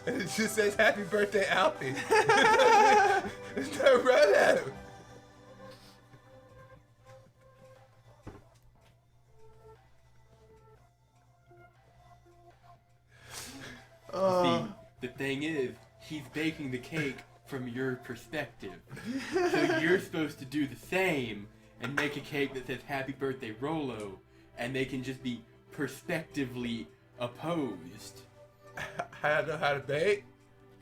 And it just says happy birthday, Alfie. There's no Roto. See, the thing is, he's baking the cake from your perspective. So you're supposed to do the same and make a cake that says happy birthday Rolo, and they can just be perspectively opposed. I don't know how to bake.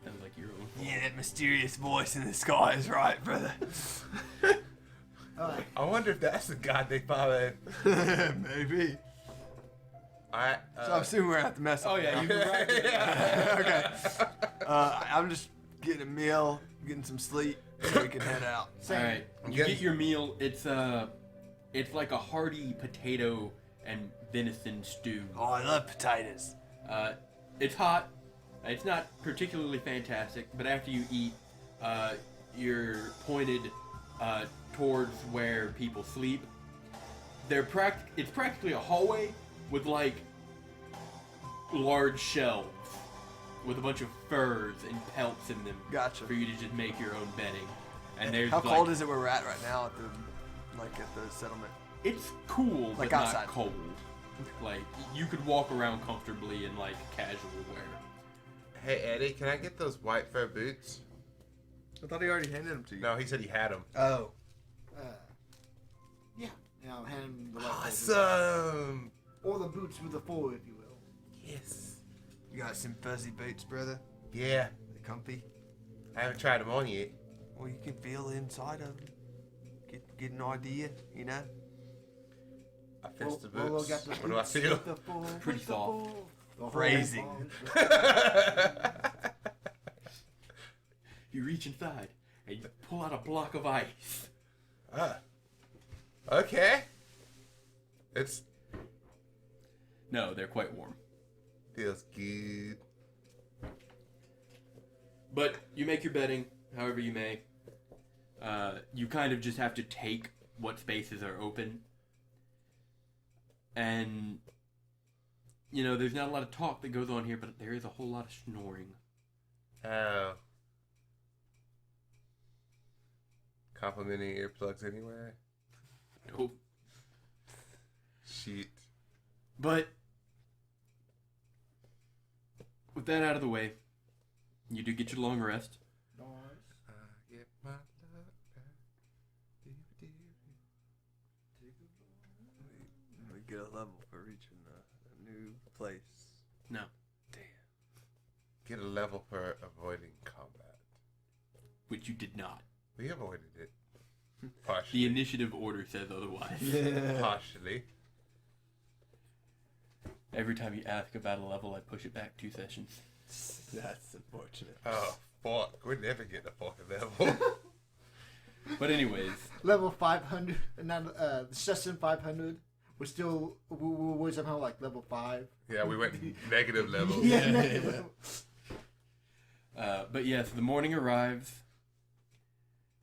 Sounds like your own. Yeah, that mysterious voice in the sky is right, brother. alright. I wonder if that's the god they followed. Maybe. Alright. So I'm assuming we're at the mess hall. Oh yeah, you were right. Okay. I'm just getting a meal, getting some sleep, so we can head out. All right, you getting- get your meal. It's like a hearty potato and venison stew. Oh, I love potatoes. It's hot. It's not particularly fantastic, but after you eat, you're pointed towards where people sleep. It's practically a hallway with like large shelves with a bunch of furs and pelts in them. Gotcha. For you to just make your own bedding. And there's How like, cold is it where we're at right now at the settlement? It's cool, Like but outside. not cold. Like you could walk around comfortably in like casual wear. Hey Eddie, can I get those white fur boots? I thought he already handed them to you. No, he said he had them. Oh. Yeah, And I'll hand him the white boots. Awesome. Or the boots with the four, if you will. Yes. You got some fuzzy boots, brother? Yeah. They comfy? I haven't tried them on yet. Well, you can feel the inside of them. Get an idea, you know? I fist the Rolo boots. got the What do I boots feel? with the four, Pretty with the soft. four. The whole Phrasing. ball. You reach inside and you pull out a block of ice. Okay. It's No, they're quite warm. feels good. But you make your bedding however you may. You kind of just have to take what spaces are open. And, you know, there's not a lot of talk that goes on here, but there is a whole lot of snoring. Oh. Complimenting earplugs anywhere? Nope. Shit. But, with that out of the way, you do get your long rest. Get my love back. We get a level for reaching a new place. No. Get a level for avoiding combat. Which you did not. We avoided it. The Partially. initiative order says otherwise. Yeah. Partially. Every time you ask about a level, I push it back 2 sessions. That's unfortunate. Oh, fuck. We're never getting a fucking level. But anyways, Level 500, and now the session 500. We're somehow like level 5. Yeah, we went negative levels. Yeah. but yes, the morning arrives,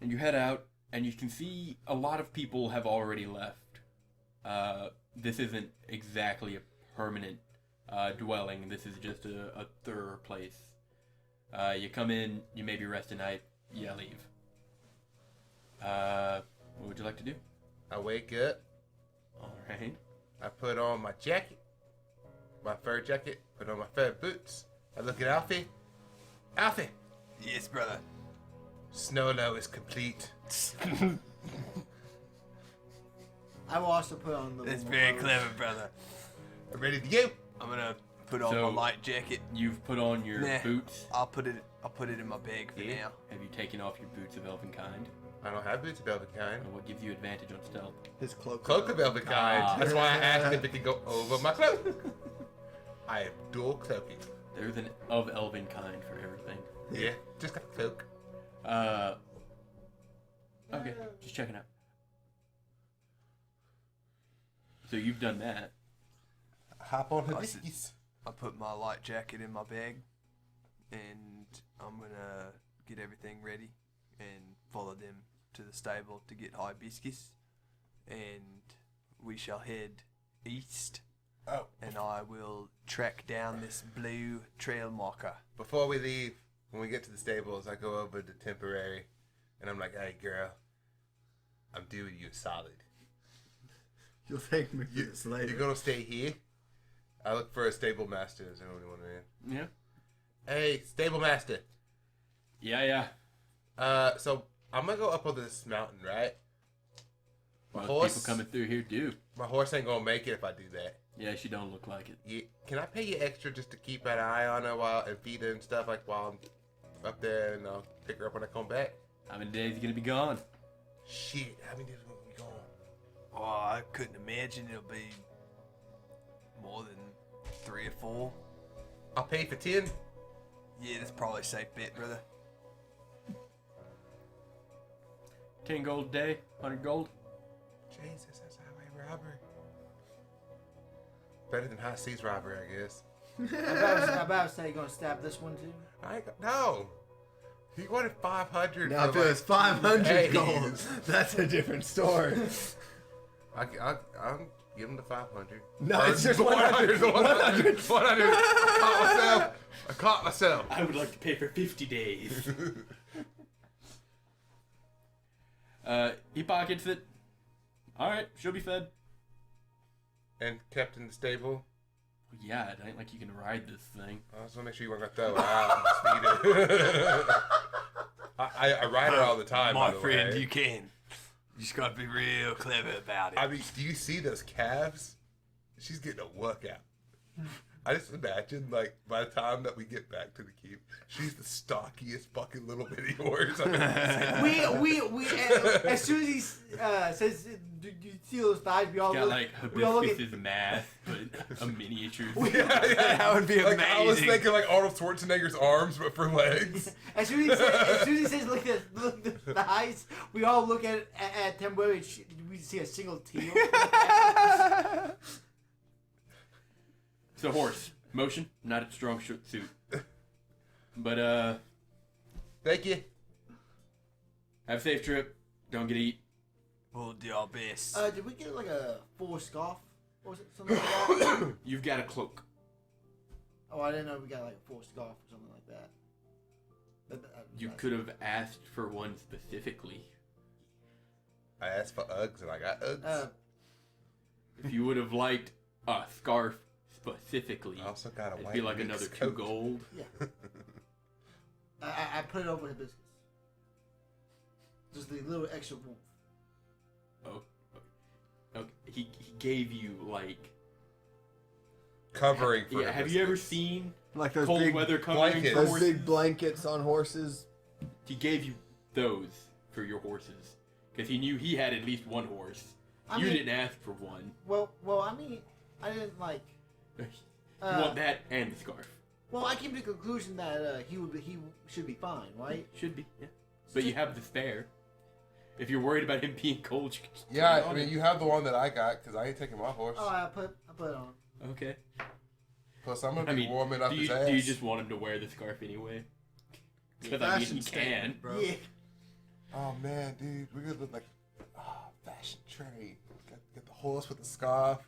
and you head out, and you can see a lot of people have already left. This isn't exactly a permanent dwelling. This is just a third place. You come in, you maybe rest a night, you leave. What would you like to do? I wake up. All right. I put on my jacket. My fur jacket. Put on my fur boots. I look at Alfie. Alfie! Yes, brother. Snow low is complete. I will also put on the. That's very clever, brother. I'm ready to go. I'm gonna put on So- my light jacket. You've put on your Nah. boots. I'll put it in my bag for now. Have you taken off your boots of elven kind? I don't have boots of velvet kind. And what gives you advantage on stealth? His cloak. Cloak of velvet kind. Ah. That's why I asked if it could go over my cloak. I am dual cloaking. There's an of elven kind for everything. Yeah, just got a cloak. Okay, just checking out. So you've done that. Hop on I hibiscus. I put my light jacket in my bag, and I'm gonna get everything ready and follow them to the stable to get hibiscus, and we shall head east, Oh, and I will track down this blue trail marker. before we leave, when we get to the stables, I go over to Temporary, and I'm like, hey, girl, I'm doing you a solid. You'll thank me for this later. You're gonna stay here. I look for a stable master. Is there anyone in? Yeah. Hey, stable master. Yeah. So I'm gonna go up on this mountain, right? My Most horse. people coming through here do. My horse ain't gonna make it if I do that. Yeah, she don't look like it. Yeah, can I pay you extra just to keep an eye on her and feed her and stuff like while I'm up there, and I'll pick her up when I come back? How many days are you gonna be gone? Shit, how many days will we gone? Oh, I couldn't imagine it'll be more than 3 or 4. I'll pay for 10. Yeah, that's probably a safe bet, brother. 10 gold a day, 100 gold. Jesus, that's highway robbery. Better than high seas robbery, I guess. I'm about to say you're gonna stab this one too. I ain't got, no. He wanted 500. Now, if for it was 500 days. gold, that's a different story. I'll give him the 500. No, Or it's just 100. 100. I caught myself. I would like to pay for 50 days. He pockets it. Alright, she'll be fed. And kept in the stable. Yeah, it ain't like you can ride this thing. I just want to make sure you weren't going to throw her out and speed her. I ride her all the time, My by the friend, way. you can. You just gotta be real clever about it. I mean, do you see those calves? She's getting a workout. I just imagine, like, by the time that we get back to the keep, she's the stockiest fucking little bitty horse I've ever seen. We as soon as he says, "Do you see those thighs?" We all Got look. like We all look at. hibiscus math, but a miniature. Yeah. That would be Like, I was amazing. thinking like Arnold Schwarzenegger's arms, but for legs. As soon as he says, "Look at the thighs," we all look at him. Where we see a single teal. So horse motion, not a strong suit, but Thank you. have a safe trip. Don't get eat. We'll do our best. Did we get like a full scarf or something like that? You've got a cloak. Oh, I didn't know we got like a full scarf or something like that. You could have asked for one specifically. I asked for Uggs and I got Uggs. If you would have liked a scarf specifically, I also got a it'd white be like mix another 2 coat. gold. Yeah. I put it over hibiscus. Just the little extra warmth. Oh, okay. He gave you like. Covering for Yeah, have you ever hibiscus. seen Like those cold big, weather covering blankets. for those horses? big blankets on horses. He gave you those for your horses because he knew he had at least one horse. I You mean- didn't ask for one. Well, I mean, I didn't like. You want that and the scarf. Well, I came to the conclusion that he should be fine, right? Should be, yeah. But you have the spare. If you're worried about him being cold, you can just Yeah, put it I on mean, him. you have the one that I got because I ain't taking my horse. Oh, I put it on. Okay. Plus, I'm gonna I be mean, warming up do his you, ass. do you just want him to wear the scarf anyway? Because I mean, he Fashion can. statement, bro. Yeah. Oh man, dude, we're gonna look like fashion trade. Got the horse with the scarf,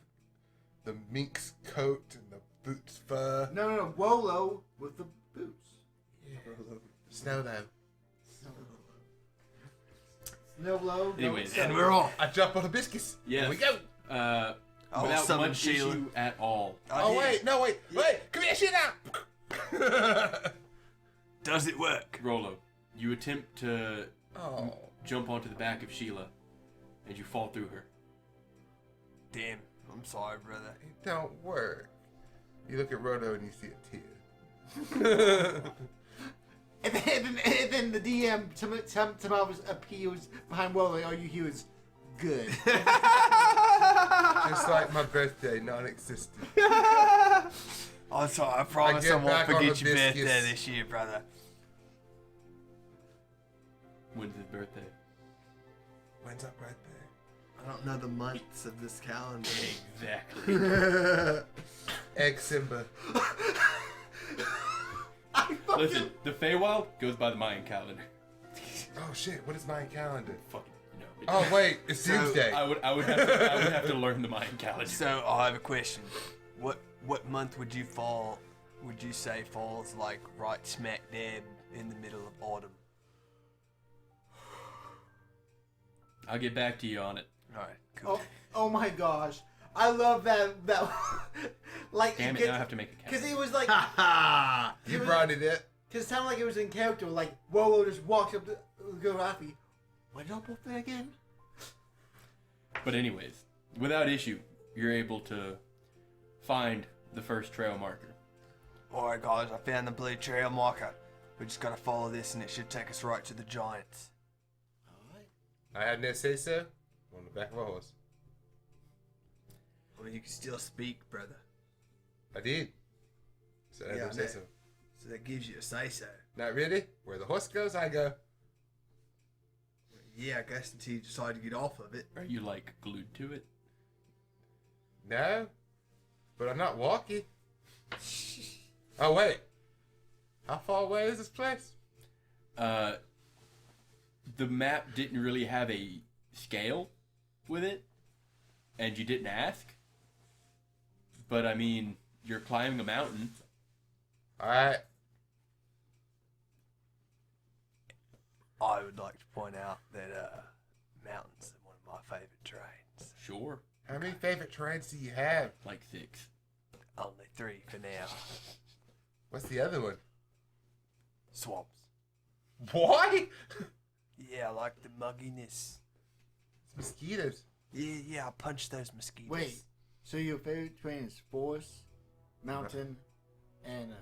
the mink's coat, and the boots fur. No, Wolo with the boots. Snow though. Snowblow. Anyways, And we're off. I jump on hibiscus. Yes. Here we go. I'll without summon much Sheila. issue at all. Oh wait, no wait, come here, shit out. Does it work? Rolo, you attempt to Oh, jump onto the back of Sheila, and you fall through her. Damn. I'm sorry, brother. it don't work. You look at Roto and you see a tear. And then the DM somehow appears behind Wolo. All you hear is good. Just like my birthday, non-existent. I'm sorry. I promise get I won't back on forget your hibiscus. birthday this year, brother. When's his birthday? When's our birthday? I don't know the months of this calendar. Exactly. Egg Simba. Listen, the Feywild goes by the Mayan calendar. Oh shit, what is Mayan calendar? Fucking no. Oh wait, it's So, Doomsday. I would have to learn the Mayan calendar. So I have a question. What month would you say falls like right smack dab in the middle of autumn? I'll get back to you on it. All right, cool. Oh my gosh, I love that. Like, Damn it, now I have to make a because count. it was like, You brought it in. because it sounded like it was in character. Like Wolo just walks up to go Alfie. What did I both there again? But anyways, without issue, you're able to find the first trail marker. All right, guys, I found the blue trail marker. We just gotta follow this, and it should take us right to the giants. I had no say so. On the back of a horse. Well, you can still speak, brother. I did. So I had Yeah, no say that- so. So that gives you a say-so. Not really. Where the horse goes, I go. Yeah, I guess until you decide to get off of it. Are you like glued to it? No. But I'm not walking. Oh wait. How far away is this place? The map didn't really have a scale with it, and you didn't ask. But I mean, you're climbing a mountain. Alright. I would like to point out that mountains are one of my favorite terrains. Sure, How many favorite terrains do you have? like 6. Only 3 for now. What's the other one? Swamps. What? Yeah, I like the mugginess. It's mosquitoes. Yeah, I'll punch those mosquitoes. Wait, so your favorite terrain is forest, mountain, and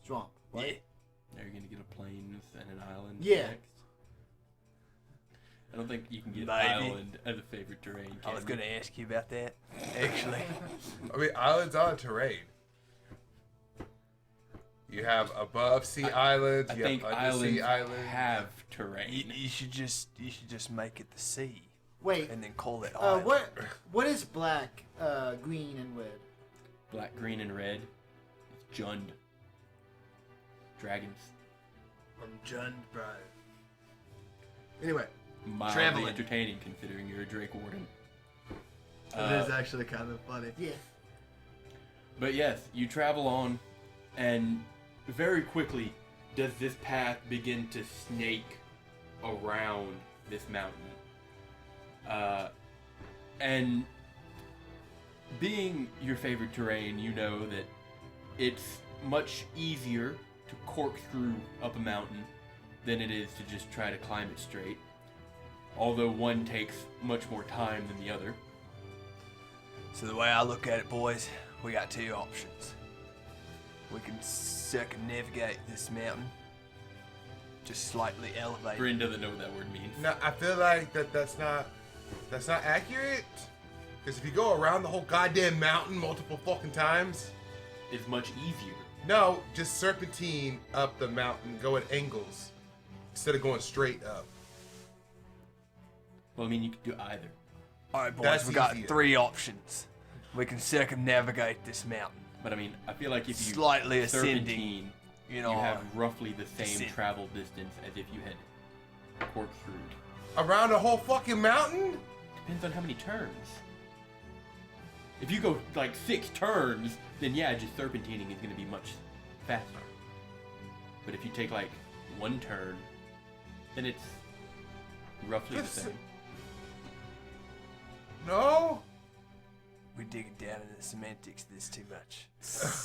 swamp, right? Are you gonna get a plains and an island? Yeah. Next? I don't think you can get Maybe. island as a favorite terrain. I was going to ask you about that, actually. I mean, islands are terrain. You have above sea islands. I You think have undersea islands. have terrain. You should just make it the sea Wait, and then call it island. what is black, green, and red? Black, green, and red. It's Jund. Dragons. I'm Jund, bro. Anyway, Mildly Traveling. entertaining considering you're a Drake Warden. it is actually kind of funny. Yeah. But yes, you travel on, and very quickly does this path begin to snake around this mountain. And being your favorite terrain, you know that it's much easier to corkscrew up a mountain than it is to just try to climb it straight. Although one takes much more time than the other. So the way I look at it, boys, we got two options. We can circumnavigate this mountain, just slightly elevate. Bryn doesn't know what that word means. No, I feel like that's not accurate. Because if you go around the whole goddamn mountain multiple fucking times, It's much easier. no, just serpentine up the mountain, go at angles instead of going straight up. Well, I mean, you could do either. All right, boys, That's we got easier. three options. We can circumnavigate this mountain, But I mean, I feel like if you slightly ascending. serpentine, You know, you have roughly the same descent. travel distance as if you had corkscrewed. Around the whole fucking mountain? Depends on how many turns. If you go like 6 turns, then yeah, just serpentining is going to be much faster. But if you take like 1 turn, then it's roughly the That's- same. No? we're digging down into the semantics of this too much.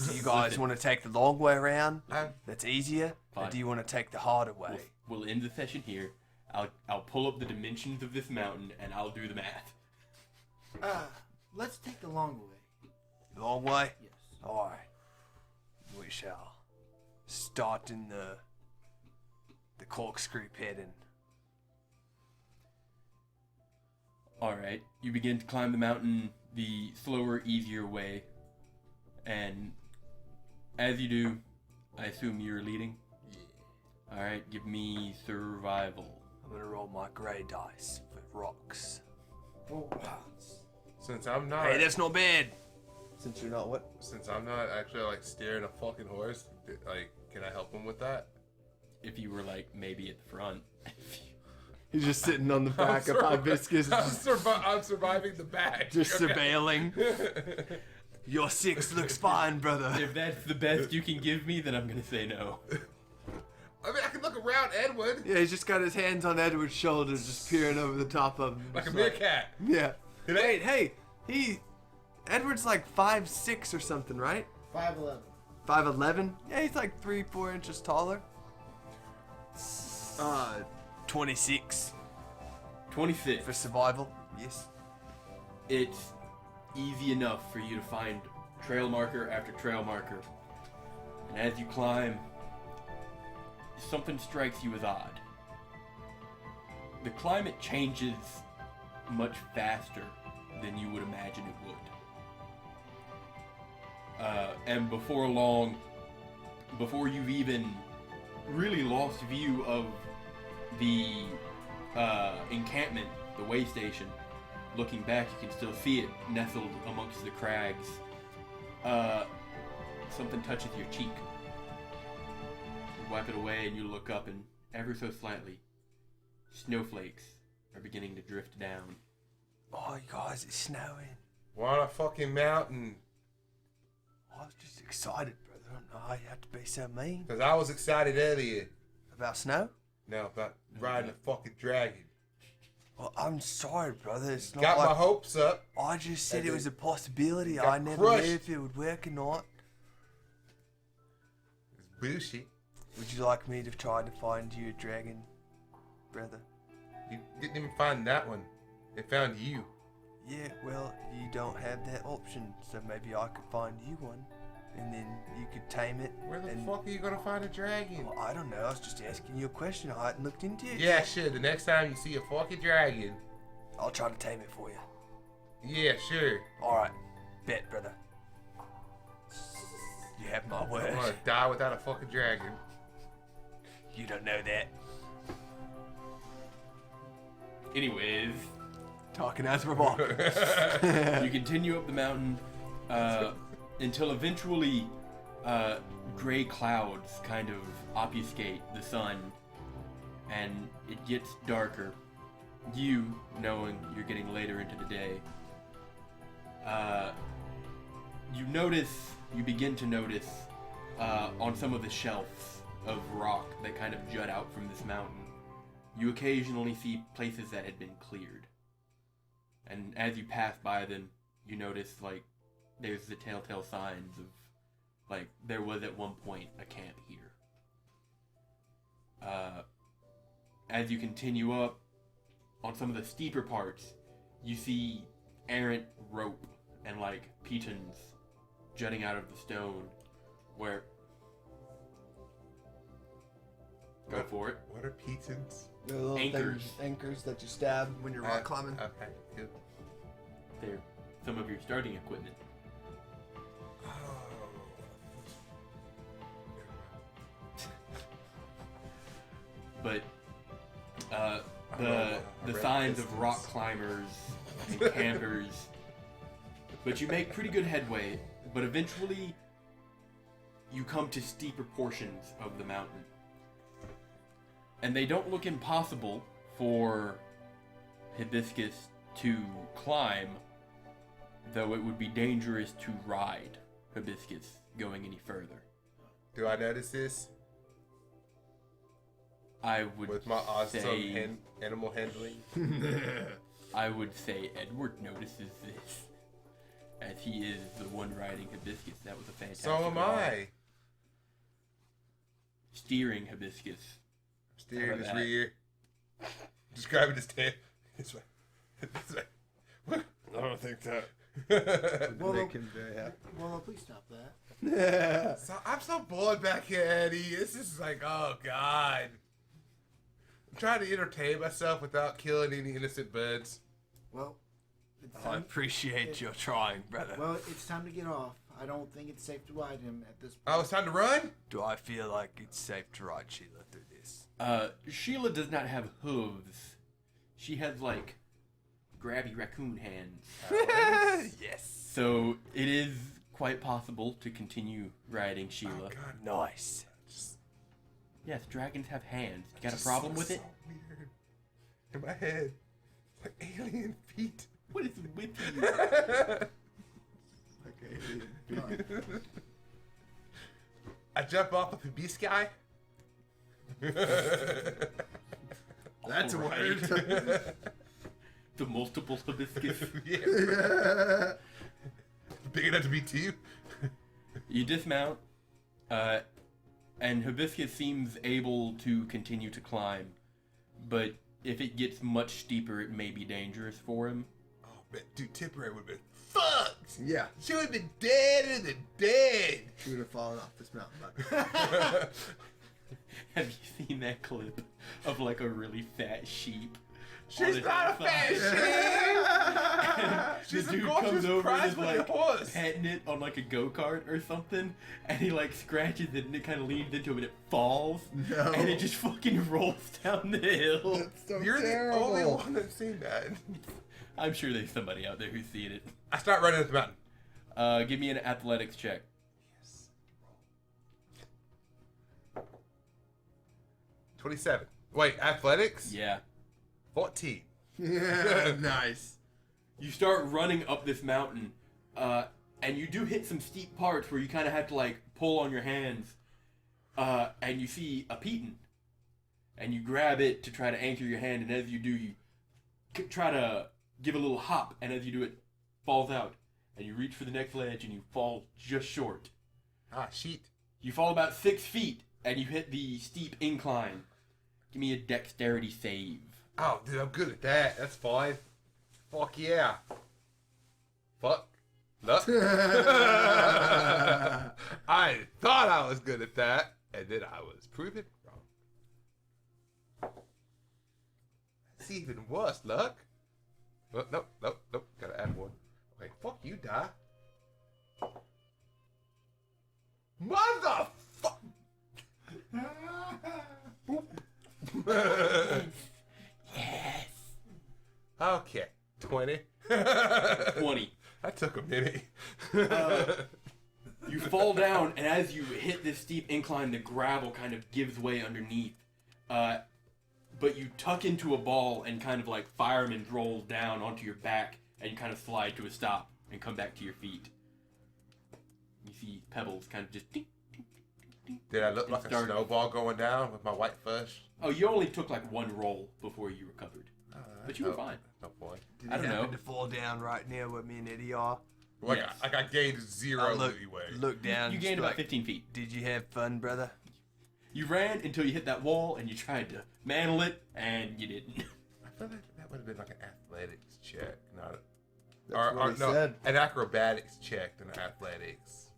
Do you guys want to take the long way around? That's easier, or Fine. do you want to take the harder way? We'll end the session here. I'll pull up the dimensions of this mountain and I'll do the math. Let's take the long way. Long way? Yes. All right. We shall start in the corkscrew pattern. Alright, you begin to climb the mountain the slower, easier way. And as you do, I assume you're leading? Yeah. Alright, give me survival. I'm gonna roll my gray dice for rocks. Oh, Since I'm not Hey, that's not bad. Since you're not what? since I'm not actually like steering a fucking horse, like can I help him with that? If you were like maybe at the front. He's just sitting on the back of hibiscus, I'm, just, I'm surviving the bag. Just Okay. surveilling. Your 6 looks fine, brother. If that's the best you can give me, then I'm gonna say no. I mean, I can look around Edward Yeah, he's just got his hands on Edward's shoulders, just peering over the top of him. like a Just meerkat. Yeah. Did I- Wait, hey, Edward's like 5'6" or something, right? 5'11". 5'11"? Yeah, he's like 3-4 inches taller. 26 26. for survival. Yes. It's easy enough for you to find trail marker after trail marker. And as you climb, something strikes you as odd. The climate changes much faster than you would imagine it would. And before long, before you've even really lost view of the encampment, the way station, looking back, you can still see it nestled amongst the crags. Something touches your cheek. You wipe it away and you look up, and ever so slightly, snowflakes are beginning to drift down. Oh, you guys, it's snowing. We're on a fucking mountain. I was just excited, brother. I don't know how you have to be so mean. Because I was excited earlier. About snow? No, about riding a fucking dragon. Well, I'm sorry, brother. It's not Got like my hopes up. I just said And it then was a possibility. got I never crushed. knew if it would work or not. It's bullshit. Would you like me to try to find you a dragon, brother? You didn't even find that one. It found you. Yeah, well, you don't have that option, so maybe I could find you one, and then you could tame it. Where the and, fuck are you gonna find a dragon? Well, I don't know. I was just asking you a question. I hadn't looked into it. Yeah, sure. The next time you see a fucking dragon. I'll try to tame it for you. Yeah, sure. All right, bet, brother. You have my I'm word. gonna die without a fucking dragon. You don't know that. Anyways, Talking as we're walking. you continue up the mountain until eventually gray clouds kind of obfuscate the sun, and it gets darker. You, knowing you're getting later into the day, you begin to notice on some of the shelves of rock that kind of jut out from this mountain, you occasionally see places that had been cleared. And as you pass by them, you notice, like, there's the telltale signs of, like, there was at one point a camp here. As you continue up, on some of the steeper parts, you see errant rope and, like, pitons jutting out of the stone, where... Go for it. What are pitons? The little Anchors. Anchors that you stab. When you're rock climbing. Okay, good. They're some of your starting equipment. Oh. But I the read signs this. of rock climbers and campers. But you make pretty good headway, but eventually you come to steeper portions of the mountain. And they don't look impossible for Hibiscus to climb, though it would be dangerous to ride Hibiscus going any further. Do I notice this I would with my awesome say, animal handling? I would say Edward notices this, as he is the one riding Hibiscus. That was a fantastic So am ride. I. Steering Hibiscus. Steering How his about that? rear. Just grabbing his tail. This way. This way. What? I don't think that I'm Well, make him very happy. Well, please stop that. so bored back here, Eddie. This is like, oh god. I'm trying to entertain myself without killing any innocent birds. Well, it's I time, appreciate your trying, brother. well, it's time to get off. I don't think it's safe to ride him at this point. Oh, it's time to run? Do I feel like it's safe to ride Sheila through this? Sheila does not have hooves. She has, like, grabby raccoon hands. Yes. So it is quite possible to continue riding Sheila. Oh, god. Nice. Just, Yes, dragons have hands. You got a just problem looks with it? so weird. In my head. It's like alien feet. What is with you? Okay. I jump off of a bee sky. That's a Alright. word. The multiple hibiscus. Yeah. Big enough to be two. You dismount, and Hibiscus seems able to continue to climb, but if it gets much steeper, it may be dangerous for him. Oh man, dude, Tipperary would have been fucked. Yeah. She would have been deader than dead. She would have fallen off this mountain bike. Have you seen that clip of like a really fat sheep? on She's its not a side? fat sheep. She's The a dude gorgeous comes over and prize is money like horse. petting it on like a go-kart or something, and he like scratches it and it kind of leans into him and it falls, No. and it just fucking rolls down the hill. That's so You're terrible. the only one that's seen that. I'm sure there's somebody out there who's seen it. I start running up the mountain. Give me an athletics check. Yes. 27. Wait, athletics? Yeah. 14. Yeah, nice. You start running up this mountain, and you do hit some steep parts where you kind of have to like pull on your hands, and you see a piton, and you grab it to try to anchor your hand, and as you do, you try to give a little hop, and as you do it, falls out, and you reach for the next ledge, and you fall just short. Ah, sheet. You fall about 6 feet, and you hit the steep incline. Give me a dexterity save. Oh, dude, I'm good at that. That's fine. Fuck yeah. Fuck. Luck. I thought I was good at that, and then I was proven wrong. It's even worse, Luck. Oh, nope. Gotta add one. Okay, fuck you, die. Motherfucker! Yes. Okay, 20. 20. That took a minute. You fall down, and as you hit this steep incline, the gravel kind of gives way underneath. But you tuck into a ball and kind of like fireman rolls down onto your back, and you kind of slide to a stop and come back to your feet. You see pebbles kind of just ding, ding, ding, ding, Did I look like start- a snowball going down with my white fuzz? Oh, you only took like one roll before you recovered. But you were fine. No point. Did I he don't happen know. to fall down right near where me and Eddie are? Like, Yes. I gained I zero look, leeway. look down. You just gained about like, 15 feet. Did you have fun, brother? You ran until you hit that wall, and you tried to mantle it, and you didn't. I feel like that would have been like an athletics check, not That's what he said. an acrobatics check than an athletics.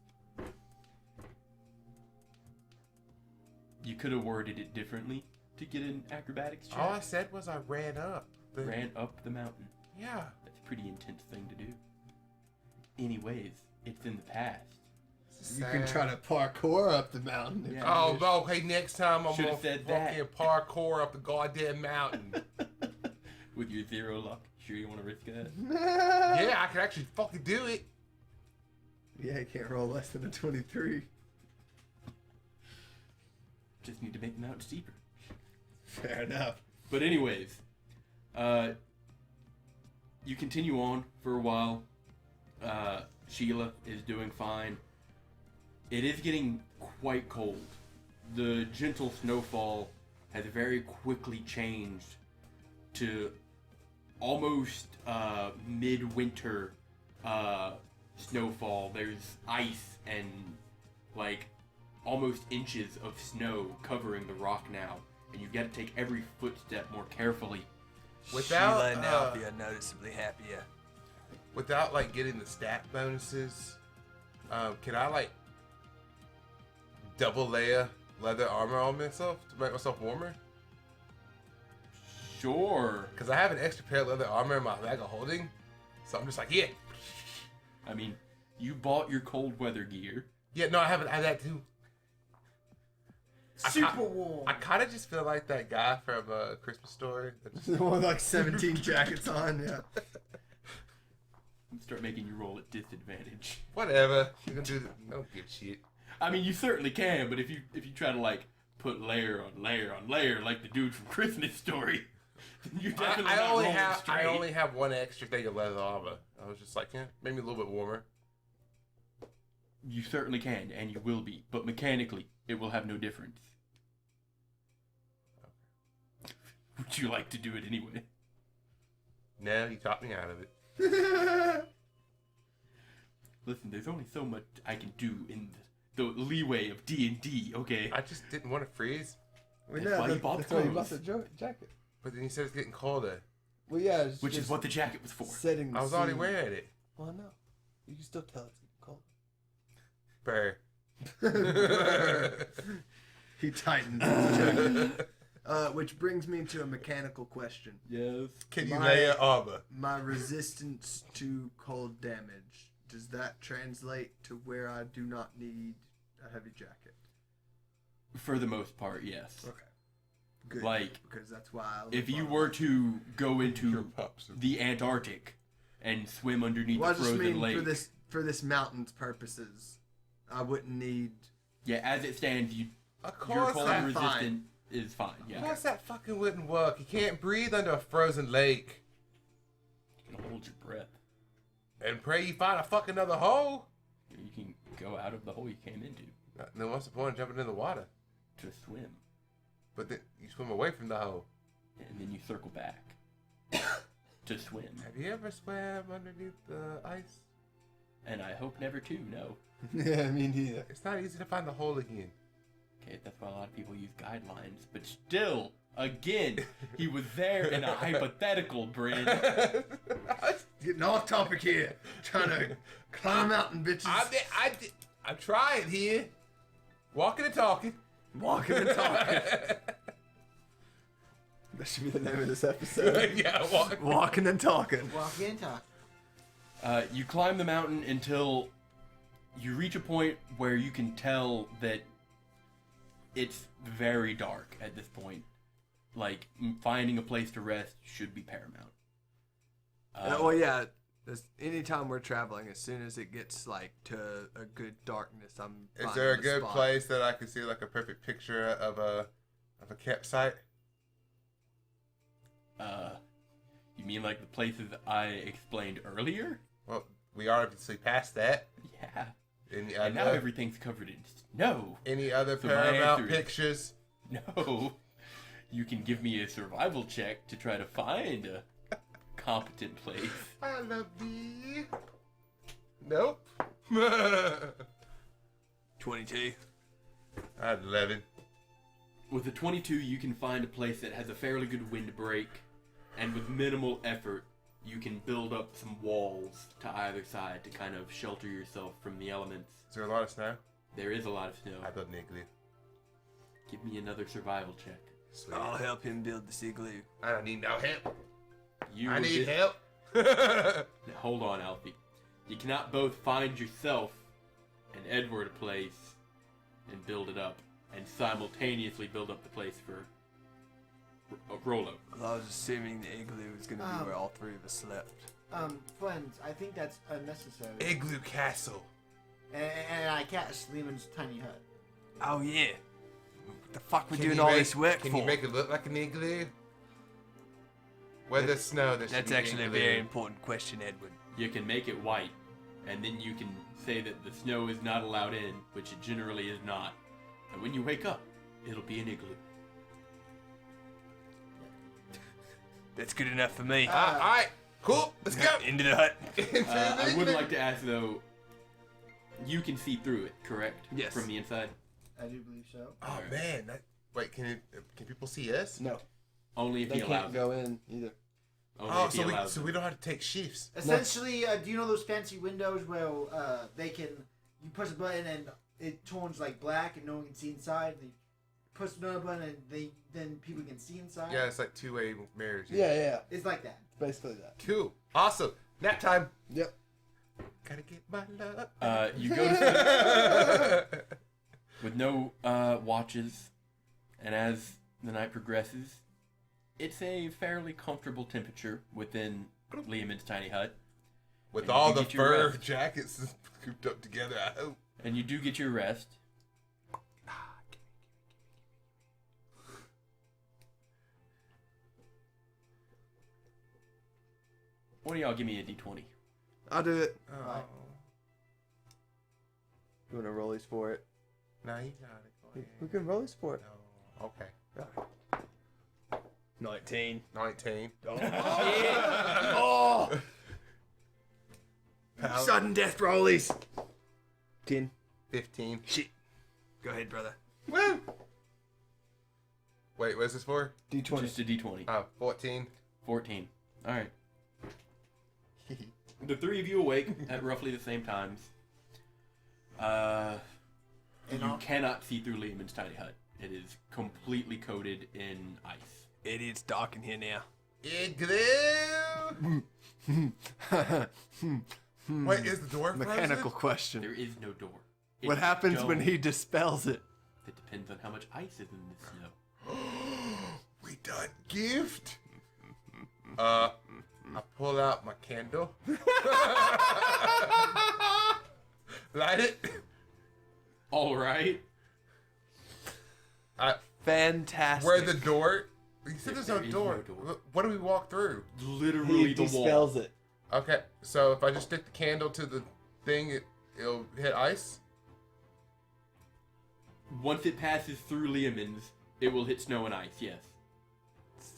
You could have worded it differently to get an acrobatics check. All I said was I ran up. Ran up the mountain. Yeah. That's a pretty intense thing to do. Anyways, it's in the past. You can try to parkour up the mountain. Yeah. Oh, no, hey, next time I'm Should've gonna said that. fucking parkour up the goddamn mountain. With your 0 luck. Sure you want to risk that? Yeah, I can actually fucking do it. Yeah, you can't roll less than a 23. Just need to make the mountain steeper. Fair enough. But anyways, you continue on for a while. Sheila is doing fine. It is getting quite cold. The gentle snowfall has very quickly changed to almost midwinter snowfall. There's ice and like almost inches of snow covering the rock now, and you've got to take every footstep more carefully. Without, Sheila and Alfie are noticeably happier. Without, like, getting the stat bonuses, can I, like, double layer leather armor on myself to make myself warmer? Sure. Because I have an extra pair of leather armor in my bag of holding, so I'm just like, yeah. I mean, you bought your cold weather gear. Yeah, no, I haven't had that too. Super warm. I kind of just feel like that guy from Christmas Story. that just- The one with like 17 jackets on, yeah. Start making you roll at disadvantage. Whatever. You're gonna do the, don't give shit. I mean, you certainly can, but if you try to like put layer on layer on layer like the dude from Christmas Story, then you're definitely I not only rolling have straight. I only have one extra thing of leather armor. I was just like, yeah, maybe a little bit warmer. You certainly can, and you will be, but mechanically, it will have no difference. Would you like to do it anyway? No, you talked me out of it. Listen, there's only so much I can do in the leeway of D&D, okay? I just didn't want to freeze. We That's why you bought that's why you clothes. bought the jacket. But then you said it's getting colder. Well, yeah. It's Which is just what the jacket was for. setting the I was already scene. wearing it. Well, no. You can still tell it's getting Brr. cold. He tightens his jacket. Which brings me to a mechanical question. Yes. Can you My- layer armor? My resistance to cold damage, does that translate to where I do not need a heavy jacket? For the most part, yes. Okay. Good. Like, because that's why I if live you on were a- to go Your into pups. the Antarctic and swim underneath Well, I the just frozen mean lake. for this mountain's purposes, I wouldn't need. Yeah, as it stands, Of your course, cold that, I'm fine. resistant is fine. of Yeah, course that fucking wouldn't work. You can't breathe under a frozen lake. you can hold your breath. And pray you find a fucking another hole. You can go out of the hole you came into Then what's the point of jumping in the water? to swim, But then you swim away from the hole. and then you circle back to swim. Have you ever swam underneath the ice? And I hope never to. No. Yeah, I mean, neither. It's not easy to find the hole again. Okay, that's why a lot of people use guidelines, but still, Again, he was there in a hypothetical, Bryn. Getting off topic here. Trying to climb mountain, bitches. I'm trying here. Walking and talking. Walking and talking. That should be the name of this episode. Yeah, Walking and talking. Walking and talking. You climb the mountain until you reach a point where you can tell that it's very dark at this point. Like, finding a place to rest should be paramount. Well, yeah. Anytime we're traveling, as soon as it gets like to a good darkness, I'm. Is there a good place that I can see like a perfect picture of a campsite? You mean like the places I explained earlier? Well, we are obviously past that. Yeah. Any And now everything's covered in snow. Any other So my paramount answer is- pictures? No. You can give me a survival check to try to find a competent place. I love thee. Nope. 22. I had 11. With a 22, you can find a place that has a fairly good windbreak, and with minimal effort, you can build up some walls to either side to kind of shelter yourself from the elements. Is there a lot of snow? There is a lot of snow. I built an igloo. Give me another survival check. Sweet. I'll help him build this igloo. I don't need no help. You I will need get- help. Now, hold on, Alfie. You cannot both find yourself and Edward a place and build it up, and simultaneously build up the place for Rolo. Well, I was assuming the igloo was going to be where all three of us slept. Friends, I think that's unnecessary. Igloo castle. And I cast Lehman's tiny hut. Oh, yeah. What the fuck we Can doing you all make- this work Can for? you make it look like an igloo? Where there's snow, there should That's be actually a igloo. very important question, Edward. You can make it white, and then you can say that the snow is not allowed in, which it generally is not. And when you wake up, it'll be an igloo. That's good enough for me. Alright, cool, let's go. Into the hut. I would like to ask, though, you can see through it, correct? Yes. From the inside? I do believe so. Oh man, wait, can people see us? No, Only if they he allows can't it. go in either. Only Oh, if he so allows we it. don't have to take shifts. Essentially, do you know those fancy windows where they can, you push a button and it turns like black and no one can see inside? They push another button and then people can see inside? Yeah, it's like two-way mirrors. Yeah. It's like that. Basically that. Cool, awesome. Nap time. Yep. Gotta get my love. You go to sleep with no watches, and as the night progresses, it's a fairly comfortable temperature within Lehman's tiny hut. With And all you the get your fur rest. jackets cooped up together, I hope. And you do get your rest. One of y'all give me a d20. I'll do it. Oh. You want to rollies for it? No, you got it. Go ahead. We can rollies for it. No. Okay. 19. 19. Oh! Pound. Sudden death rollies. 10. 15. Shit. Go ahead, brother. Woo! Wait, what's this for? D20. Just a d20. Oh, 14. 14. Alright. The three of you awake at roughly the same times. You cannot see through Lehman's tiny hut. It is completely coated in ice. It's dark in here now. Igloo! Wait, is the door frozen? Mechanical question. There is no door. What It's happens when dome. he dispels it? It depends on how much ice is in the snow. We done gift. I pull out my candle. Light it. All right. Fantastic. Where the door? You said there's no There is door. no door. What do we walk through? Literally He the wall. dispels it. Okay, so if I just stick the candle to the thing, it'll hit ice? Once it passes through Lehman's, it will hit snow and ice, yes.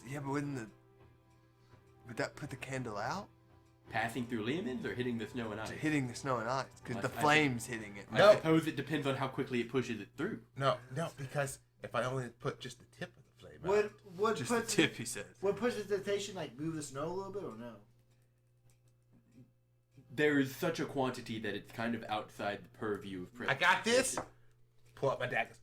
Yeah, but would that put the candle out? Passing through Lehman's or hitting the snow and ice? Hitting the snow and ice, because Like, the flames hitting it. I No. suppose it depends on how quickly it pushes it through. No, because if I only put just the tip of the flame out. Just the tip, he says. Would precipitation like move the snow a little bit or no? There is such a quantity that it's kind of outside the purview of I got this. Pull out my daggers.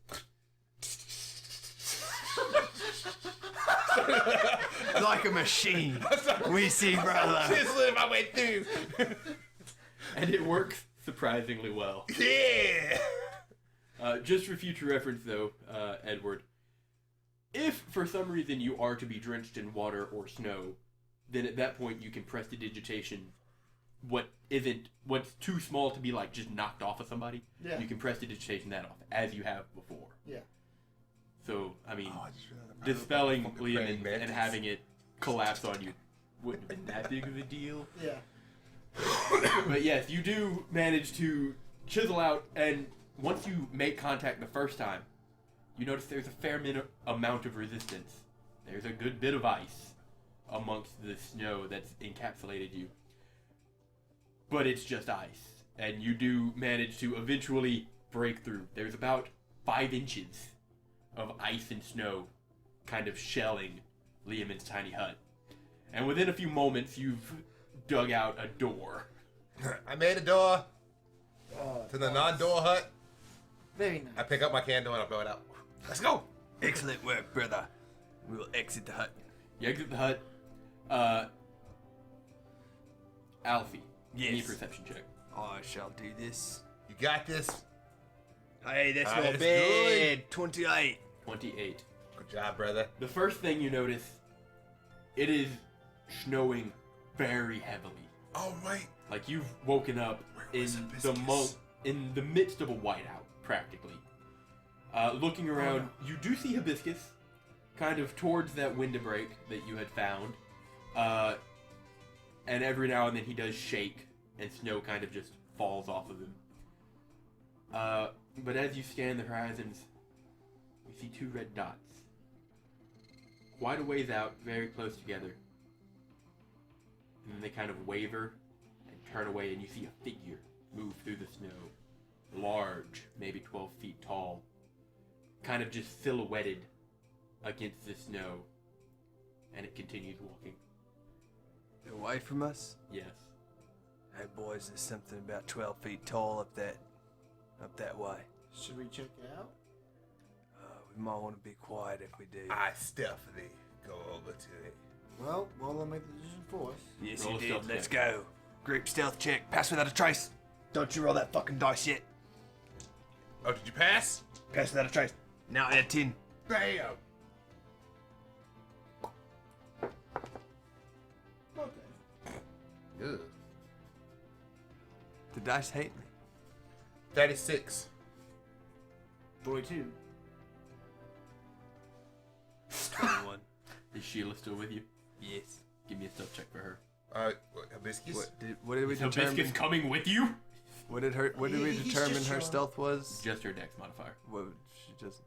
Like a machine. We see, brother. Chiseling my way through. And it works surprisingly well. Yeah. Just for future reference, though, Edward, if for some reason you are to be drenched in water or snow, then at that point you can prestidigitation what's too small to be like just knocked off of somebody. Yeah. You can prestidigitation that off as you have before. Yeah. So I mean, I just realized I'm dispelling fucking Liam praying and mantis. having it collapse on you wouldn't have been that big of a deal. Yeah. But yes, you do manage to chisel out, and once you make contact the first time, you notice there's a fair amount of resistance. There's a good bit of ice amongst the snow that's encapsulated you. But it's just ice, and you do manage to eventually break through. There's about 5 inches of ice and snow kind of shelling Liam's tiny hut. And within a few moments, you've dug out a door. I made a door to the non-door hut. Very nice. I pick up my candle and I blow it out. Let's go. Excellent work, brother. We will exit the hut. You exit the hut. Alfie, give me a Yes. perception check. I shall do this. You got this. Hey, that's Ah, not that's bad. 28. 28. Good job, brother. The first thing you notice, it is snowing very heavily. Oh, wait. Like you've woken up in was the Hibiscus? in the midst of a whiteout, practically. Looking around, you do see hibiscus, kind of towards that windbreak that you had found. And every now and then he does shake, and snow kind of just falls off of him. But as you scan the horizons, you see 2 red dots. Quite a ways out, very close together. And then they kind of waver and turn away, and you see a figure move through the snow. Large, maybe 12 feet tall. Kind of just silhouetted against the snow. And it continues walking. Away from us? Yes. Hey, boys, there's something about 12 feet tall up that way. Should we check it out? We might want to be quiet if we do. I stealthily go over to it. Well, will make the decision for us. Yes, Roll you a did. stealth Let's check. go. Group stealth check. Pass without a trace. Don't you roll that fucking dice yet. Oh, did you pass? Pass without a trace. Now add 10. Bam. Okay. Good. The dice hate me. 36. 42. 21. Is Sheila still with you? Yes. Give me a stealth check for her. What, hibiscus? What did we Is hibiscus determine? coming with you? What did we He's determine just her showing. stealth was? Just her dex modifier. What she doesn't.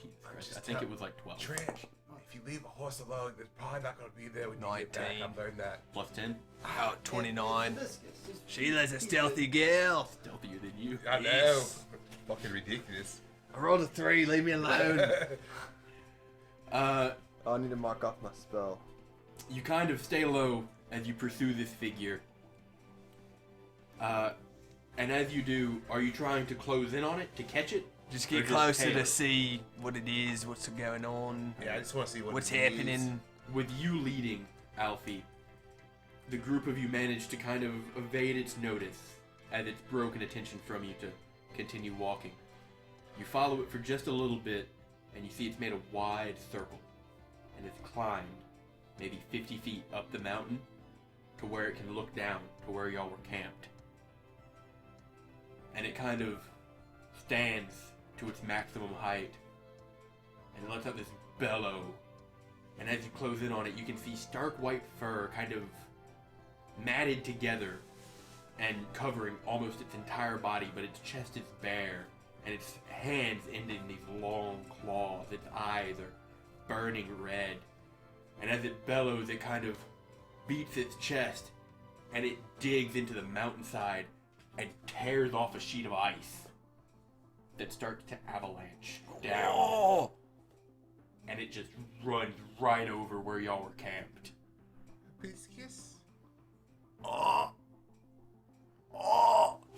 Jesus Christ. just I think tell- it was like 12. Trench, if you leave a horse alone, it's probably not going to be there when you get back. 19. I've learned that. Plus 10. Oh, 29. Hibiscus, just- Sheila's a stealthy girl. Stealthier than you. I know. Yes. Fucking ridiculous. I rolled a 3. Leave me alone. I need to mark off my spell. You kind of stay low as you pursue this figure. And as you do, are you trying to close in on it to catch it? Just Or get closer tail to it? see what it is, what's going on, Yeah, I just want to see what's it is. happening. With you leading, Alfie, the group of you manage to kind of evade its notice as it's broken attention from you to continue walking. You follow it for just a little bit, and you see it's made a wide circle, and it's climbed maybe 50 feet up the mountain to where it can look down to where y'all were camped. And it kind of stands to its maximum height, and it lets out this bellow. And as you close in on it, you can see stark white fur kind of matted together and covering almost its entire body, but its chest is bare, and its hands end in these long claws. Its eyes are burning red. And as it bellows, it kind of beats its chest, and it digs into the mountainside and tears off a sheet of ice that starts to avalanche down. Oh! and it just runs right over where y'all were camped. Hibiscus?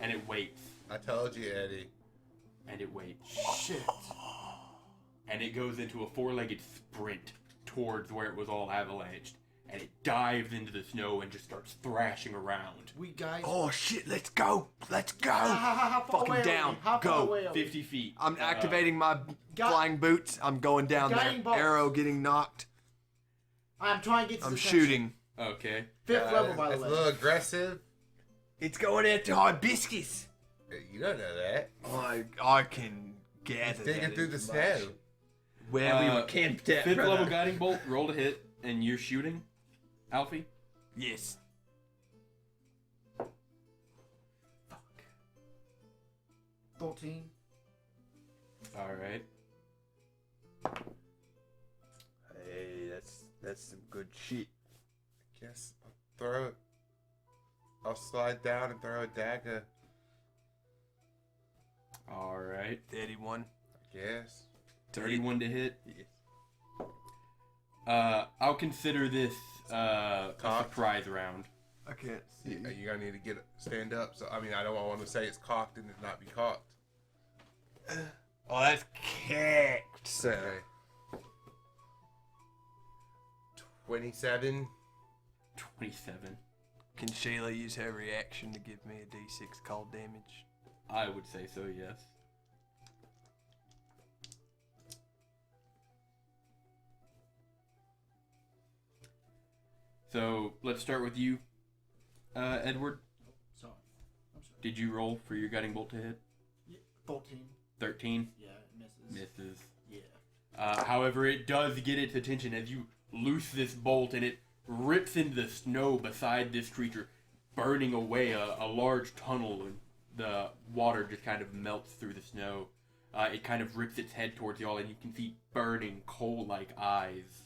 And it waits, I told you, Eddie. and it waits, Shit. and it goes into a four-legged sprint towards where it was all avalanched, and it dives into the snow and just starts thrashing around. We guys. Oh shit! Let's go! Let's go! How far Fucking away are down. we? How far Go. away are we? 50 feet. I'm activating my Got- flying boots. I'm going down Guiding there. bolts. Arrow getting knocked. I'm trying to get to I'm the shooting. Okay. Fifth level, by the It's a way. little aggressive. It's going into hibiscus. You don't know that. I can gather It's digging that through the information. snow. Where we were camped at, Fifth brother. level guiding bolt, roll to hit, and you're shooting, Alfie? Yes. 14. Alright. Hey, that's some good shit. Guess I'll throw it. I'll slide down and throw a dagger. Alright. 31. I guess. 31 to hit. Yes. I'll consider this a Cocked. surprise round. I can't see. You're gonna need to stand up. So I mean, I don't want to say it's cocked and it not be cocked. Oh, that's kicked, sir. Okay. 27. 27. Can Sheila use her reaction to give me a D6 cold damage? I would say so, yes. So, let's start with you, Edward. Sorry. I'm sorry. Did you roll for your guiding bolt to hit? Yeah, 14. 13. Yeah, it misses. Misses. Yeah. However, it does get its attention as you loose this bolt and it rips into the snow beside this creature, burning away a large tunnel, and the water just kind of melts through the snow. It kind of rips its head towards y'all, and you can see burning coal-like eyes.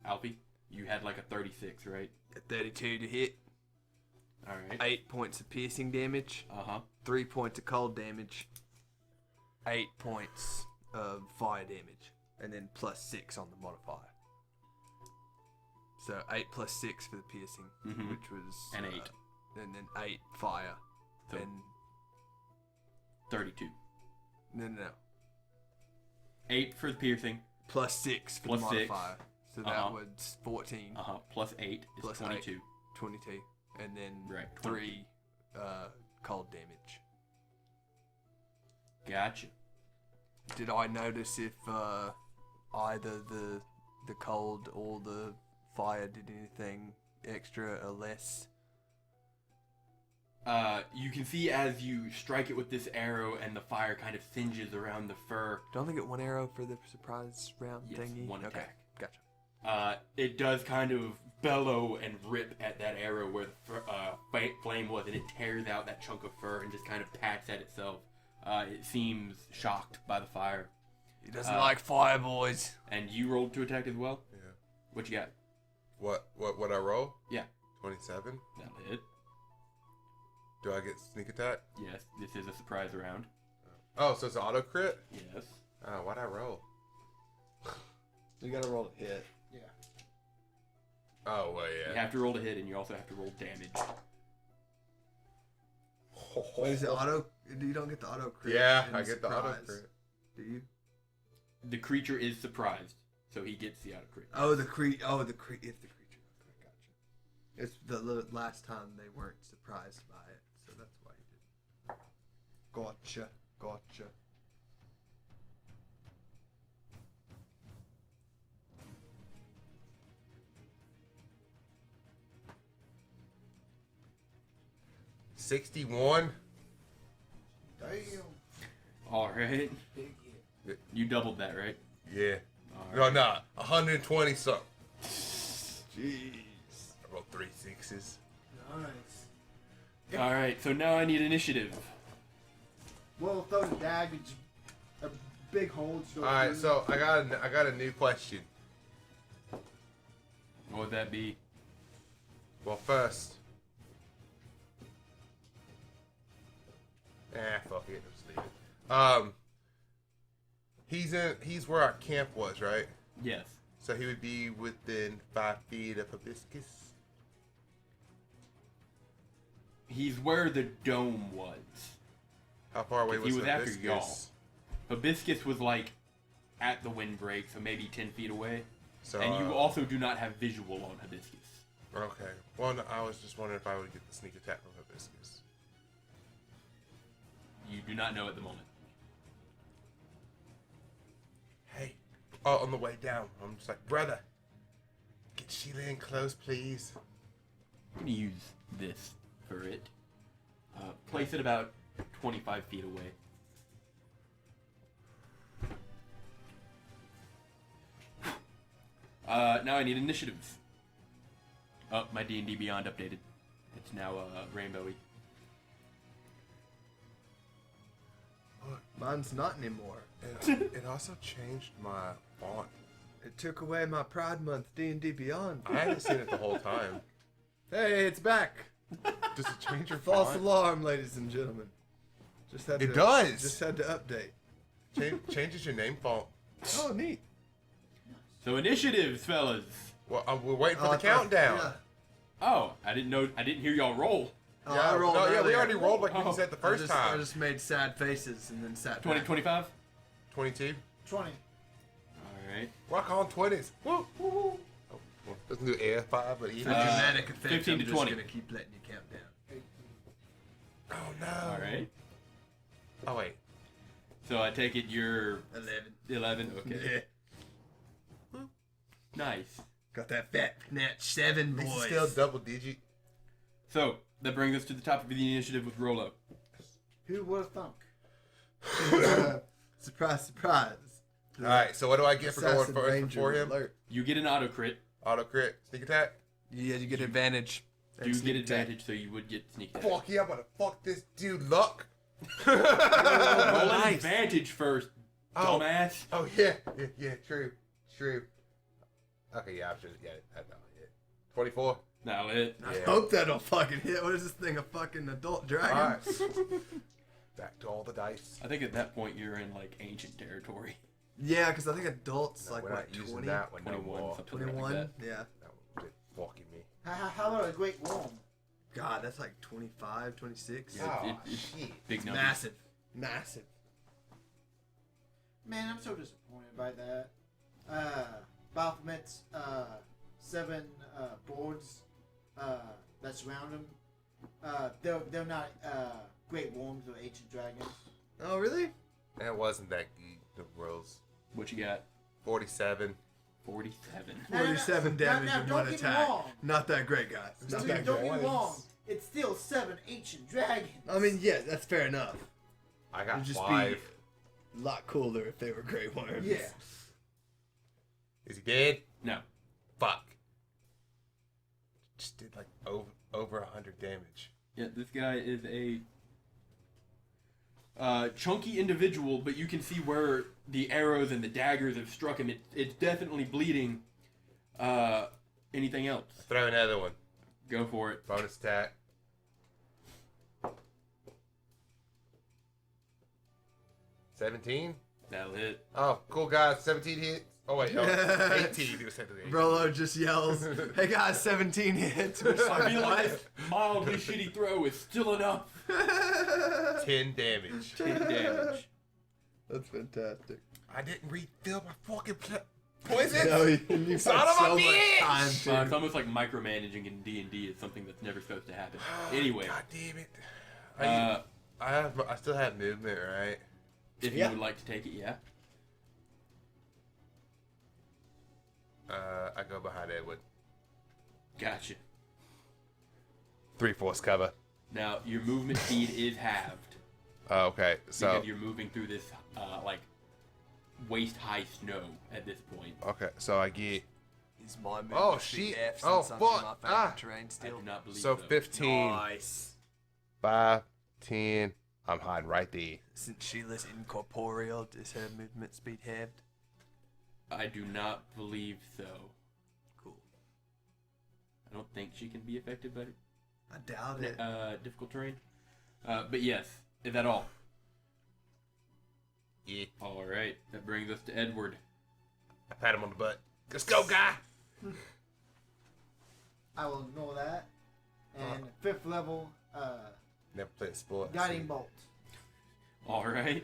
Alfie, you had like a 36, right? A 32 to hit. Alright. 8 points of piercing damage. Uh-huh. 3 points of cold damage. 8 points of fire damage. And then plus 6 on the modifier. So 8 plus 6 for the piercing, Mhm. which was... And 8. And then 8 fire. So- and... 32. No. 8 for the piercing. Plus 6 for Plus the 6. modifier. So that Uh-huh. was 14. Uh-huh. Plus 8 is Plus 22. 22. And then Right, 3 cold damage. Gotcha. Did I notice if either the cold or the fire did anything extra or less? You can see as you strike it with this arrow and the fire kind of singes around the fur. Do I only get one arrow for the surprise round Yes, thingy? one Okay, attack. gotcha. It does kind of bellow and rip at that arrow where the flame was, and it tears out that chunk of fur and just kind of pats at itself. It seems shocked by the fire. He doesn't like fire, boys. And you rolled to attack as well? Yeah. What you got? What I roll? Yeah. 27. That'll hit. Do I get sneak attack? Yes, this is a surprise round. Oh, so it's auto crit? Yes. Oh, what'd I roll? You gotta roll a hit. Yeah. Oh, well, You yeah. have to roll to hit, and you also have to roll damage. Wait, is it auto? You don't get the auto crit. Yeah, and I get the auto surprise, crit. Do you? The creature is surprised, so he gets the auto crit. Oh, the creature. Oh, the creature. If the creature. Okay, gotcha. It's the last time they weren't surprised by it, so that's why you did. Gotcha. 61. Damn. All right. Big hit. You doubled that, right? Yeah. All No, 120 something. Jeez. I rolled 3 6s. Nice. All right. So now I need initiative. We'll throw the dagger. A big hole. Just go All right, through. so I got a new question. What would that be? Well, first, Fuck it. Just leave it. He's where our camp was, right? Yes. So he would be within 5 feet of Hibiscus. He's where the dome was. How far away was He was after Hibiscus? y'all. Hibiscus was like at the windbreak, so maybe 10 feet away. So, And you also do not have visual on Hibiscus. Okay. Well, no, I was just wondering if I would get the sneak attack from Hibiscus. You do not know at the moment. Hey. Oh, on the way down, I'm just like, brother, get Sheila in close, please. I'm going to use this for it. Place it about 25 feet away. Now I need initiatives. Oh, my D&D Beyond updated. It's now rainbowy. Mine's not anymore. It also changed my font. It took away my Pride Month D&D Beyond. I hadn't seen it the whole time. Hey, it's back. Does it change your False font? alarm, ladies and gentlemen. Just had It to, does. Just had to update. Changes your name font. Oh, neat. So initiatives, fellas. Well, we're waiting for Oh, the I thought- countdown. yeah. Oh, I didn't hear y'all roll. Oh, Yeah, I rolled no, yeah, we earlier. already rolled like we Oh. said the first I time. just made sad faces and then sat 20, back. 25? 22. 20. Alright. Rock on 20s. Woo, woo, woo. Oh, well, doesn't do air 5, but For even. dramatic effect, 15 I'm to just 20. gonna keep letting you count down. Oh no. Alright. Oh wait. So I take it you're 11. 11? Okay. Yeah. Nice. Got that fat nat 7, This is boys. still double digit. So, that brings us to the top of the initiative with Rolo. Who would have thunk? Surprise, surprise. Alright, so what do I get for going Assassin first Ranger before him? alert. You get an auto crit. Auto crit. Sneak attack. Yeah, you get advantage. You get advantage, so you would get sneak attack. Fuck yeah, I'm gonna fuck this dude luck. Roll an Nice. advantage first, Oh. dumbass. Oh yeah, true. Okay, yeah, I should get it. That's not it. 24. Now it. I Yeah. hope that'll fucking hit. What is this thing, a fucking adult dragon? Alright. Back to all the dice. I think at that point you're in like ancient territory. Yeah, because I think adults, No, like, we're what, not using 20? that one no 21, more. something 21? like Yeah. That one did fucking me. How about a great worm? God, that's like 25, 26. Yeah. Oh, it's shit. Big numbers. Massive. Massive. Man, I'm so disappointed by that. Baphomet's 7 boards that surround him. They're not great worms or ancient dragons. Oh, really? That wasn't that good. The rolls. What you got? 47. 47. No, no, no. 47 damage Now, in don't one get me attack. wrong. Not that great, guys. Not Dude, that Don't great. get me wrong. It's still 7 ancient dragons. I mean, yeah, that's fair enough. I got It'd just 5. be a lot cooler if they were great worms. Yeah. Is he dead? No. Fuck. Just did like over 100 damage. Yeah, this guy is a chunky individual, but you can see where the arrows and the daggers have struck him. It's definitely bleeding. Anything else? Throw another one. Go for it. Bonus attack. $17? That'll hit. Oh, cool guys. 17 hits. Oh wait, no, 18. It was technically 18. Brolo just yells, "Hey guys, 17 hits." We're just I like, feel like "What?" this mildly shitty throw is still enough. 10 damage. 10 damage. That's fantastic. I didn't refill my fucking poison. No, you Son had of a so much bitch! time It's to. almost like micromanaging in D&D is something that's never supposed to happen. Anyway, God damn it. I still have movement, right? if Yeah. you would like to take it, yeah. I go behind Edward. Gotcha. 3/4 cover. Now, your movement speed is halved. Oh, okay, so Because you're moving through this, like, waist-high snow at this point. okay, so I get Is my movement Oh, speed shit. F Oh, since I'm in fuck. my favorite Ah. terrain I still? do not believe so so. 15, Nice. 5, 10. I'm hiding right there. Since Sheila's incorporeal, is her movement speed halved? I do not believe so. Cool. I don't think she can be affected by I doubt it. difficult terrain. But yes, Is that all? Yeah. All right. That brings us to Edward. I pat him on the butt. Let's go, guy. I will ignore that. And 5th level, Never played a sport. guiding bolt. All right.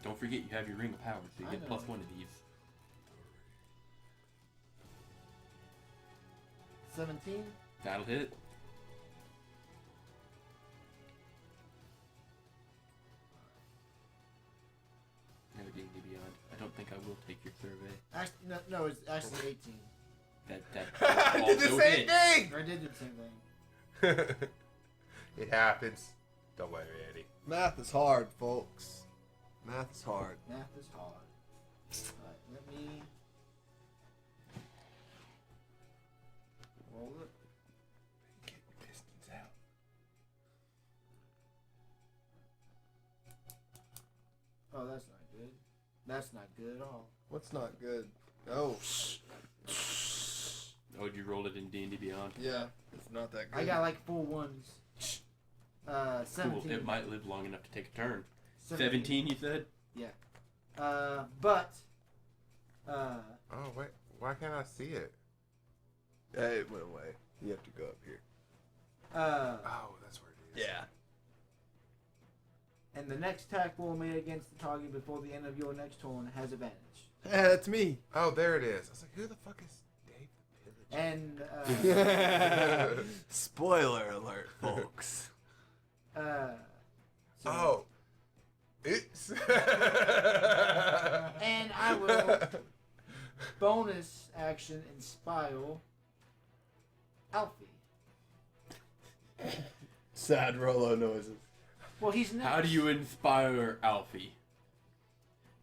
Don't forget you have your ring of power, so you I get know. +1 of these. 17. That'll hit. Never D&D Beyond. I don't think I will take your survey. Actually, no, it's actually 18. That I did the also same hit. thing. I did do the same thing. It happens. Don't worry, Eddie. Math is hard, folks. Math is hard. Math is hard. Alright, let me roll it. Get your pistons out. Oh, that's not good. That's not good at all. What's not good? Oh, Oh, did you roll it in D&D Beyond? yeah. It's not that good. I got like 4 ones. 17. Cool. It might live long enough to take a turn. 17. 17, you said? But Oh, wait. Why can't I see it? It went away. You have to go up here. Oh, that's where it is. Yeah. and the next attack roll made against the target before the end of your next turn has advantage. That's me. Oh, there it is. I was like, who the fuck is Dave the Pillager? And Spoiler alert, folks. so- Oh. It's. And I will bonus action inspire Alfie. Sad Rolo noises. Well, he's next. How do you inspire Alfie?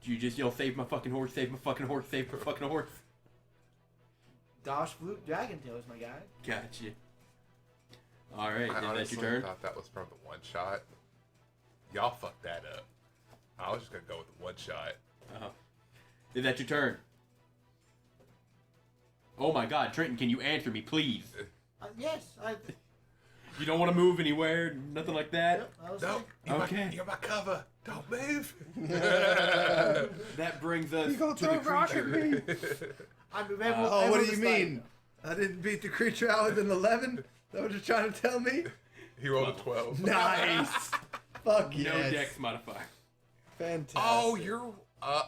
Do you just yell, save my fucking horse, save my fucking horse, save my fucking horse? Dosh Flute Dragon Tails, my guy. Gotcha. Alright, I is that honestly your turn? thought that was from the one shot. Y'all fucked that up. I was just gonna go with the one shot. Is that your turn? Oh my god, Trenton, can you answer me, please? Yes, I. You don't want to move anywhere, nothing like that? Yep, I was No, like, Okay. you're my cover. Don't move. That brings us You gonna to throw the a rock at creature. me? I'm Oh, what do you mean? I didn't beat the creature out with an 11? Is that what you're trying to tell me? He rolled a 12. Nice. Fuck No yes. dex modifier. Fantastic. Oh, you're. Oh,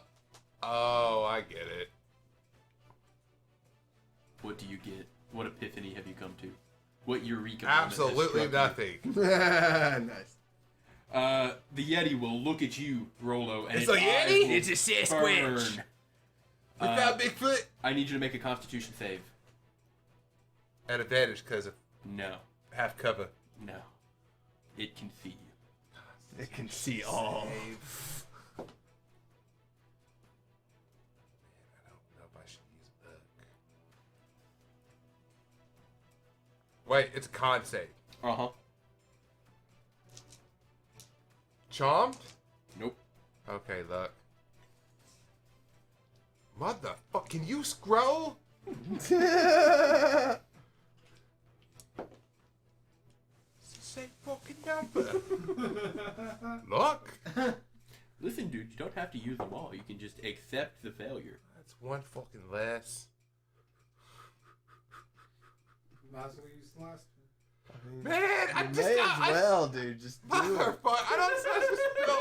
I get it. What do you get? What epiphany have you come to? What eureka moment has Absolutely struck you? nothing. Nice. The Yeti will look at you, Rolo, and It's its a eyes Yeti? will It's a Sasquatch. burn. We found Bigfoot. I need you to make a Constitution save. At advantage because of No, half cover. no. It can see you. It can see all. I don't know if I should use a book. Wait, it's a con save. Uh-huh. Charmed? Nope. Okay, look. Motherfucker, can you scroll? Say fucking number. Look. Listen, dude, you don't have to use them all. You can just accept the failure. That's one fucking less. Might as well use the last one. Man, I You just may got. as well, dude. Just do it. Motherfucker, I don't supposed to feel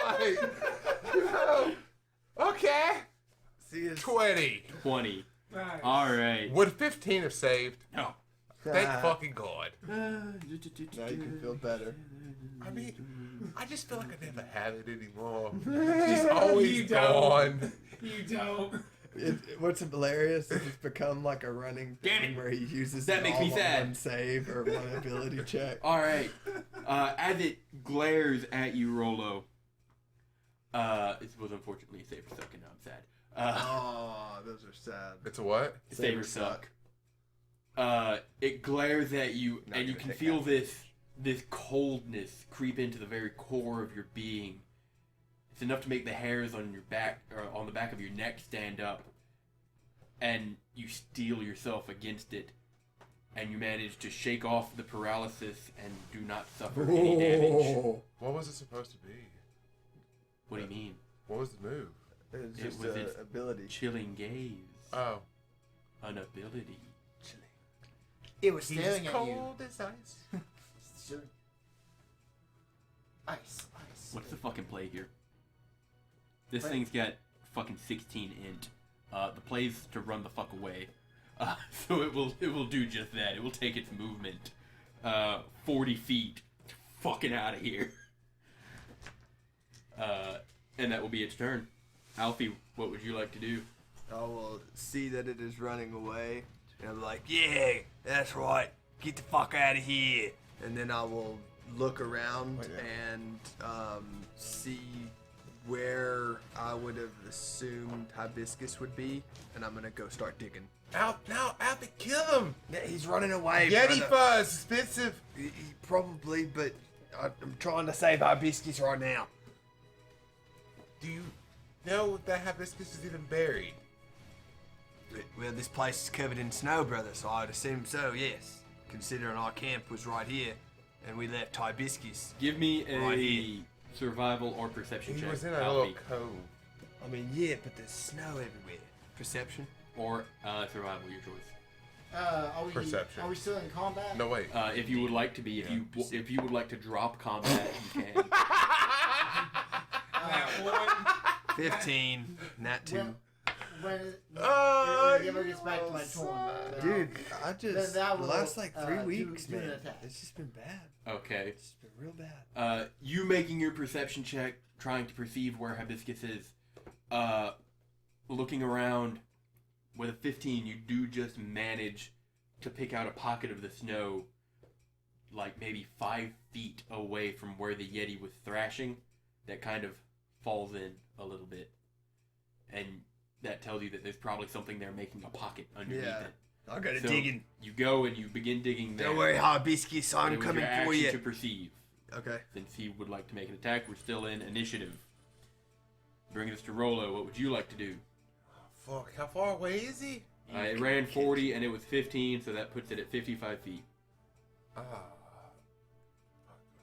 like. Okay. See, it's 20. 20. Nice. Alright. Would 15 have saved? No. Thank fucking God. Now you can feel better. I mean, I just feel like I never have it anymore. She's always You don't. gone. You don't. What's hilarious is it's become like a running Damn thing it. where he uses That it makes all me on sad. one save or one ability check. Alright. As it glares at you, Rolo, it was unfortunately a save or suck, and now I'm sad. Oh, those are sad. It's a what? Save or suck. It glares at you, Not and you gonna can take feel damage. this coldness creep into the very core of your being. It's enough to make the hairs on your back, or on the back of your neck, stand up. And you steel yourself against it, and you manage to shake off the paralysis and do not suffer any damage. What was it supposed to be? What do you mean? What was the move? It was It just was an its ability. Chilling gaze. Oh. An ability. It was staring at you. cold as ice. Sure. Ice. What's the fucking play here? This Play. thing's got fucking 16 int. The play's to run the fuck away. So it will do just that. It will take its movement 40 feet fucking out of here. And that will be its turn. Alfie, what would you like to do? I will see that it is running away, and I'm like, yeah, that's right, get the fuck out of here. And then I will look around and see where I would have assumed hibiscus would be, and I'm gonna go start digging. Alfie, kill him! Yeah, he's running away. Yeti brother. fuzz, expensive. Probably, but I'm trying to save hibiscus right now. Do you know if that hibiscus is even buried? Well, this place is covered in snow, brother, so I'd assume so, yes. Considering our camp was right here, and we left hibiscus. Give me a Right here. survival or perception He check. was in a Alfie. little cove. I mean, yeah, but there's snow everywhere. Perception? Or survival, your choice. Are we, Perception. Are we still in combat? No, wait. If you would like to be, if you would like to drop combat, you can. 15, nat 2. When it Oh, ever gets back to my turn. Dude, I just that the will, last like 3 do weeks, an man. attack. It's just been bad. Okay. It's just been real bad. You making your perception check, trying to perceive where hibiscus is. Looking around with a 15, you do just manage to pick out a pocket of the snow, like maybe 5 feet away from where the Yeti was thrashing, that kind of falls in a little bit. And that tells you that there's probably something there making a pocket underneath Yeah. it. I gotta So digging. you go and you begin digging there. Don't worry, hibiscus, It I'm was coming your for action you. to perceive. Okay. Since he would like to make an attack, we're still in initiative. Bringing us to Rolo, what would you like to do? Fuck, how far away is he? It ran 40 and it was 15, so that puts it at 55 feet. Fuck, we're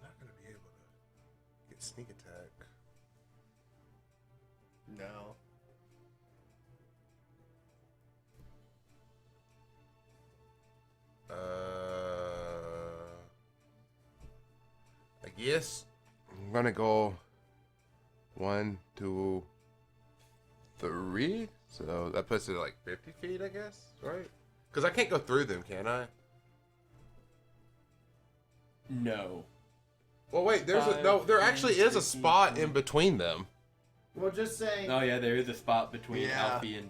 not gonna be able to get sneak attack. No. I guess I'm gonna go 1, 2, 3. So that puts it at like 50 feet, I guess, right? Because I can't go through them, can I? No. Well, wait. There 10, actually is a 15, spot 20. in between them. Well, just saying. Oh yeah, there is a spot between Yeah. Alfie and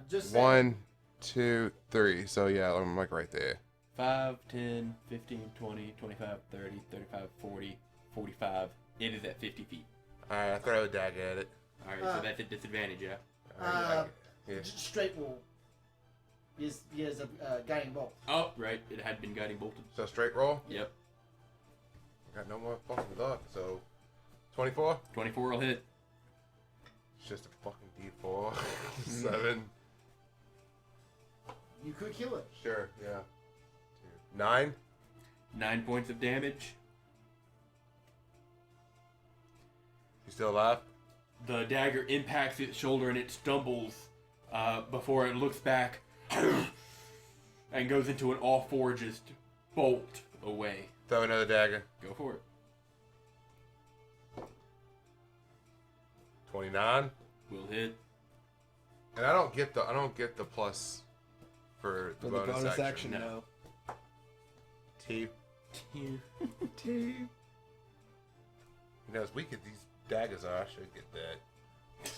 Just saying. 1, 2, 3. So yeah, I'm like right there. 5, 10, 15, 20, 25, 30, 35, 40, 45. It is at 50 feet. Alright, I throw a dagger at it. Alright, so that's a disadvantage, yeah? Yeah. Straight roll. He has a guiding bolt. Oh, right, it had been guiding bolted. So straight roll. Yep. I got no more fucking luck. So 24. 24 will hit. It's just a fucking D4. 7. You could kill it. Sure. Yeah. 9. 9 points of damage. You still alive? The dagger impacts its shoulder and it stumbles before it looks back and goes into an all-four just bolt away. Throw another dagger. Go for it. 29. Will hit. And I don't get the plus for the For the bonus action. action, No. no. T. Two. You know, as weak as these daggers are, I should get that.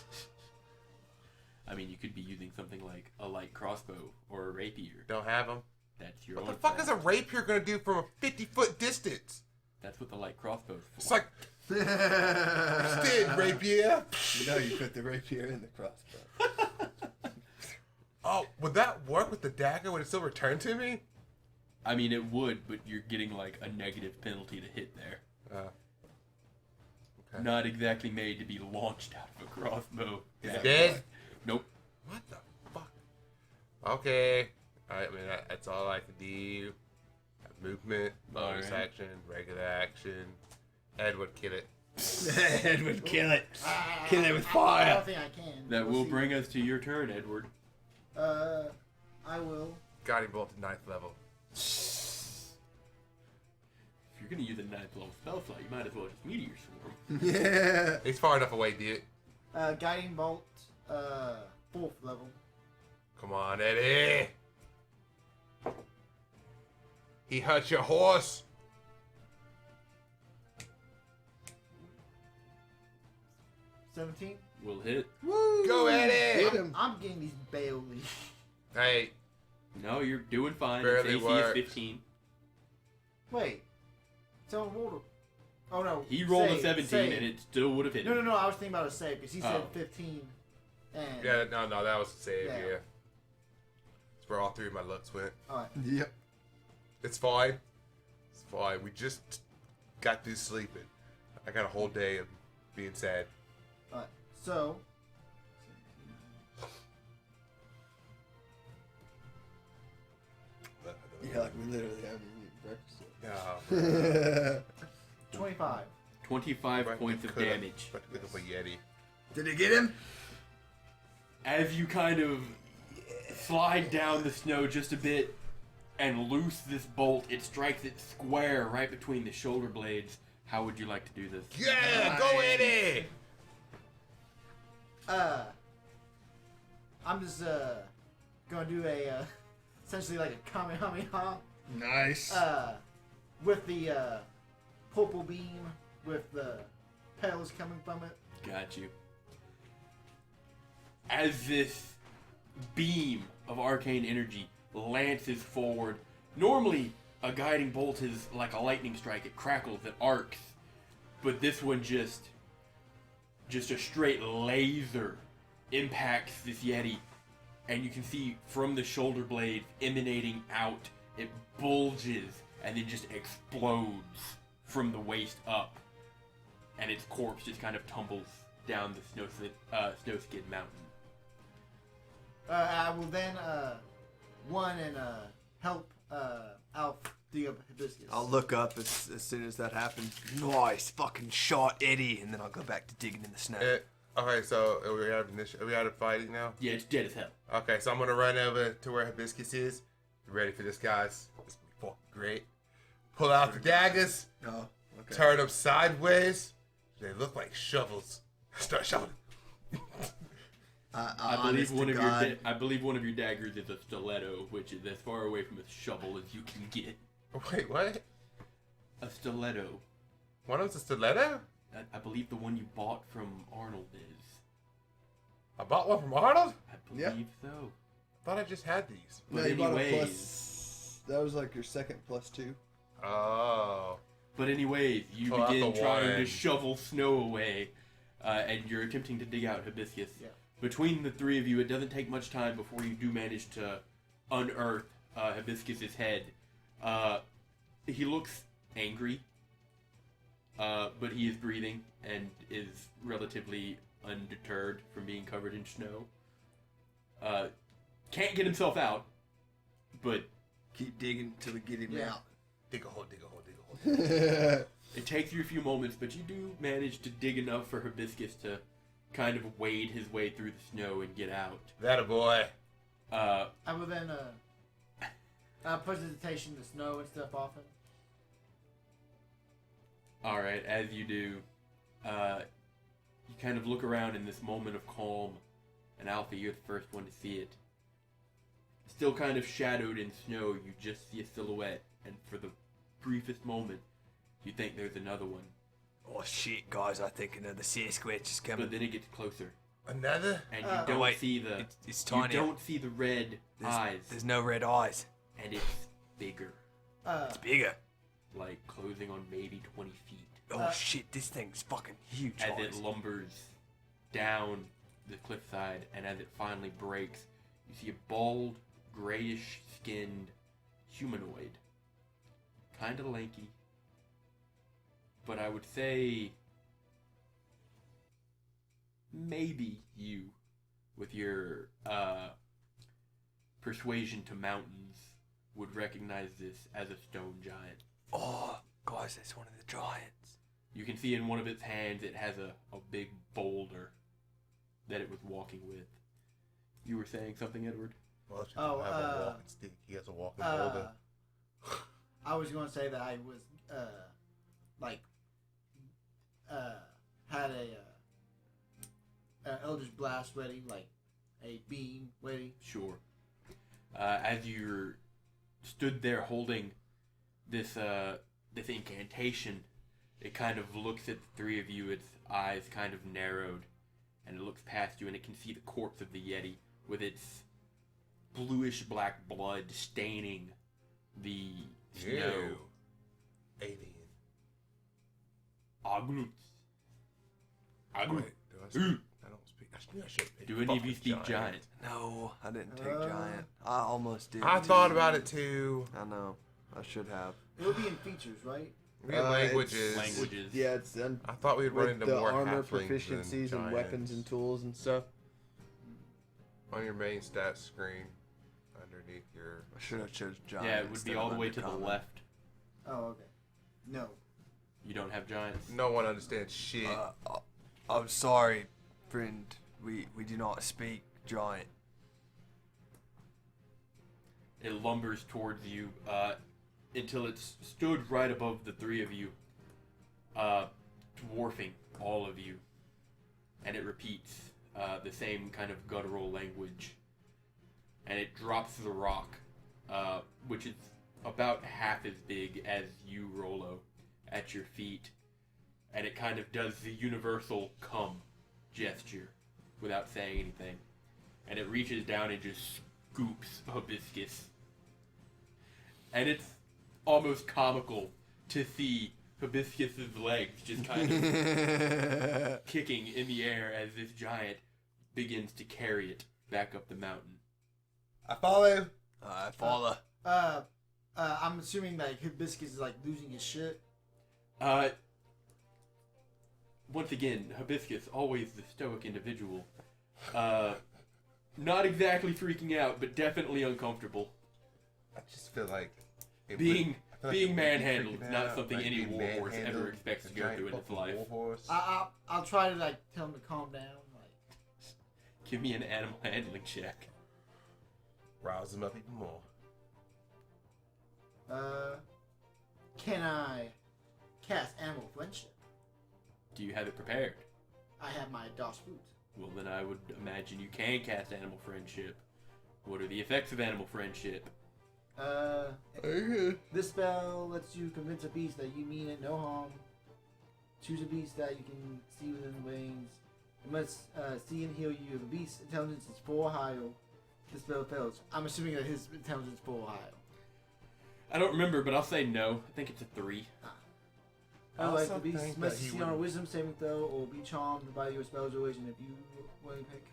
I mean, you could be using something like a light crossbow or a rapier. Don't have them. That's your What own the fuck is a fault. rapier gonna do from a 50-foot distance? That's what the light crossbow's for. It's like, did rapier. You know you put the rapier in the crossbow. Oh, would that work with the dagger? Would it still return to me? I mean, it would, but you're getting like a negative penalty to hit there. Okay. Not exactly made to be launched out of a crossbow. Is Yeah. it dead? Nope. What the fuck? Okay. I mean, that's all I can do. Movement, bonus Alright. action, regular action. Ed would kill it. Edward, kill it. I Kill it with I fire. don't think I can. That We'll will see. bring us to your turn, Edward. I will. Guiding bolt at 9th level. If you're gonna use a 9th level spell slot, you might as well just meteor swarm. Yeah. He's far enough away, dude. Guiding bolt. 4th level. Come on, Eddie. He hurt your horse. 17. Will hit. Woo. Go, Eddie. Hit him. I'm getting these Bailey. Hey, No, you're doing fine. Barely Its AC works. is 15. Wait. Someone rolled a... Oh no. He rolled a Save, 17 save. and it still would have hit No, him. no, no. I was thinking about a save because he said Oh. 15. And. yeah, no, that was a save, Yeah. yeah. That's where all 3 of my looks went. Alright. Yep. It's fine. It's fine. We just got through sleeping. I got a whole day of being sad. Alright. So. Yeah, like we literally haven't even eaten breakfast No. 25. 25 points of damage. But look up a Yeti. yet. Did he get him? As you kind of slide down the snow just a bit and loose this bolt, it strikes it square right between the shoulder blades. How would you like to do this? Yeah, go Eddie! I'm just gonna do a essentially like a Kamehameha Nice. with the purple beam with the petals coming from it. Got you. As this beam of arcane energy lances forward, normally a guiding bolt is like a lightning strike. It crackles, it arcs. But this one just a straight laser impacts this Yeti. And you can see from the shoulder blade emanating out, it bulges and then just explodes from the waist up. And its corpse just kind of tumbles down the snowskid mountain. I will then help Alf dig up hibiscus. I'll look up as soon as that happens. Nice fucking shot, Eddie, and then I'll go back to digging in the snow. Okay, so are we out of fighting now? Yeah, it's dead as hell. Okay, so I'm gonna run over to where Hibiscus is. You ready for this, guys? This is gonna be fucking great. Pull out the daggers, Oh, okay. turn them sideways. They look like shovels. Start shoveling. I believe one of your daggers is a stiletto, which is as far away from a shovel as you can get. Wait, what? A stiletto. One of them's a stiletto? I believe the one you bought from Arnold is. I bought one from Arnold? I believe so. I thought I just had these. No, But you bought a anyways. plus. That was like your second +2. Oh. But anyways, you Pull out begin the trying to one. shovel snow away, and you're attempting to dig out Hibiscus. Yeah. Between the three of you, it doesn't take much time before you do manage to unearth Hibiscus's head. He looks angry, but he is breathing and is relatively undeterred from being covered in snow. Can't get himself out, but Keep digging till we get him Yeah. out. Dig a hole, dig a hole, dig a hole. it takes you a few moments, but you do manage to dig enough for Hibiscus to kind of wade his way through the snow and get out. That a boy. I will then precipitation the snow and stuff off him. Alright, as you do, you kind of look around in this moment of calm, and Alfie, you're the first one to see it. Still kind of shadowed in snow, you just see a silhouette, and for the briefest moment, you think there's another one. Oh shit, guys! I think another Sasquatch is coming. But then it gets closer, Another? and you Oh, don't wait, see the It's you tiny. don't see the red eyes, There's no red eyes. and it's bigger, It's bigger. like closing on maybe 20 feet. Oh shit! This thing's fucking huge. As guys. it lumbers down the cliffside, and as it finally breaks, you see a bald, grayish-skinned humanoid. Kind of lanky. But I would say maybe you, with your persuasion to mountains would recognize this as a stone giant. Oh, guys, it's one of the giants. You can see in one of its hands it has a big boulder that it was walking with. You were saying something, Edward? Well, she doesn't have a walking stick. He has a walking boulder. I was going to say that I was, had a Eldritch Blast ready, like a beam ready. Sure. As you stood there holding this incantation, it kind of looks at the three of you, its eyes kind of narrowed, and it looks past you and it can see the corpse of the Yeti with its bluish black blood staining the snow. Ew. Alien. Aglut. Wait, Aglut. do I speak? I don't speak. I should. Do any of you speak giant? No, I didn't take giant. I almost did. I thought about it too. I know. I should have. It'll be in features, right? We had languages. Languages. Yeah, it's I thought we'd run with into the more armor halflings proficiencies than and weapons and giants. tools and stuff. On your main stats screen, underneath your. I should have chose giant. Yeah, it would be instead all of the way to the uncommon. left. Oh, okay. No. You don't have giants. No one understands shit. I'm sorry, friend. We do not speak giant. It lumbers towards you until it's stood right above the three of you, dwarfing all of you. And it repeats the same kind of guttural language. And it drops the rock, which is about half as big as you, Rolo, at your feet. And it kind of does the universal come gesture without saying anything. And it reaches down and just scoops Hibiscus. And it's almost comical to see Hibiscus's legs just kind of kicking in the air as this giant begins to carry it back up the mountain. I follow. I follow. I'm assuming like Hibiscus is like losing his shit. Once again, Hibiscus, always the stoic individual. Not exactly freaking out, but definitely uncomfortable. I just feel like Being I feel like being it would be manhandled is freaking not out, something like any being warhorse ever manhandled, expects to a go giant through in its fucking life. warhorse. I'll try to like tell him to calm down. Like, Give me an animal handling check. Rouse him up even more. can I cast Animal Friendship? Do you have it prepared? I have my DOS foot. Well, then I would imagine you can cast Animal Friendship. What are the effects of Animal Friendship? This spell lets you convince a beast that you mean it no harm. Choose a beast that you can see within the range. It must see and heal you. The beast's intelligence is 4 or higher. The spell fails. I'm assuming that his intelligence is 4 or higher. I don't remember, but I'll say no. I think it's a 3. I Otherwise, also the beast think must that he succeed on a would- wisdom saving throw or be charmed by your spell's duration. If you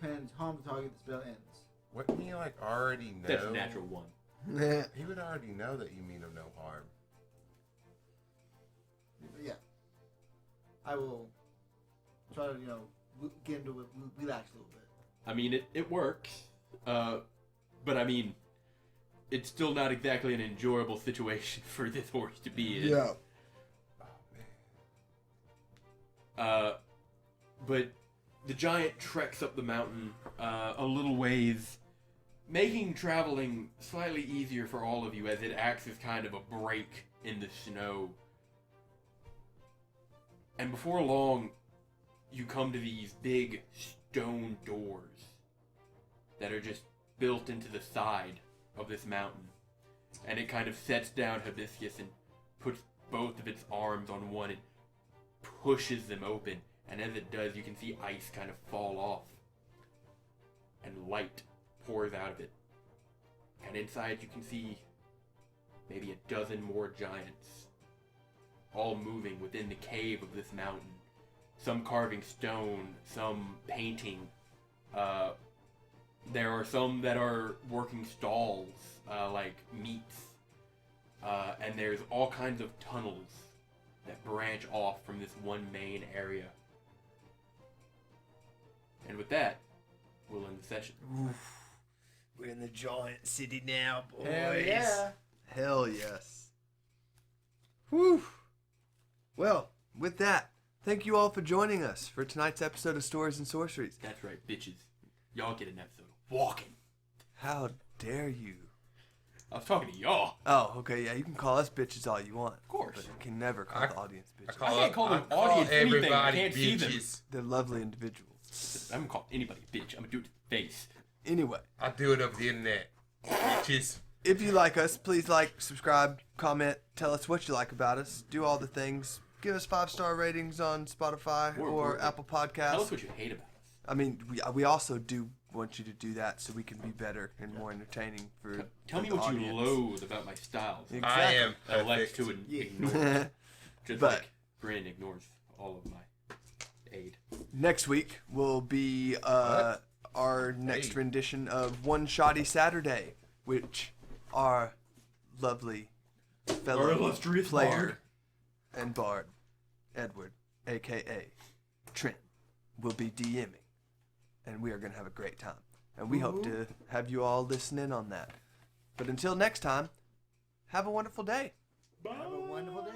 can harm the target, the spell ends. Wouldn't he like already know? That's a natural 1. He would already know that you mean him no harm. Yeah. I will try to, get him to relax a little bit. I mean, it works. But I mean, it's still not exactly an enjoyable situation for this horse to be in. Yeah. But the giant treks up the mountain a little ways, making traveling slightly easier for all of you as it acts as kind of a break in the snow. And before long, you come to these big stone doors that are just built into the side of this mountain. And it kind of sets down Hibiscus and puts both of its arms on one and pushes them open. And as it does, you can see ice kind of fall off. And light pours out of it. And inside you can see maybe a dozen more giants, all moving within the cave of this mountain. Some carving stone, some painting. There are some that are working stalls, like meats. And there's all kinds of tunnels that branch off from this one main area. And with that, we'll end the session. We're in the giant city now, boys. Hell yeah. Hell yes. Whew. Well, with that, thank you all for joining us for tonight's episode of Stories and Sorceries. That's right, bitches. Y'all get an episode of Walking. How dare you? I was talking to y'all. Oh, okay, yeah, you can call us bitches all you want. Of course. But you can never call the audience bitches. I can't call them audience anything. I can't see them. They're lovely individuals. I'm gonna call anybody a bitch. I'm gonna do it to the face. Anyway, I do it over the internet. Bitches. if you like us, please like, subscribe, comment, tell us what you like about us, do all the things. Give us 5-star ratings on Spotify or Apple Podcasts. Tell us what you hate about us. I mean, we also do want you to do that so we can be better and more entertaining for Tell me the what audience. you loathe about my styles. Exactly. I am Elect perfect. to ignore. Just But- like Bryn ignores all of my aid. Next week will be our next Hey. rendition of One Shoddy Saturday, which our lovely fellow Our illustrious player bard. and bard, Edward, a.k.a. Trent, will be DMing. And we are going to have a great time. And we hope to have you all listen in on that. But until next time, have a wonderful day. Have a wonderful day.